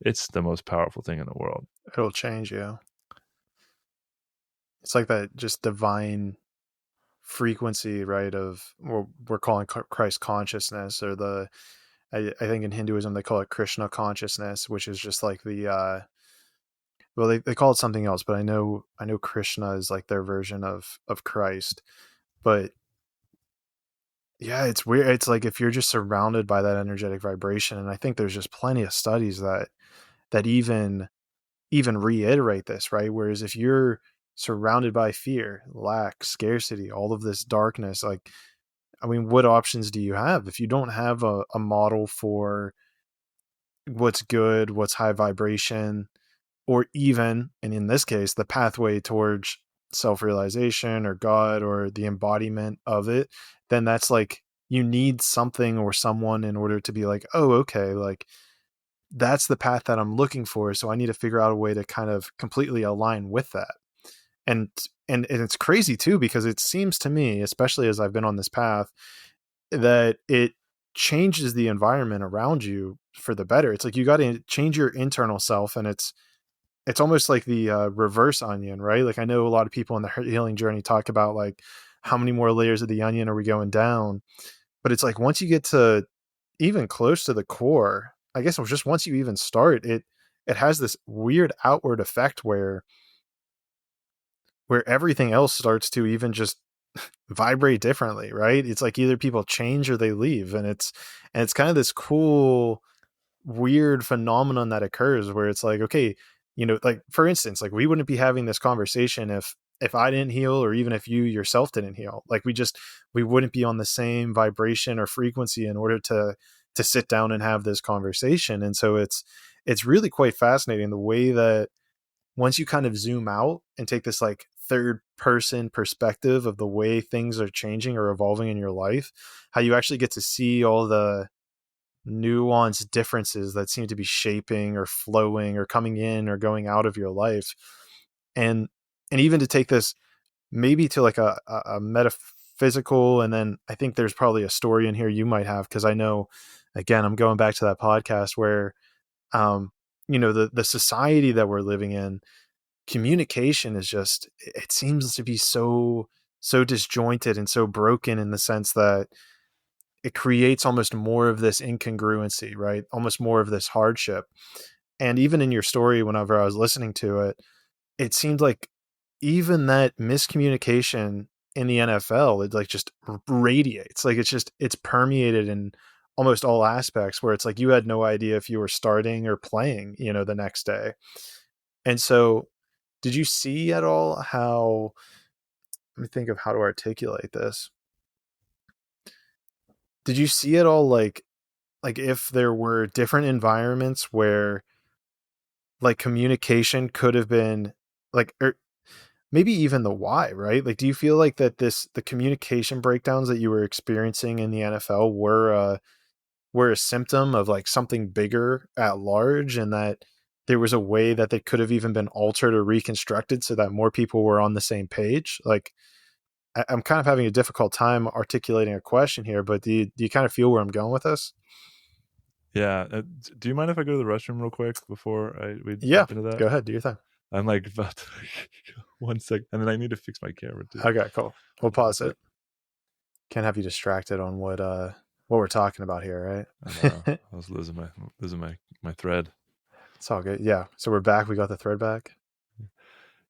[SPEAKER 3] it's the most powerful thing in the world.
[SPEAKER 2] It'll change you. It's like that just divine frequency, right, of what we're calling Christ consciousness, or I think in Hinduism they call it Krishna consciousness, which is just like well, they call it something else, but I know Krishna is like their version of Christ. But yeah, it's weird. It's like if you're just surrounded by that energetic vibration, and I think there's just plenty of studies that even reiterate this, right? Whereas if you're surrounded by fear, lack, scarcity, all of this darkness, like, I mean, what options do you have if you don't have a model for what's good, what's high vibration, or even, and in this case, the pathway towards self-realization or God or the embodiment of it? Then that's like, you need something or someone in order to be like, oh, okay, like that's the path that I'm looking for. So I need to figure out a way to kind of completely align with that. And it's crazy too, because it seems to me, especially as I've been on this path, that it changes the environment around you for the better. It's like you got to change your internal self, and it's it's almost like the reverse onion, right? Like I know a lot of people in the healing journey talk about like how many more layers of the onion are we going down, but it's like once you get to even close to the core, I guess it was just once you even start, it has this weird outward effect where everything else starts to even just vibrate differently, right? It's like either people change or they leave, and it's kind of this cool weird phenomenon that occurs where it's like, okay, like for instance, like we wouldn't be having this conversation if I didn't heal, or even if you yourself didn't heal. Like we wouldn't be on the same vibration or frequency in order to sit down and have this conversation. And so it's really quite fascinating the way that once you kind of zoom out and take this like third person perspective of the way things are changing or evolving in your life, how you actually get to see all the nuanced differences that seem to be shaping or flowing or coming in or going out of your life. And even to take this maybe to like a metaphysical, and then I think there's probably a story in here you might have, because I know, again, I'm going back to that podcast where the society that we're living in, communication is just, it seems to be so disjointed and so broken, in the sense that it creates almost more of this incongruency, right? Almost more of this hardship. And even in your story, whenever I was listening to it, it seemed like even that miscommunication in the NFL, it like just radiates. Like it's permeated in almost all aspects, where it's like you had no idea if you were starting or playing, the next day. And so did you see at all how, let me think of how to articulate this. Did you see at all like if there were different environments where like communication could have been like, or maybe even the why, right? Like, do you feel like that the communication breakdowns that you were experiencing in the NFL were a symptom of like something bigger at large, and that there was a way that they could have even been altered or reconstructed so that more people were on the same page? Like, I'm kind of having a difficult time articulating a question here, but do you kind of feel where I'm going with this?
[SPEAKER 3] Yeah. Do you mind if I go to the restroom real quick before we
[SPEAKER 2] Yeah,
[SPEAKER 3] jump into that?
[SPEAKER 2] go ahead, do your thing.
[SPEAKER 3] I'm like about to 1 sec, and then I need to fix my camera too.
[SPEAKER 2] Okay, cool. We'll pause it. Can't have you distracted on what we're talking about here, right?
[SPEAKER 3] I know. I was losing my thread.
[SPEAKER 2] It's all good. Yeah. So we're back. We got the thread back.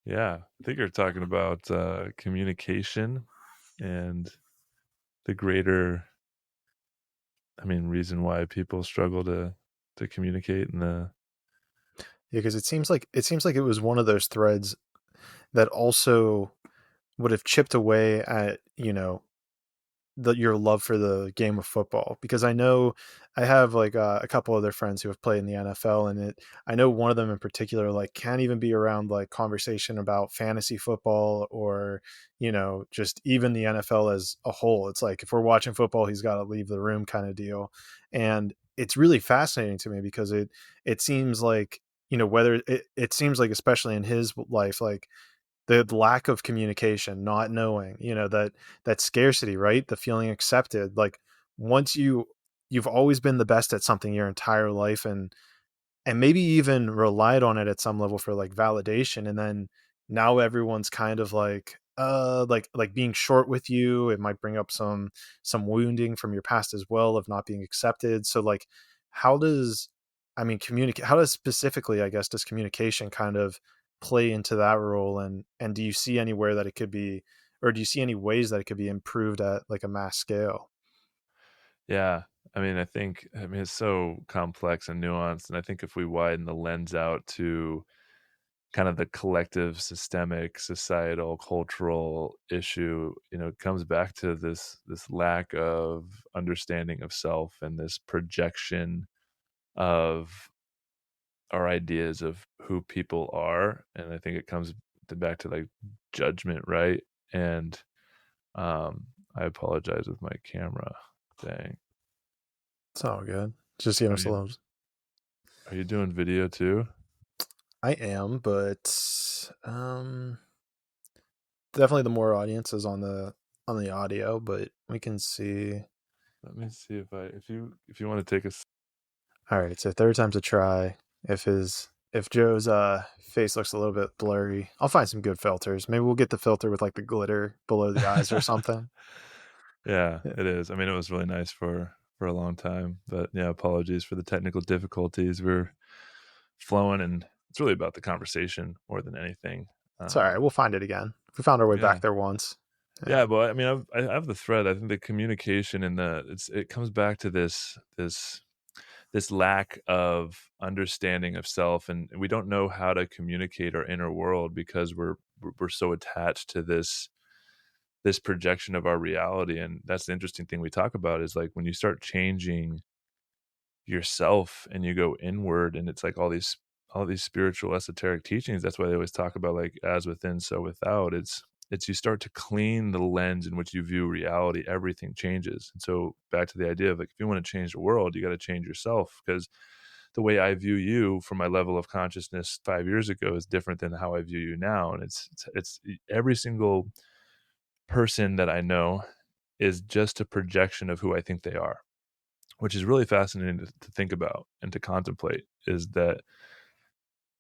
[SPEAKER 3] Yeah, I think you're talking about communication and the greater, reason why people struggle to communicate.
[SPEAKER 2] Yeah, because it seems like it was one of those threads that also would have chipped away at your love for the game of football. Because I know I have like a couple other friends who have played in the NFL, and I know one of them in particular like can't even be around like conversation about fantasy football or just even the NFL as a whole. It's like if we're watching football, he's got to leave the room kind of deal. And it's really fascinating to me because it seems like whether it seems like, especially in his life, like the lack of communication, not knowing, that scarcity, right? The feeling accepted. Like once you've always been the best at something your entire life, and maybe even relied on it at some level for like validation. And then now everyone's kind of like being short with you. It might bring up some wounding from your past as well of not being accepted. So like, how does, communicate, how does specifically, I guess, does communication kind of play into that role? And do you see anywhere that it could be, or do you see any ways that it could be improved at like a mass scale?
[SPEAKER 3] Yeah, I think it's so complex and nuanced, and I think if we widen the lens out to kind of the collective, systemic, societal, cultural issue, it comes back to this lack of understanding of self and this projection of our ideas of who people are. And I think it comes back to like judgment, right? And I apologize with my camera. Dang.
[SPEAKER 2] It's all good. Just slows.
[SPEAKER 3] Are you doing video too?
[SPEAKER 2] I am, but definitely the more audience is on the audio, but we can see.
[SPEAKER 3] Let me see if you want to take us.
[SPEAKER 2] All right, so third time's a try. If his if Joe's face looks a little bit blurry, I'll find some good filters. Maybe we'll get the filter with like the glitter below the eyes or something.
[SPEAKER 3] Yeah,
[SPEAKER 2] Yeah.
[SPEAKER 3] it is. I mean, it was really nice for a long time, but yeah, apologies for the technical difficulties. We're flowing, and it's really about the conversation more than anything.
[SPEAKER 2] It's all right. We'll find it again. We found our way
[SPEAKER 3] Yeah.
[SPEAKER 2] back there once.
[SPEAKER 3] Yeah, but I mean, I have the thread. I think the communication and it comes back to this lack of understanding of self, and we don't know how to communicate our inner world because we're so attached to this projection of our reality. And that's the interesting thing we talk about is like when you start changing yourself and you go inward, and it's like all these spiritual esoteric teachings. That's why they always talk about like as within so without. It's you start to clean the lens in which you view reality, everything changes. And so back to the idea of like, if you want to change the world, you got to change yourself, because the way I view you from my level of consciousness 5 years ago is different than how I view you now. And it's every single person that I know is just a projection of who I think they are, which is really fascinating to think about and to contemplate. Is that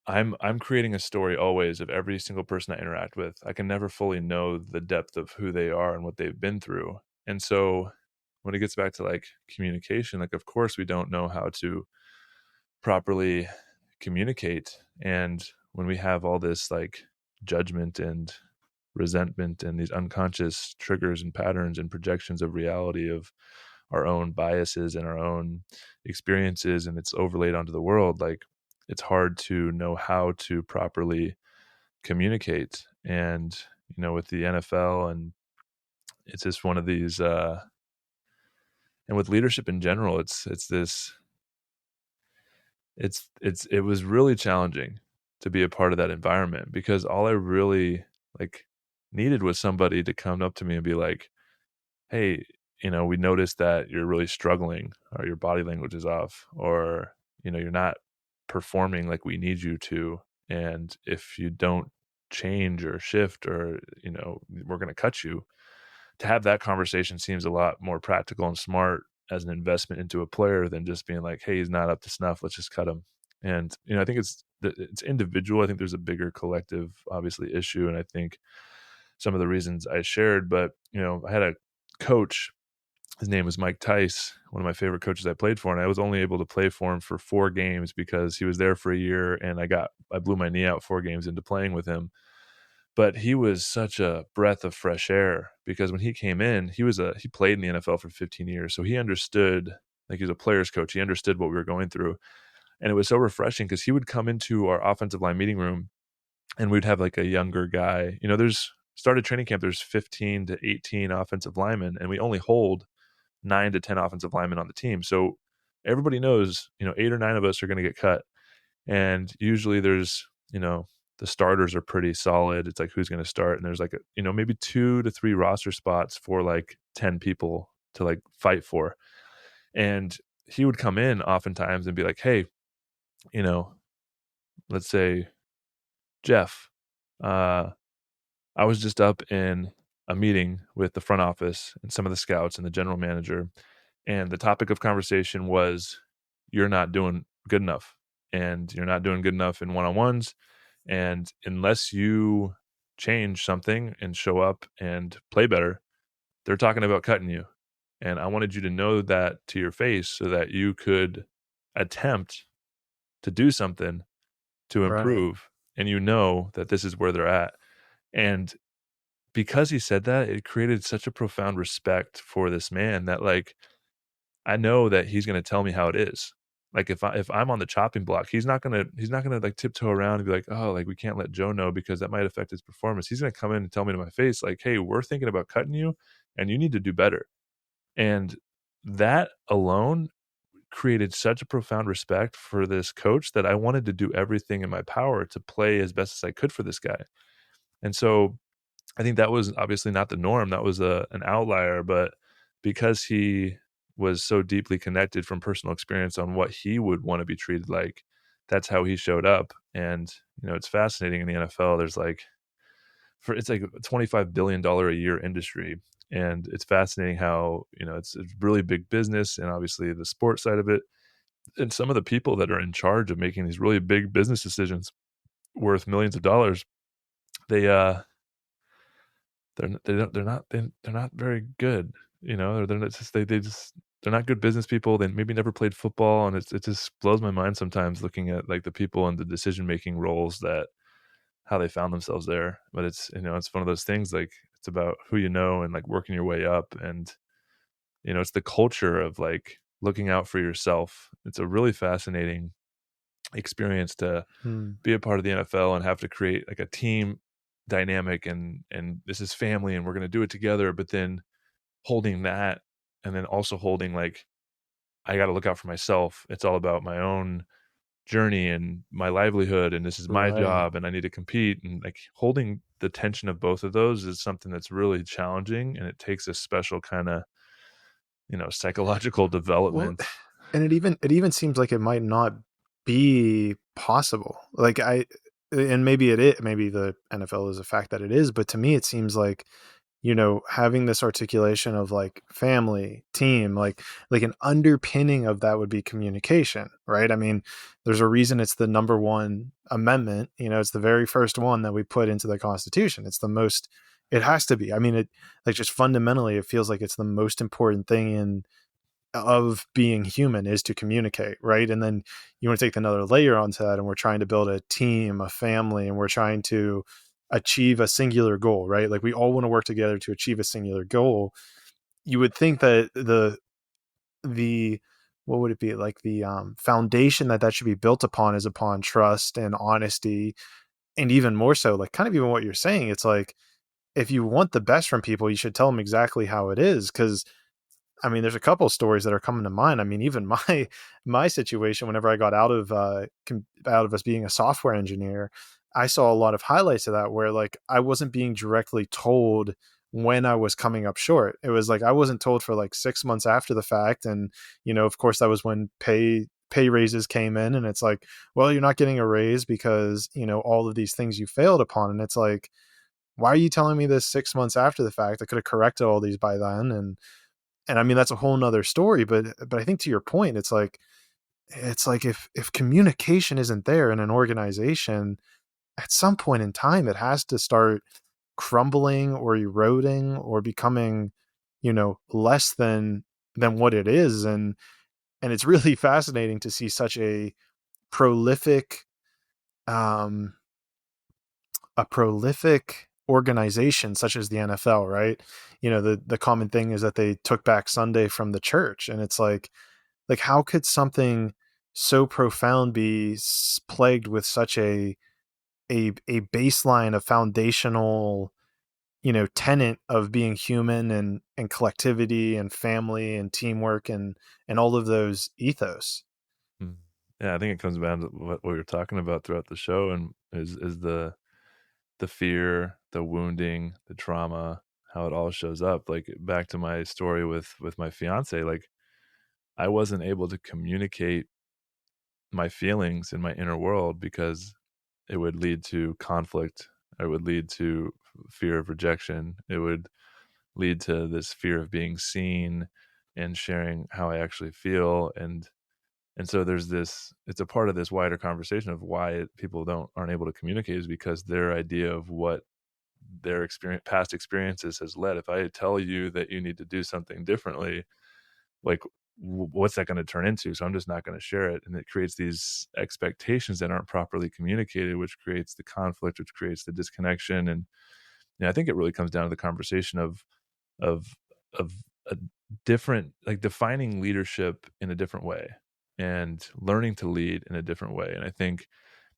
[SPEAKER 3] I'm creating a story always of every single person I interact with. I can never fully know the depth of who they are and what they've been through. And so when it gets back to like communication, like of course we don't know how to properly communicate. And when we have all this like judgment and resentment and these unconscious triggers and patterns and projections of reality of our own biases and our own experiences, and it's overlaid onto the world, like it's hard to know how to properly communicate. And with the NFL, and it's just one of these and with leadership in general, it was really challenging to be a part of that environment, because all I really like needed was somebody to come up to me and be like, hey, we noticed that you're really struggling, or your body language is off, or you're not performing like we need you to, and if you don't change or shift, or we're going to cut you. To have that conversation seems a lot more practical and smart as an investment into a player than just being like, hey, he's not up to snuff, let's just cut him. And I think it's individual. I think there's a bigger collective obviously issue, and I think some of the reasons I shared. But I had a coach, his name was Mike Tice, one of my favorite coaches I played for, and I was only able to play for him for 4 games because he was there for a year, and I blew my knee out 4 games into playing with him. But he was such a breath of fresh air, because when he came in, he played in the NFL for 15 years. So he understood, like he was a player's coach. He understood what we were going through. And it was so refreshing, because he would come into our offensive line meeting room, and we'd have like a younger guy. Started training camp, there's 15 to 18 offensive linemen, and we only hold 9 to 10 offensive linemen on the team. So everybody knows, 8 or 9 of us are going to get cut. And usually there's, the starters are pretty solid. It's like, who's going to start? And there's like, maybe 2 to 3 roster spots for like 10 people to like fight for. And he would come in oftentimes and be like, hey, let's say Jeff, I was just up in a meeting with the front office and some of the scouts and the general manager, and the topic of conversation was, you're not doing good enough, and you're not doing good enough in one-on-ones, and unless you change something and show up and play better, they're talking about cutting you. And I wanted you to know that to your face, so that you could attempt to do something to improve. Right. And that this is where they're at. And because he said that, it created such a profound respect for this man that, like, I know that he's going to tell me how it is. Like, if I'm on the chopping block, he's not going to like tiptoe around and be like, oh, like we can't let Joe know because that might affect his performance. He's going to come in and tell me to my face, like, hey, we're thinking about cutting you and you need to do better. And that alone created such a profound respect for this coach that I wanted to do everything in my power to play as best as I could for this guy. And so I think that was obviously not the norm. That was an outlier, but because he was so deeply connected from personal experience on what he would want to be treated like, that's how he showed up. And, it's fascinating in the NFL. There's it's like a $25 billion a year industry. And it's fascinating how, it's a really big business, and obviously the sports side of it. And some of the people that are in charge of making these really big business decisions worth millions of dollars, they're not very good, they're not just they're not good business people. They maybe never played football, and it just blows my mind sometimes looking at like the people in the decision making roles, that how they found themselves there. But it's it's one of those things, like it's about who you know and like working your way up, and it's the culture of like looking out for yourself. It's a really fascinating experience to be a part of the NFL and have to create like a team dynamic, and this is family and we're going to do it together, but then holding that, and then also holding like, I got to look out for myself. It's all about my own journey and my livelihood, and this is my
[SPEAKER 2] Right.
[SPEAKER 3] job, and I need to compete, and like holding the tension of both of those is something that's really challenging, and it takes a special kind of psychological development.
[SPEAKER 2] Well, and it even seems like it might not be possible. Like and maybe maybe the NFL is a fact that it is, but to me it seems like, having this articulation of like family, team, like an underpinning of that would be communication, right? I mean, there's a reason it's the number one amendment. It's the very first one that we put into the Constitution. It's the most, it has to be. I mean, it like just fundamentally, it feels like it's the most important thing of being human is to communicate, right? And then you want to take another layer onto that, and we're trying to build a team, a family, and we're trying to achieve a singular goal, right? Like we all want to work together to achieve a singular goal. You would think that the what would it be, like the foundation that should be built upon is upon trust and honesty, and even more so, like kind of even what you're saying, it's like if you want the best from people, you should tell them exactly how it is. Because I mean, there's a couple of stories that are coming to mind. I mean, even my situation, whenever I got out of us being a software engineer, I saw a lot of highlights of that where like I wasn't being directly told when I was coming up short. It was like I wasn't told for like 6 months after the fact, and of course, that was when pay raises came in, and it's like, well, you're not getting a raise because all of these things you failed upon, and it's like, why are you telling me this 6 months after the fact? I could have corrected all these by then, and I mean, that's a whole nother story, but I think to your point, it's like if communication isn't there in an organization, at some point in time, it has to start crumbling or eroding or becoming, less than what it is. And it's really fascinating to see such a prolific, um, organization such as the NFL, right? The common thing is that they took back Sunday from the church, and it's like how could something so profound be plagued with such a baseline of foundational, tenet of being human and collectivity and family and teamwork and all of those ethos.
[SPEAKER 3] Yeah, I think it comes down to what we were talking about throughout the show, and is the fear, the wounding, the trauma, how it all shows up. Like back to my story with my fiance, like I wasn't able to communicate my feelings in my inner world because it would lead to conflict. It would lead to fear of rejection. It would lead to this fear of being seen and sharing how I actually feel. And so there's this, it's a part of this wider conversation of why people aren't able to communicate, is because their idea of what their past experiences has led. If I tell you that you need to do something differently, like what's that going to turn into? So I'm just not going to share it. And it creates these expectations that aren't properly communicated, which creates the conflict, which creates the disconnection. And I think it really comes down to the conversation of a different, like defining leadership in a different way and learning to lead in a different way. And I think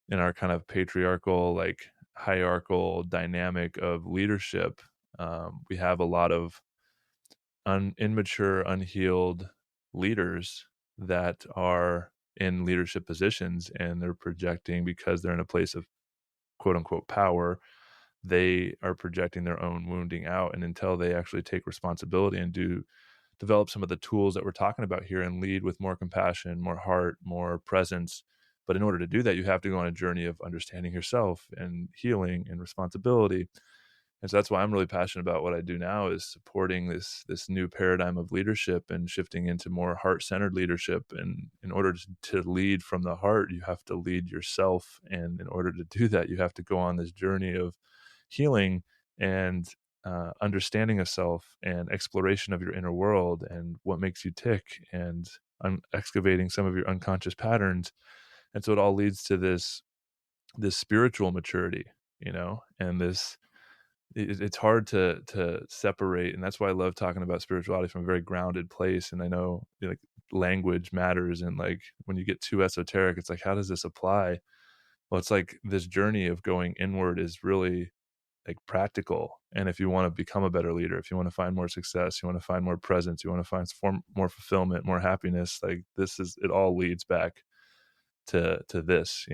[SPEAKER 3] in our kind of patriarchal, like hierarchical dynamic of leadership, we have a lot of immature, unhealed leaders that are in leadership positions, and they're projecting, because they're in a place of quote unquote power, they are projecting their own wounding out. And until they actually take responsibility and develop some of the tools that we're talking about here and lead with more compassion, more heart, more presence. But in order to do that, you have to go on a journey of understanding yourself and healing and responsibility. And so that's why I'm really passionate about what I do now, is supporting this new paradigm of leadership and shifting into more heart-centered leadership. And in order to lead from the heart, you have to lead yourself. And in order to do that, you have to go on this journey of healing and understanding of self and exploration of your inner world and what makes you tick, and excavating some of your unconscious patterns. And so it all leads to this spiritual maturity, and it's hard to separate. And that's why I love talking about spirituality from a very grounded place. And I know, like, language matters, and like when you get too esoteric, it's like, how does this apply? Well, it's like this journey of going inward is really like practical. And if you want to become a better leader, if you want to find more success, you want to find more presence, you want to find more fulfillment, more happiness, like it all leads back to this.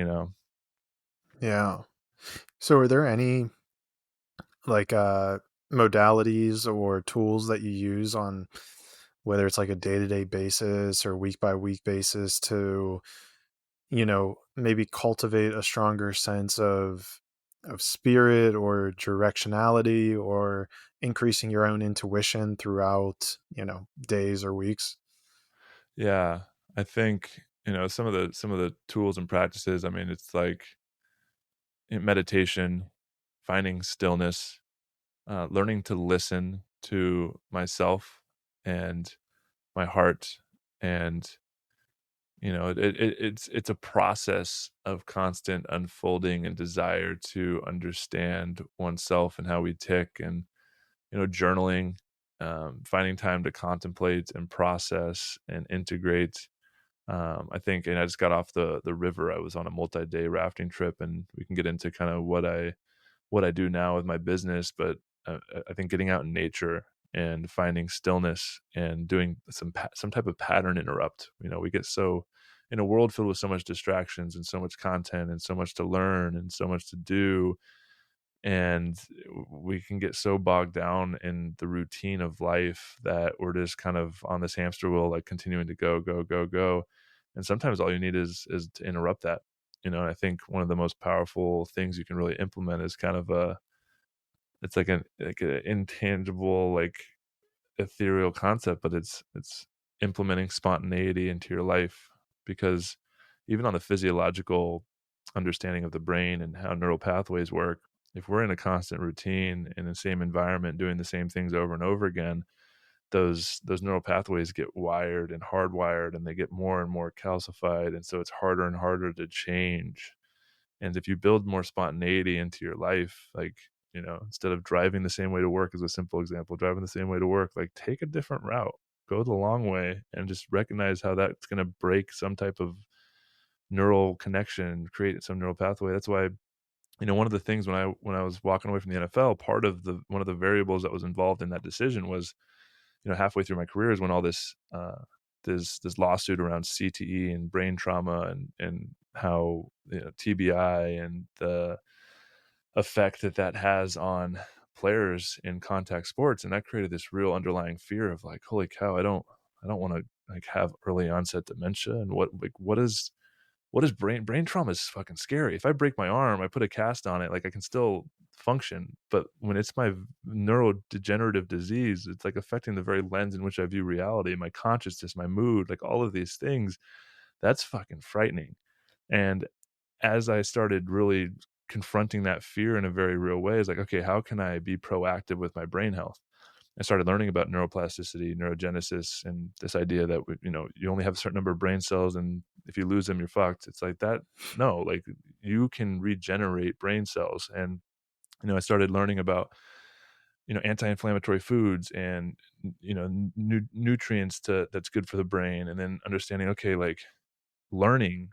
[SPEAKER 2] Yeah. So are there any like modalities or tools that you use on whether it's like a day-to-day basis or week-by-week basis to, maybe cultivate a stronger sense of spirit or directionality, or increasing your own intuition throughout, days or weeks?
[SPEAKER 3] Yeah, I think, some of the tools and practices. I mean, it's like meditation, finding stillness, learning to listen to myself and my heart. And it's a process of constant unfolding and desire to understand oneself and how we tick. And journaling, finding time to contemplate and process and integrate. I think, and I just got off the river. I was on a multi-day rafting trip, and we can get into kind of what I do now with my business. But I think getting out in nature and finding stillness and doing some type of pattern interrupt. We get so, in a world filled with so much distractions and so much content and so much to learn and so much to do, and we can get so bogged down in the routine of life that we're just kind of on this hamster wheel, like continuing to go, go, go, go. And sometimes all you need is to interrupt that. And I think one of the most powerful things you can really implement is kind of it's like an intangible, like ethereal concept, but it's implementing spontaneity into your life. Because even on the physiological understanding of the brain and how neural pathways work, if we're in a constant routine in the same environment doing the same things over and over again, those neural pathways get wired and hardwired, and they get more and more calcified, and so it's harder and harder to change. And if you build more spontaneity into your life, like, instead of driving the same way to work, as a simple example, driving the same way to work, like, take a different route, go the long way, and just recognize how that's going to break some type of neural connection, create some neural pathway. That's why, one of the things when I was walking away from the NFL, part of one of the variables that was involved in that decision was, halfway through my career is when all this this lawsuit around CTE and brain trauma and how, TBI and the effect that has on players in contact sports. And that created this real underlying fear of like, holy cow, I don't want to like have early onset dementia. And what is brain trauma is fucking scary. If I break my arm, I put a cast on it, like I can still function. But when it's my neurodegenerative disease, it's like affecting the very lens in which I view reality, my consciousness, my mood, like all of these things. That's fucking frightening. And as I started really confronting that fear in a very real way, it's like, okay, how can I be proactive with my brain health? I started learning about neuroplasticity, neurogenesis, and this idea that, you only have a certain number of brain cells, and if you lose them, you're fucked. It's like that. No, like, you can regenerate brain cells. And, I started learning about, anti-inflammatory foods and, nutrients that's good for the brain. And then understanding, okay, like learning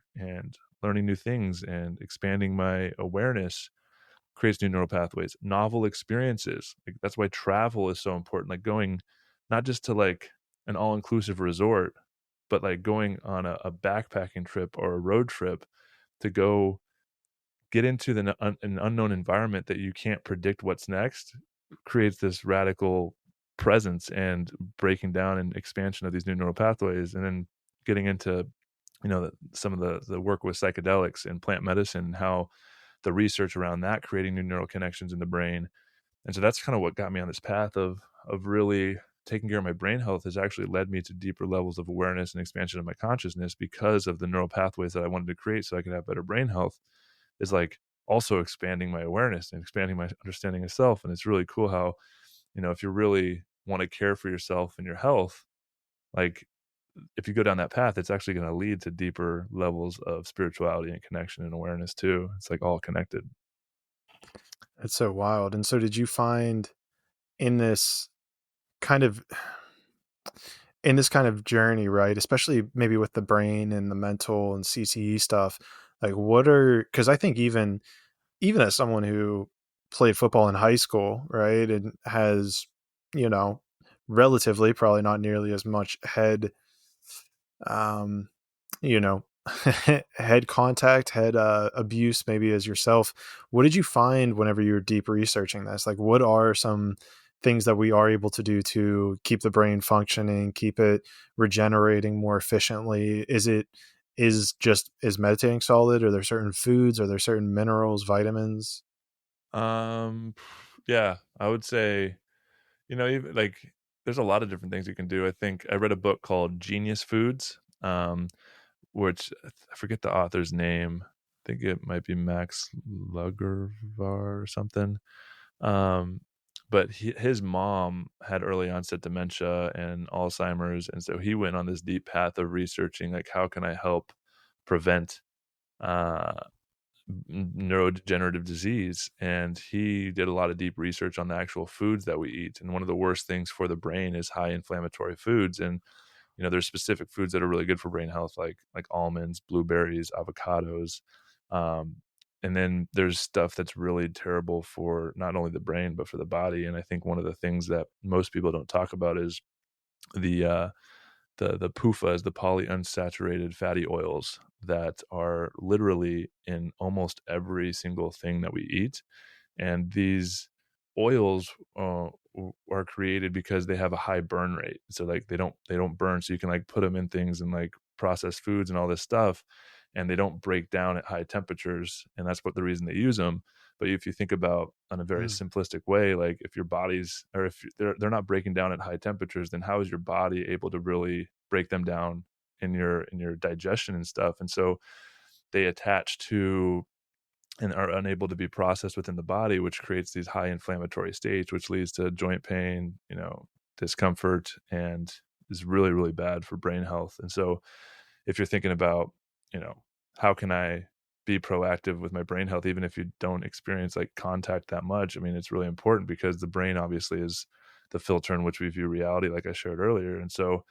[SPEAKER 3] new things and expanding my awareness creates new neural pathways, novel experiences. Like, that's why travel is so important. Like going not just to like an all-inclusive resort, but like going on a backpacking trip or a road trip to go get into an unknown environment that you can't predict what's next, creates this radical presence and breaking down and expansion of these new neural pathways. And then getting into, some of the work with psychedelics and plant medicine, and how the research around that creating new neural connections in the brain. And so that's kind of what got me on this path of really taking care of my brain health, has actually led me to deeper levels of awareness and expansion of my consciousness because of the neural pathways that I wanted to create so I could have better brain health, is like also expanding my awareness and expanding my understanding of self. And it's really cool how, if you really want to care for yourself and your health, like if you go down that path, it's actually going to lead to deeper levels of spirituality and connection and awareness too. It's like all connected.
[SPEAKER 2] It's so wild. And so did you find in this kind of journey, right, especially maybe with the brain and the mental and CTE stuff, like because I think even as someone who played football in high school, right, and has, relatively probably not nearly as much head, you know, head contact, head abuse maybe as yourself. What did you find whenever you were deep researching this? Like, what are some things that we are able to do to keep the brain functioning, keep it regenerating more efficiently? Is meditating solid? Are there certain foods? Are there certain minerals, vitamins?
[SPEAKER 3] Yeah, I would say, even like there's a lot of different things you can do. I think I read a book called Genius Foods, which I forget the author's name. I think it might be Max Lugervar or something. But his mom had early onset dementia and Alzheimer's, and so he went on this deep path of researching, like, how can I help prevent uh, neurodegenerative disease. And he did a lot of deep research on the actual foods that we eat. And one of the worst things for the brain is high inflammatory foods. And there's specific foods that are really good for brain health, like almonds, blueberries, avocados. And then there's stuff that's really terrible for not only the brain but for the body. And I think one of the things that most people don't talk about is the PUFAs, the polyunsaturated fatty oils, that are literally in almost every single thing that we eat. And these oils are created because they have a high burn rate. So like they don't burn. So you can like put them in things and like processed foods and all this stuff, and they don't break down at high temperatures. And that's what the reason they use them. But if you think about on a very simplistic way, like if your body's, or if they're not breaking down at high temperatures, then how is your body able to really break them down in your digestion and stuff? And so they attach to and are unable to be processed within the body, which creates these high inflammatory states, which leads to joint pain, discomfort, and is really, really bad for brain health. And so if you're thinking about, how can I be proactive with my brain health, even if you don't experience like contact that much, I mean, it's really important because the brain obviously is the filter in which we view reality, like I shared earlier. And so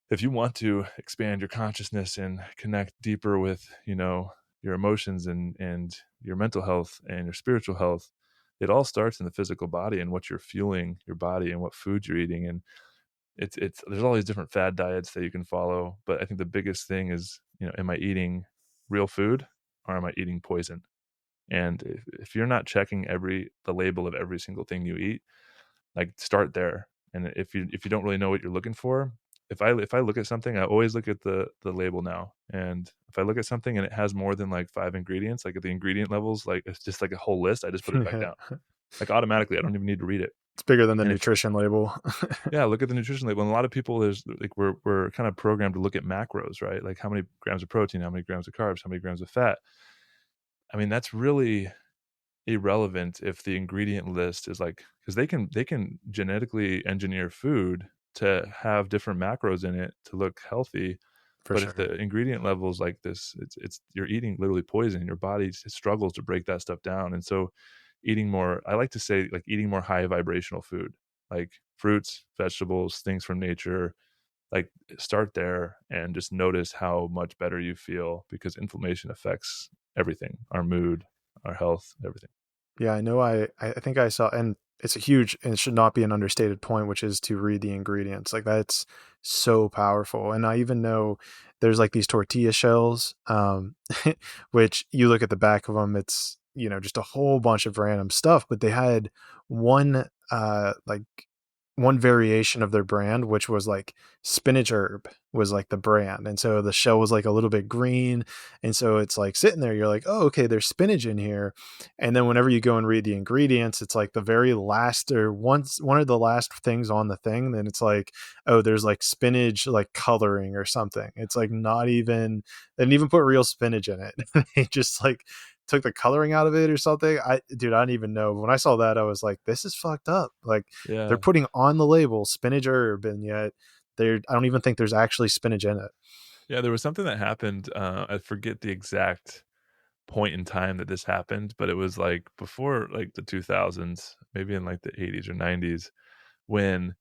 [SPEAKER 3] if you want to expand your consciousness and connect deeper with, your emotions and your mental health and your spiritual health, it all starts in the physical body and what you're fueling your body and what food you're eating. And it's there's all these different fad diets that you can follow, but I think the biggest thing is, am I eating real food or am I eating poison? And if you're not checking the label of every single thing you eat, like start there. And if you don't really know what you're looking for, if I look at something, I always look at the label now. And if I look at something and it has more than like 5 ingredients, like at the ingredient levels, like it's just like a whole list, I just put it back down. Like automatically, I don't even need to read it.
[SPEAKER 2] It's bigger than the nutrition label.
[SPEAKER 3] Yeah, look at the nutrition label. And a lot of people, there's like we're kind of programmed to look at macros, right? Like how many grams of protein, how many grams of carbs, how many grams of fat. I mean, that's really irrelevant if the ingredient list is like, because they can genetically engineer food to have different macros in it to look healthy. If the ingredient level is like this, it's you're eating literally poison. Your body struggles to break that stuff down. And so eating more, I like to say, like eating more high vibrational food, like fruits, vegetables, things from nature, like start there and just notice how much better you feel, because inflammation affects everything, our mood, our health, everything.
[SPEAKER 2] Yeah, I know. I think I saw, and it's a huge, and it should not be an understated point, which is to read the ingredients. Like that's so powerful. And I even know there's like these tortilla shells, which you look at the back of them, it's, just a whole bunch of random stuff, but they had one, like one variation of their brand, which was like spinach herb was like the brand. And so the shell was like a little bit green. And so it's like sitting there, you're like, oh, okay, there's spinach in here. And then whenever you go and read the ingredients, it's like the very last or one of the last things on the thing. Then it's like, oh, there's like spinach, like coloring or something. It's like not even, they didn't even put real spinach in it. They just like took the coloring out of it or something. I don't even know. When I saw that, I was like, this is fucked up. Like they're putting on the label spinach herb, and yet I don't even think there's actually spinach in it.
[SPEAKER 3] Yeah, there was something that happened. I forget the exact point in time that this happened, but it was like before like the 2000s, maybe in like the 80s or 90s, when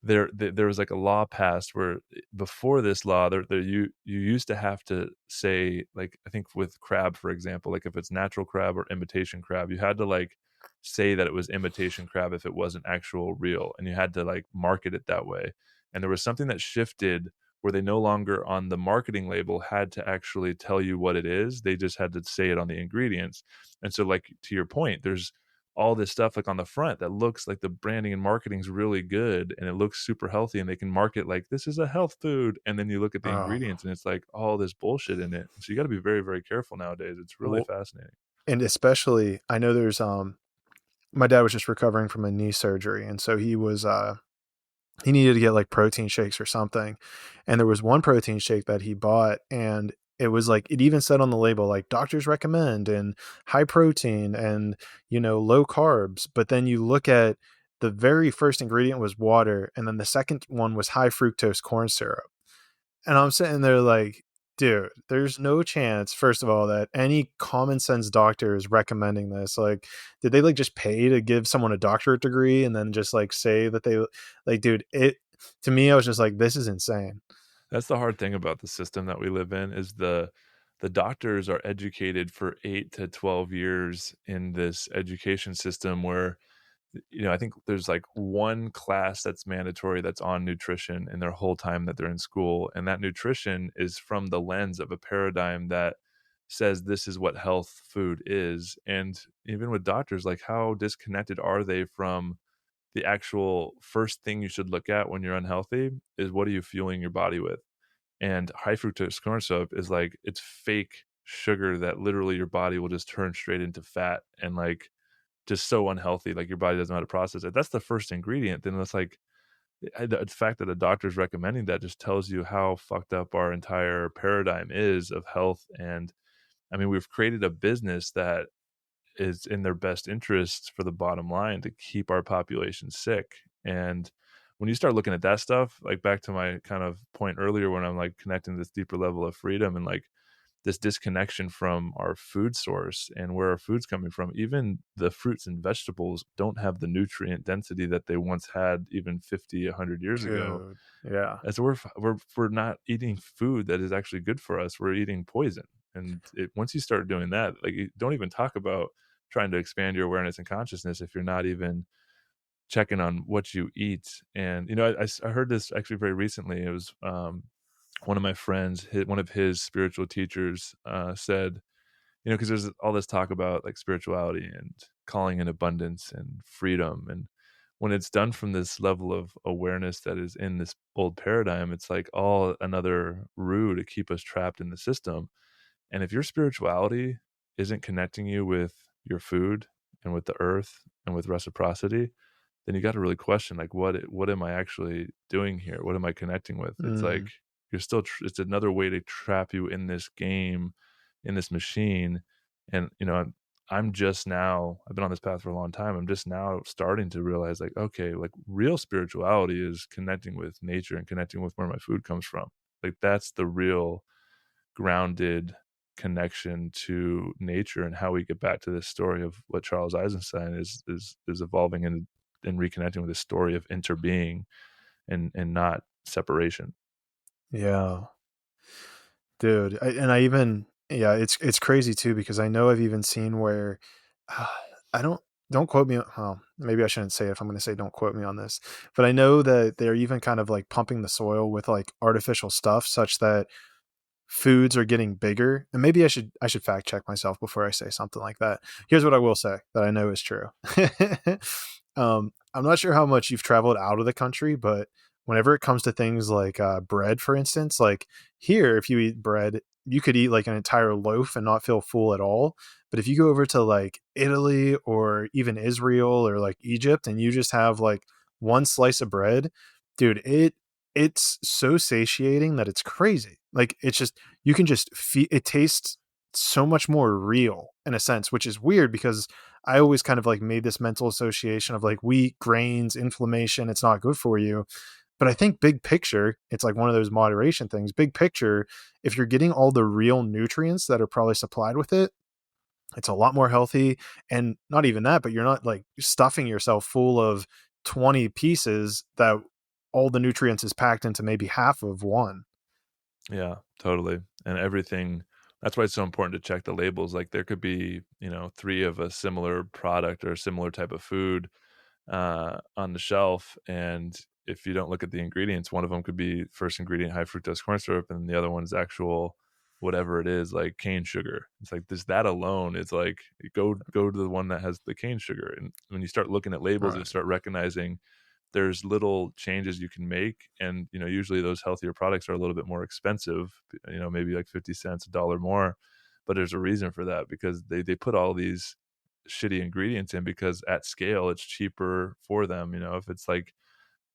[SPEAKER 3] there was like a law passed where before this law you used to have to say, like, I think with crab, for example, like if it's natural crab or imitation crab, you had to like say that it was imitation crab if it wasn't actual real, and you had to like market it that way. And there was something that shifted where they no longer on the marketing label had to actually tell you what it is. They just had to say it on the ingredients. And so, like, to your point, there's all this stuff like on the front that looks like the branding and marketing is really good and it looks super healthy, and they can market like this is a health food, and then you look at the ingredients and it's like all this bullshit in it. So you got to be very, very careful nowadays. It's really fascinating.
[SPEAKER 2] And especially, I know there's my dad was just recovering from a knee surgery, and so he was he needed to get like protein shakes or something, and there was one protein shake that he bought, and it was like, it even said on the label like doctors recommend and high protein and, you know, low carbs. But then you look at the very first ingredient was water, and then the second one was high fructose corn syrup. And I'm sitting there like, dude, there's no chance, first of all, that any common sense doctor is recommending this. Like, did they like just pay to give someone a doctorate degree and then just like say that they like, dude, it, to me, I was just like, this is insane.
[SPEAKER 3] That's the hard thing about the system that we live in, is the doctors are educated for 8 to 12 years in this education system where, you know, I think there's like one class that's mandatory that's on nutrition in their whole time that they're in school. And that nutrition is from the lens of a paradigm that says this is what health food is. And even with doctors, like, how disconnected are they from the actual first thing you should look at when you're unhealthy is what are you fueling your body with? And high fructose corn syrup is like, it's fake sugar that literally your body will just turn straight into fat, and like just so unhealthy, like your body doesn't know how to process it. That's the first ingredient. Then it's like the fact that a doctor is recommending that just tells you how fucked up our entire paradigm is of health. And I mean, we've created a business that is in their best interests for the bottom line to keep our population sick. And when you start looking at that stuff, like back to my kind of point earlier when I'm like connecting this deeper level of freedom and like this disconnection from our food source and where our food's coming from, even the fruits and vegetables don't have the nutrient density that they once had even 50, 100 years ago.
[SPEAKER 2] Yeah.
[SPEAKER 3] As we're not eating food that is actually good for us. We're eating poison. And once you start doing that, like, you don't even talk about trying to expand your awareness and consciousness if you're not even checking on what you eat. And, you know, I heard this actually very recently. It was one of my friends, one of his spiritual teachers said, you know, because there's all this talk about like spirituality and calling in abundance and freedom. And when it's done from this level of awareness that is in this old paradigm, it's like all another ruse to keep us trapped in the system. And if your spirituality isn't connecting you with your food and with the earth and with reciprocity, then you got to really question, like, what am I actually doing here? What am I connecting with? It's like you're still it's another way to trap you in this game, in this machine. And, you know, I'm just now, I've been on this path for a long time, I'm just now starting to realize, like, okay, like real spirituality is connecting with nature and connecting with where my food comes from. Like, that's the real grounded connection to nature, and how we get back to this story of what Charles Eisenstein is evolving and reconnecting with this story of interbeing and not separation.
[SPEAKER 2] Yeah, dude. It's crazy too, because I know I've even seen where I don't quote me. Well, maybe I shouldn't say it if I'm going to say don't quote me on this, but I know that they're even kind of like pumping the soil with like artificial stuff such that foods are getting bigger. And maybe I should fact check myself before I say something like that. Here's what I will say that I know is true. I'm not sure how much you've traveled out of the country, but whenever it comes to things like bread, for instance, like here, if you eat bread, you could eat like an entire loaf and not feel full at all. But if you go over to like Italy or even Israel or like Egypt and you just have like one slice of bread, dude, it's so satiating that it's crazy. Like it's just, you can just feel it tastes so much more real in a sense, which is weird because I always kind of like made this mental association of like wheat, grains, inflammation, it's not good for you. But I think big picture, it's like one of those moderation things. Big picture, if you're getting all the real nutrients that are probably supplied with it, it's a lot more healthy. And not even that, but you're not like stuffing yourself full of 20 pieces that all the nutrients is packed into maybe half of one.
[SPEAKER 3] Yeah, totally. And everything, that's why it's so important to check the labels. Like there could be, 3 of a similar product or a similar type of food on the shelf. And if you don't look at the ingredients, one of them could be first ingredient high fructose corn syrup, and the other one's actual whatever it is, like cane sugar. It's like this, that alone is like, go to the one that has the cane sugar. And when you start looking at labels,
[SPEAKER 2] Right.
[SPEAKER 3] you start recognizing there's little changes you can make. And usually those healthier products are a little bit more expensive, maybe like 50 cents, $1 more, but there's a reason for that, because they put all these shitty ingredients in, because at scale it's cheaper for them. If it's like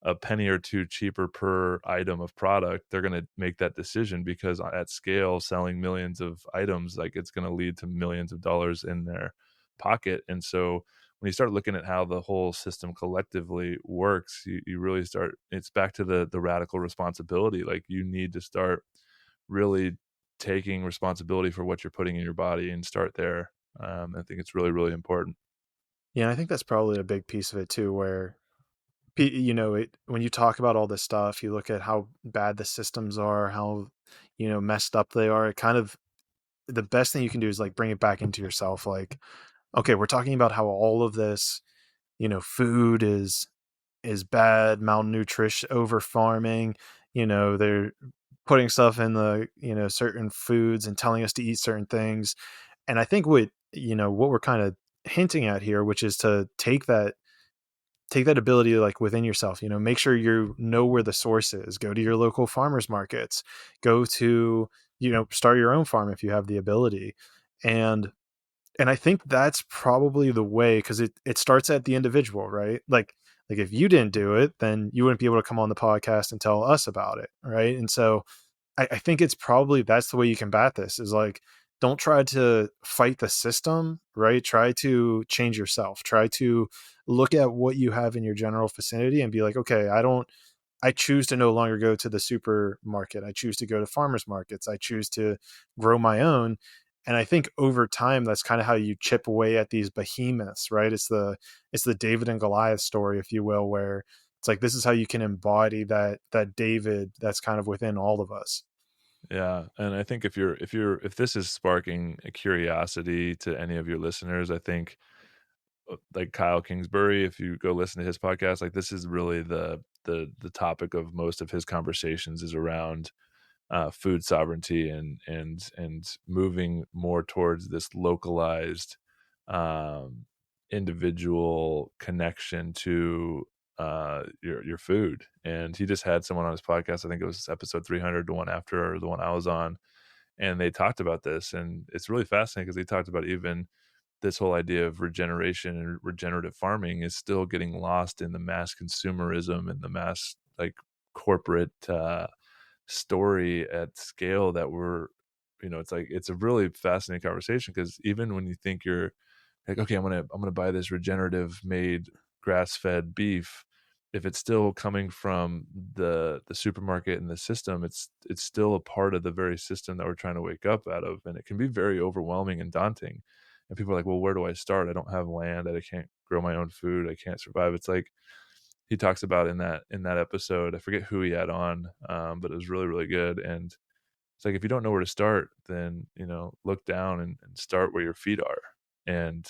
[SPEAKER 3] a penny or two cheaper per item of product, they're going to make that decision, because at scale, selling millions of items, like it's going to lead to millions of dollars in their pocket. And so when you start looking at how the whole system collectively works, you really start, it's back to the radical responsibility. Like you need to start really taking responsibility for what you're putting in your body and start there. I think it's really, really important.
[SPEAKER 2] Yeah, I think that's probably a big piece of it too, where when you talk about all this stuff, you look at how bad the systems are, how messed up they are. It kind of, the best thing you can do is like bring it back into yourself. Like, okay, we're talking about how all of this, food is bad, malnutrition, over farming. They're putting stuff in the certain foods and telling us to eat certain things. And I think what we're kind of hinting at here, which is to take that ability like within yourself, make sure you know where the source is, go to your local farmers markets, go to, start your own farm if you have the ability. And I think that's probably the way, because it starts at the individual, right? Like if you didn't do it, then you wouldn't be able to come on the podcast and tell us about it, right? And so I think it's probably, that's the way you combat this, is like, don't try to fight the system, right? Try to change yourself. Try to look at what you have in your general vicinity and be like, okay, I choose to no longer go to the supermarket. I choose to go to farmers markets. I choose to grow my own. And I think over time, that's kind of how you chip away at these behemoths, right? It's the David and Goliath story, if you will, where it's like, this is how you can embody that David that's kind of within all of us.
[SPEAKER 3] Yeah, and I think if this is sparking a curiosity to any of your listeners, I think like Kyle Kingsbury, if you go listen to his podcast, like this is really the topic of most of his conversations is around food sovereignty and moving more towards this localized individual connection to your food. And he just had someone on his podcast, I think it was episode 300, the one after the one I was on, and they talked about this. And it's really fascinating because they talked about even this whole idea of regeneration and regenerative farming is still getting lost in the mass consumerism and the mass like corporate story at scale that we're, it's like, it's a really fascinating conversation, because even when you think you're like, okay, I'm gonna buy this regenerative made grass-fed beef, if it's still coming from the supermarket and the system, it's still a part of the very system that we're trying to wake up out of. And it can be very overwhelming and daunting. And people are like, well, where do I start? I don't have land. I can't grow my own food. I can't survive. It's like he talks about in that episode, I forget who he had on, but it was really, really good. And it's like, if you don't know where to start, then, look down and start where your feet are. And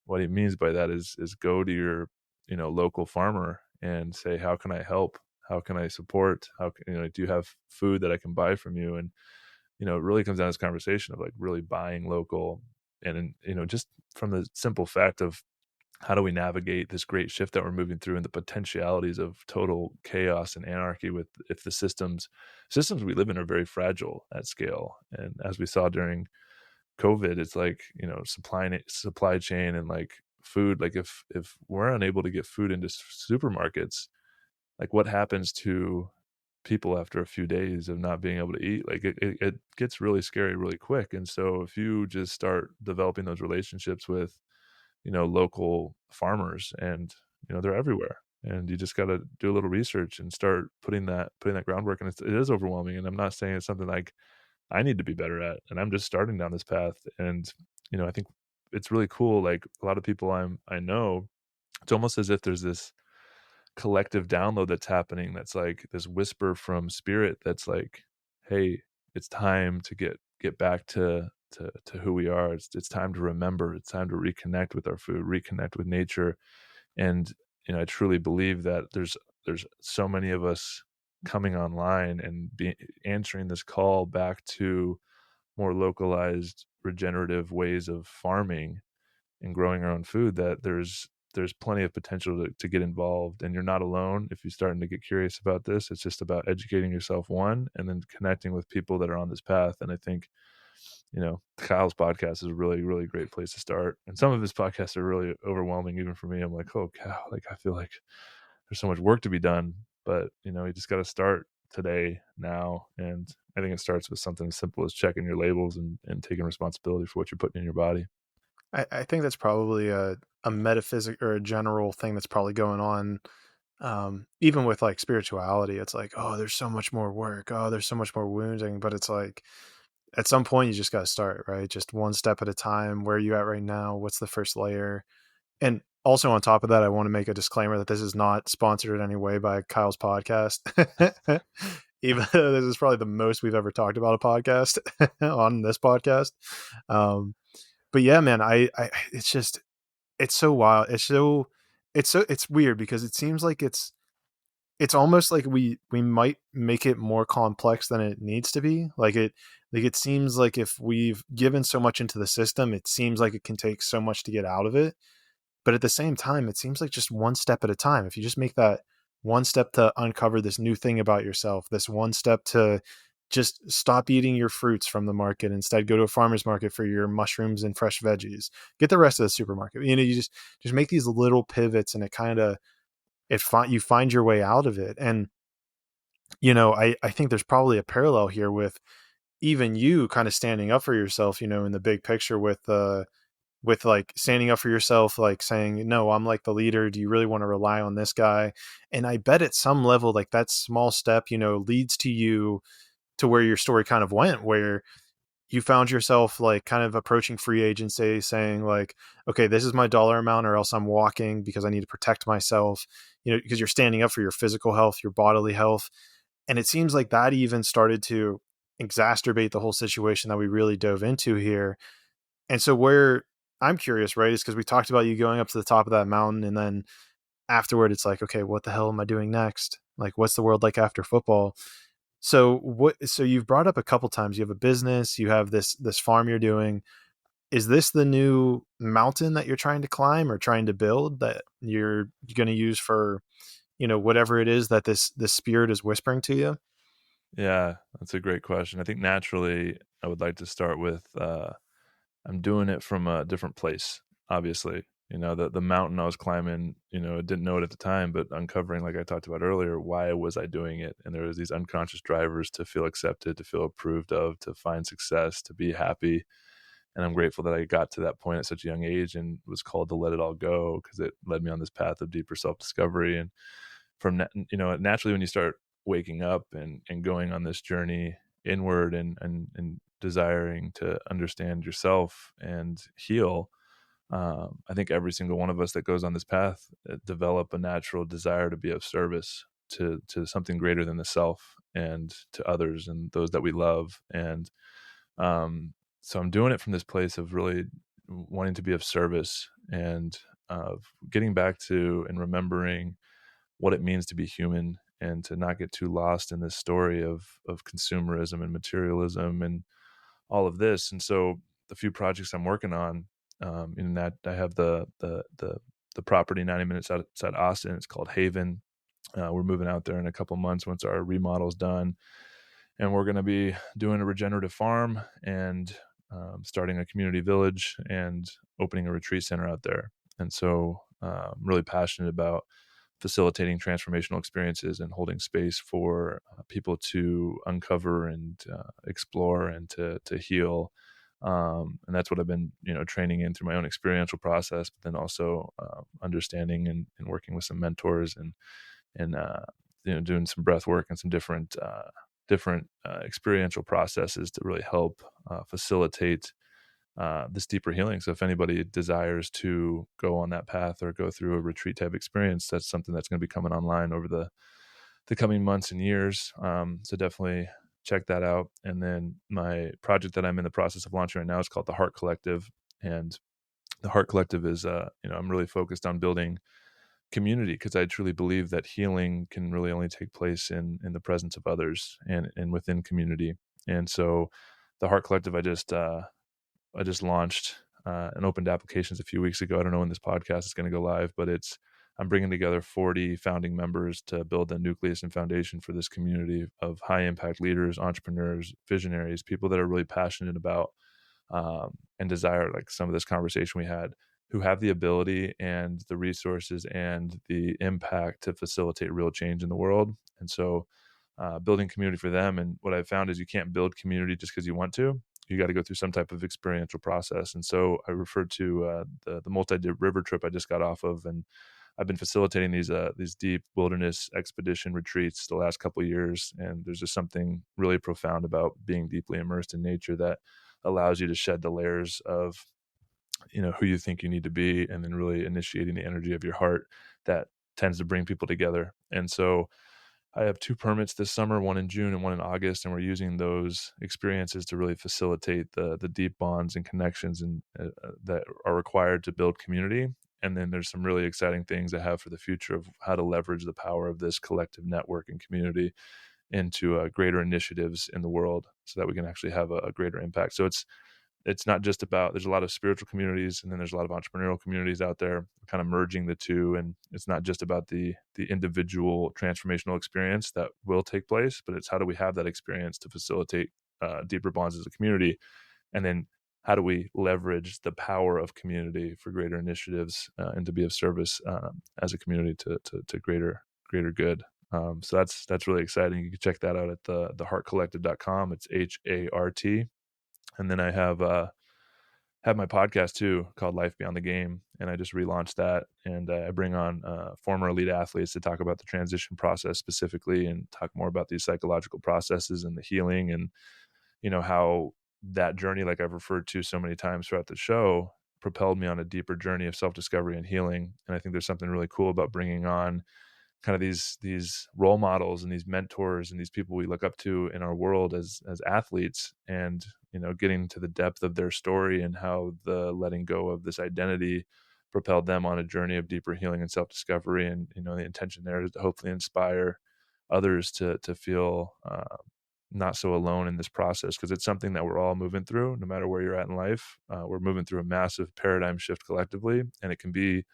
[SPEAKER 3] what he means by that is go to your, local farmer and say, how can I help? How can I support? How can, do you have food that I can buy from you? And, it really comes down to this conversation of like really buying local. And, just from the simple fact of how do we navigate this great shift that we're moving through and the potentialities of total chaos and anarchy with if the systems we live in are very fragile at scale. And as we saw during COVID, it's like, supply chain and like food, like if we're unable to get food into supermarkets, like what happens to people after a few days of not being able to eat? Like it gets really scary really quick. And so if you just start developing those relationships with local farmers, and they're everywhere, and you just got to do a little research and start putting that groundwork. And it is overwhelming, and I'm not saying it's something like I need to be better at, and I'm just starting down this path. And I think it's really cool. Like a lot of people I know, it's almost as if there's this collective download that's happening, that's like this whisper from spirit that's like, hey, it's time to get back to who we are. It's time to remember. It's time to reconnect with our food, reconnect with nature. And I truly believe that there's so many of us coming online and answering this call back to more localized regenerative ways of farming and growing our own food, that there's plenty of potential to get involved. And you're not alone if you're starting to get curious about this. It's just about educating yourself, one, and then connecting with people that are on this path. And I think Kyle's podcast is a really, really great place to start. And some of his podcasts are really overwhelming, even for me. I'm like, oh cow, like I feel like there's so much work to be done. But you just got to start today, now. And I think it starts with something as simple as checking your labels and taking responsibility for what you're putting in your body.
[SPEAKER 2] I think that's probably a metaphysic or a general thing that's probably going on. Even with like spirituality, it's like, oh, there's so much more work. Oh, there's so much more wounding. But it's like, at some point you just got to start, right? Just one step at a time. Where are you at right now? What's the first layer? And also on top of that, I want to make a disclaimer that this is not sponsored in any way by Kyle's podcast. Even though this is probably the most we've ever talked about a podcast on this podcast. But yeah, man, I it's just, it's so wild. It's weird because it seems like it's almost like we might make it more complex than it needs to be. It seems like if we've given so much into the system, it seems like it can take so much to get out of it. But at the same time, it seems like just one step at a time. If you just make that one step to uncover this new thing about yourself, this one step to just stop eating your fruits from the market, instead go to a farmer's market for your mushrooms and fresh veggies, get the rest of the supermarket. You just make these little pivots, and it kind of, you find your way out of it. And I think there's probably a parallel here with even you kind of standing up for yourself, in the big picture, with like standing up for yourself, like saying, no, I'm like the leader. Do you really want to rely on this guy? And I bet at some level, like that small step, leads to you to where your story kind of went, where you found yourself like kind of approaching free agency, saying like, okay, this is my dollar amount, or else I'm walking because I need to protect myself, because you're standing up for your physical health, your bodily health. And it seems like that even started to exacerbate the whole situation that we really dove into here. And so where I'm curious, right, is because we talked about you going up to the top of that mountain, and then afterward it's like, okay, what the hell am I doing next? Like, what's the world like after football? So you've brought up a couple times, you have a business, you have this farm you're doing. Is this the new mountain that you're trying to climb or trying to build that you're going to use for, whatever it is that this spirit is whispering to you?
[SPEAKER 3] Yeah, that's a great question. I think naturally I would like to start with I'm doing it from a different place, obviously. The mountain I was climbing, I didn't know it at the time, but uncovering, like I talked about earlier, why was I doing it? And there was these unconscious drivers to feel accepted, to feel approved of, to find success, to be happy. And I'm grateful that I got to that point at such a young age and was called to let it all go, because it led me on this path of deeper self-discovery. And from, naturally when you start waking up and going on this journey inward and desiring to understand yourself and heal, I think every single one of us that goes on this path develop a natural desire to be of service to something greater than the self, and to others and those that we love. And so I'm doing it from this place of really wanting to be of service, and getting back to and remembering what it means to be human, and to not get too lost in this story of consumerism and materialism and all of this. And so the few projects I'm working on, in that I have the property 90 minutes outside Austin. It's called Haven. We're moving out there in a couple months once our remodel's done, and we're going to be doing a regenerative farm and starting a community village and opening a retreat center out there. And so I'm really passionate about facilitating transformational experiences and holding space for people to uncover and explore and to heal. And that's what I've been, training in through my own experiential process, but then also understanding and working with some mentors and doing some breath work and some different experiential processes to really help facilitate this deeper healing. So if anybody desires to go on that path or go through a retreat type experience, that's something that's going to be coming online over the coming months and years. So definitely check that out. And then my project that I'm in the process of launching right now is called the Härt Collective. And the Härt Collective is, I'm really focused on building community, because I truly believe that healing can really only take place in the presence of others and within community. And so the Härt Collective, I just launched and opened applications a few weeks ago. I don't know when this podcast is going to go live, but I'm bringing together 40 founding members to build the nucleus and foundation for this community of high impact leaders, entrepreneurs, visionaries, people that are really passionate about and desire, like some of this conversation we had, who have the ability and the resources and the impact to facilitate real change in the world. And so building community for them. And what I've found is you can't build community just because you want to. You got to go through some type of experiential process. And so I referred to the multi-day river trip I just got off of, and I've been facilitating these deep wilderness expedition retreats the last couple of years. And there's just something really profound about being deeply immersed in nature that allows you to shed the layers of who you think you need to be, and then really initiating the energy of your heart that tends to bring people together. And so I have 2 permits this summer, one in June and one in August, and we're using those experiences to really facilitate the deep bonds and connections and that are required to build community. And then there's some really exciting things I have for the future of how to leverage the power of this collective network and community into greater initiatives in the world, so that we can actually have a greater impact. So it's not just about, there's a lot of spiritual communities, and then there's a lot of entrepreneurial communities out there, kind of merging the two. And it's not just about the individual transformational experience that will take place, but it's how do we have that experience to facilitate deeper bonds as a community? And then how do we leverage the power of community for greater initiatives and to be of service as a community to greater good. So that's really exciting. You can check that out at the HärtCollective.com. It's HART. And then I have my podcast too, called Life Beyond the Game, and I just relaunched that. And I bring on former elite athletes to talk about the transition process specifically, and talk more about these psychological processes and the healing, and how that journey, like I've referred to so many times throughout the show, propelled me on a deeper journey of self-discovery and healing. And I think there's something really cool about bringing on kind of these role models and these mentors and these people we look up to in our world as athletes, and getting to the depth of their story and how the letting go of this identity propelled them on a journey of deeper healing and self-discovery. And the intention there is to hopefully inspire others to feel not so alone in this process, because it's something that we're all moving through, no matter where you're at in life. We're moving through a massive paradigm shift collectively, and it can be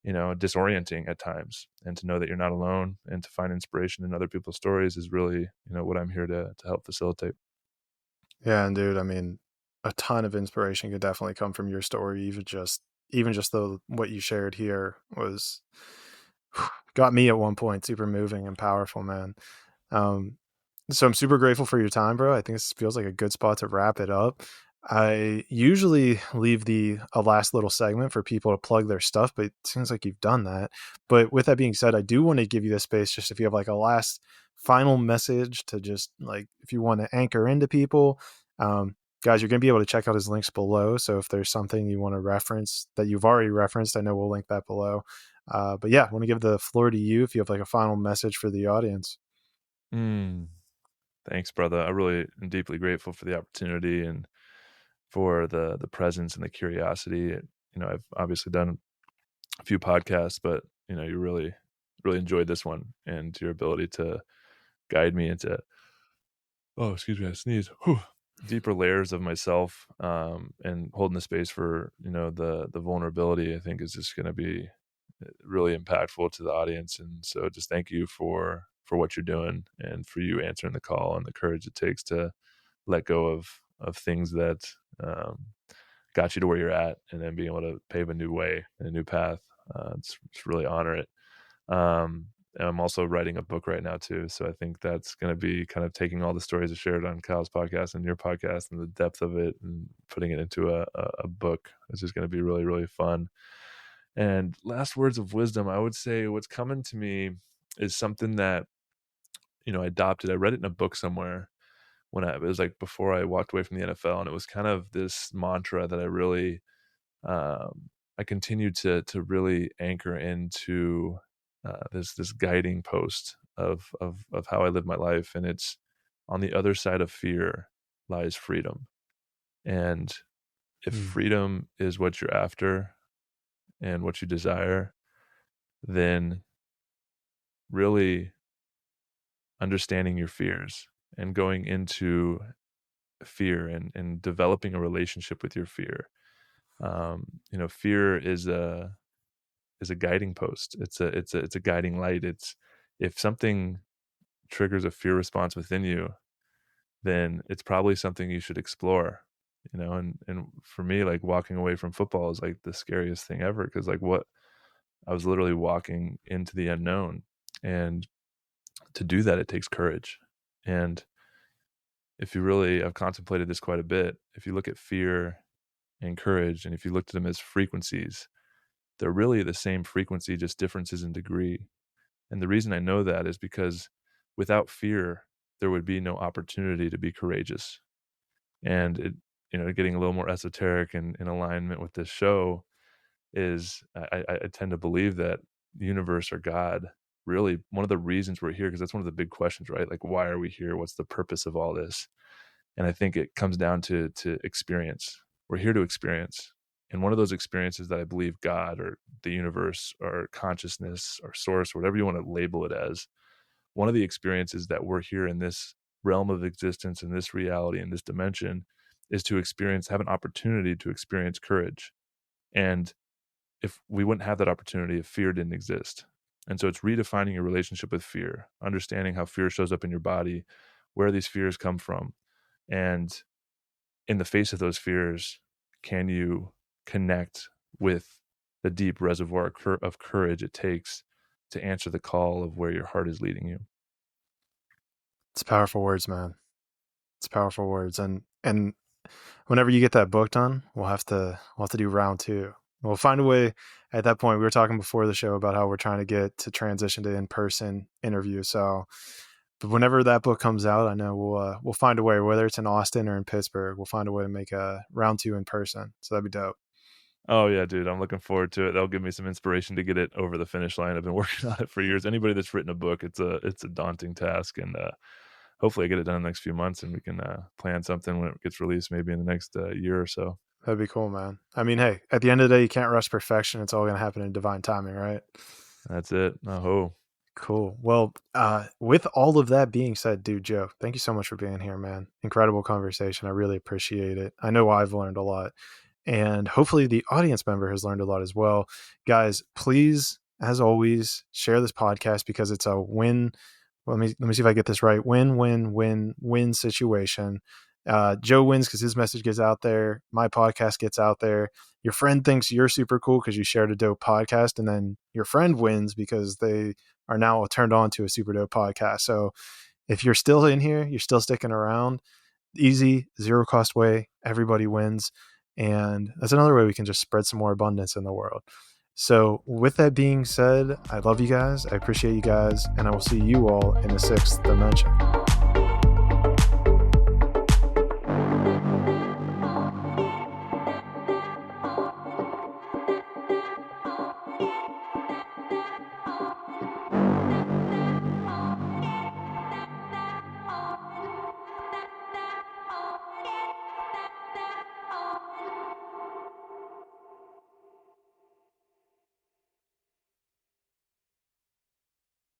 [SPEAKER 3] disorienting at times. And to know that you're not alone and to find inspiration in other people's stories is really, what I'm here to help facilitate.
[SPEAKER 2] Yeah, and dude, I mean, a ton of inspiration could definitely come from your story. Even just what you shared here was got me at one point super moving and powerful, man. So I'm super grateful for your time, bro. I think this feels like a good spot to wrap it up. I usually leave a last little segment for people to plug their stuff, but it seems like you've done that. But with that being said, I do want to give you this space, just if you have like a last final message to just like, if you want to anchor into people, guys, you're going to be able to check out his links below. So if there's something you want to reference that you've already referenced, I know we'll link that below. But yeah, I want to give the floor to you if you have like a final message for the audience.
[SPEAKER 3] Thanks, brother. I really am deeply grateful for the opportunity and for the presence and the curiosity. I've obviously done a few podcasts, but you really, really enjoyed this one, and your ability to guide me into, excuse me, I sneeze, deeper layers of myself, and holding the space for, the vulnerability, I think is just going to be really impactful to the audience. And so just thank you for what you're doing, and for you answering the call, and the courage it takes to let go of things that got you to where you're at, and then being able to pave a new way and a new path. It's really honor it. And I'm also writing a book right now too. So I think that's going to be kind of taking all the stories I shared on Kyle's podcast and your podcast, and the depth of it, and putting it into a book. It's just going to be really, really fun. And last words of wisdom, I would say what's coming to me is something that, I adopted. I read it in a book somewhere it was like before I walked away from the NFL, and it was kind of this mantra that I really, I continued to really anchor into this guiding post of how I live my life. And it's, on the other side of fear lies freedom. And if freedom is what you're after and what you desire, then really understanding your fears and going into fear and developing a relationship with your fear. Fear is a guiding post. It's a guiding light. It's, if something triggers a fear response within you, then it's probably something you should explore. And for me, like, walking away from football is like the scariest thing ever, because like, what I was literally walking into the unknown, and to do that, it takes courage. And if you really, I've contemplated this quite a bit. If you look at fear and courage, and if you looked at them as frequencies, they're really the same frequency, just differences in degree. And the reason I know that is because without fear, there would be no opportunity to be courageous. And it, getting a little more esoteric and in alignment with this show, is I tend to believe that the universe, or God, really one of the reasons we're here, because that's one of the big questions, right? Like, why are we here? What's the purpose of all this? And I think it comes down to experience. We're here to experience. And one of those experiences that I believe God, or the universe, or consciousness, or source, or whatever you want to label it as, one of the experiences that we're here in this realm of existence, in this reality, in this dimension, is to have an opportunity to experience courage. And if we wouldn't have that opportunity if fear didn't exist. And so it's redefining your relationship with fear, understanding how fear shows up in your body, where these fears come from. And in the face of those fears, can you connect with the deep reservoir of courage it takes to answer the call of where your heart is leading you?
[SPEAKER 2] It's powerful words, man. It's powerful words. And whenever you get that book done, we'll have to do round 2. We'll find a way. At that point, we were talking before the show about how we're trying to get to transition to in-person interviews. So, but whenever that book comes out, I know we'll find a way, whether it's in Austin or in Pittsburgh, we'll find a way to make a round 2 in person. So that'd be dope.
[SPEAKER 3] Oh yeah, dude, I'm looking forward to it. That'll give me some inspiration to get it over the finish line. I've been working on it for years. Anybody that's written a book, it's a daunting task, and hopefully I get it done in the next few months, and we can plan something when it gets released, maybe in the next year or so.
[SPEAKER 2] That'd be cool, man. I mean, hey, at the end of the day, you can't rush perfection. It's all going to happen in divine timing, right?
[SPEAKER 3] That's it. Oh,
[SPEAKER 2] cool. Well, with all of that being said, dude, Joe, thank you so much for being here, man. Incredible conversation. I really appreciate it. I know I've learned a lot, and hopefully the audience member has learned a lot as well. Guys, please, as always, share this podcast, because it's a win. Well, let me see if I get this right. Win situation. Joe wins because his message gets out there. My podcast gets out there. Your friend thinks you're super cool because you shared a dope podcast, and then your friend wins because they are now turned on to a super dope podcast. So if you're still in here, you're still sticking around, easy, zero cost way, everybody wins. And that's another way we can just spread some more abundance in the world. So with that being said, I love you guys. I appreciate you guys, and I will see you all in the 6th dimension.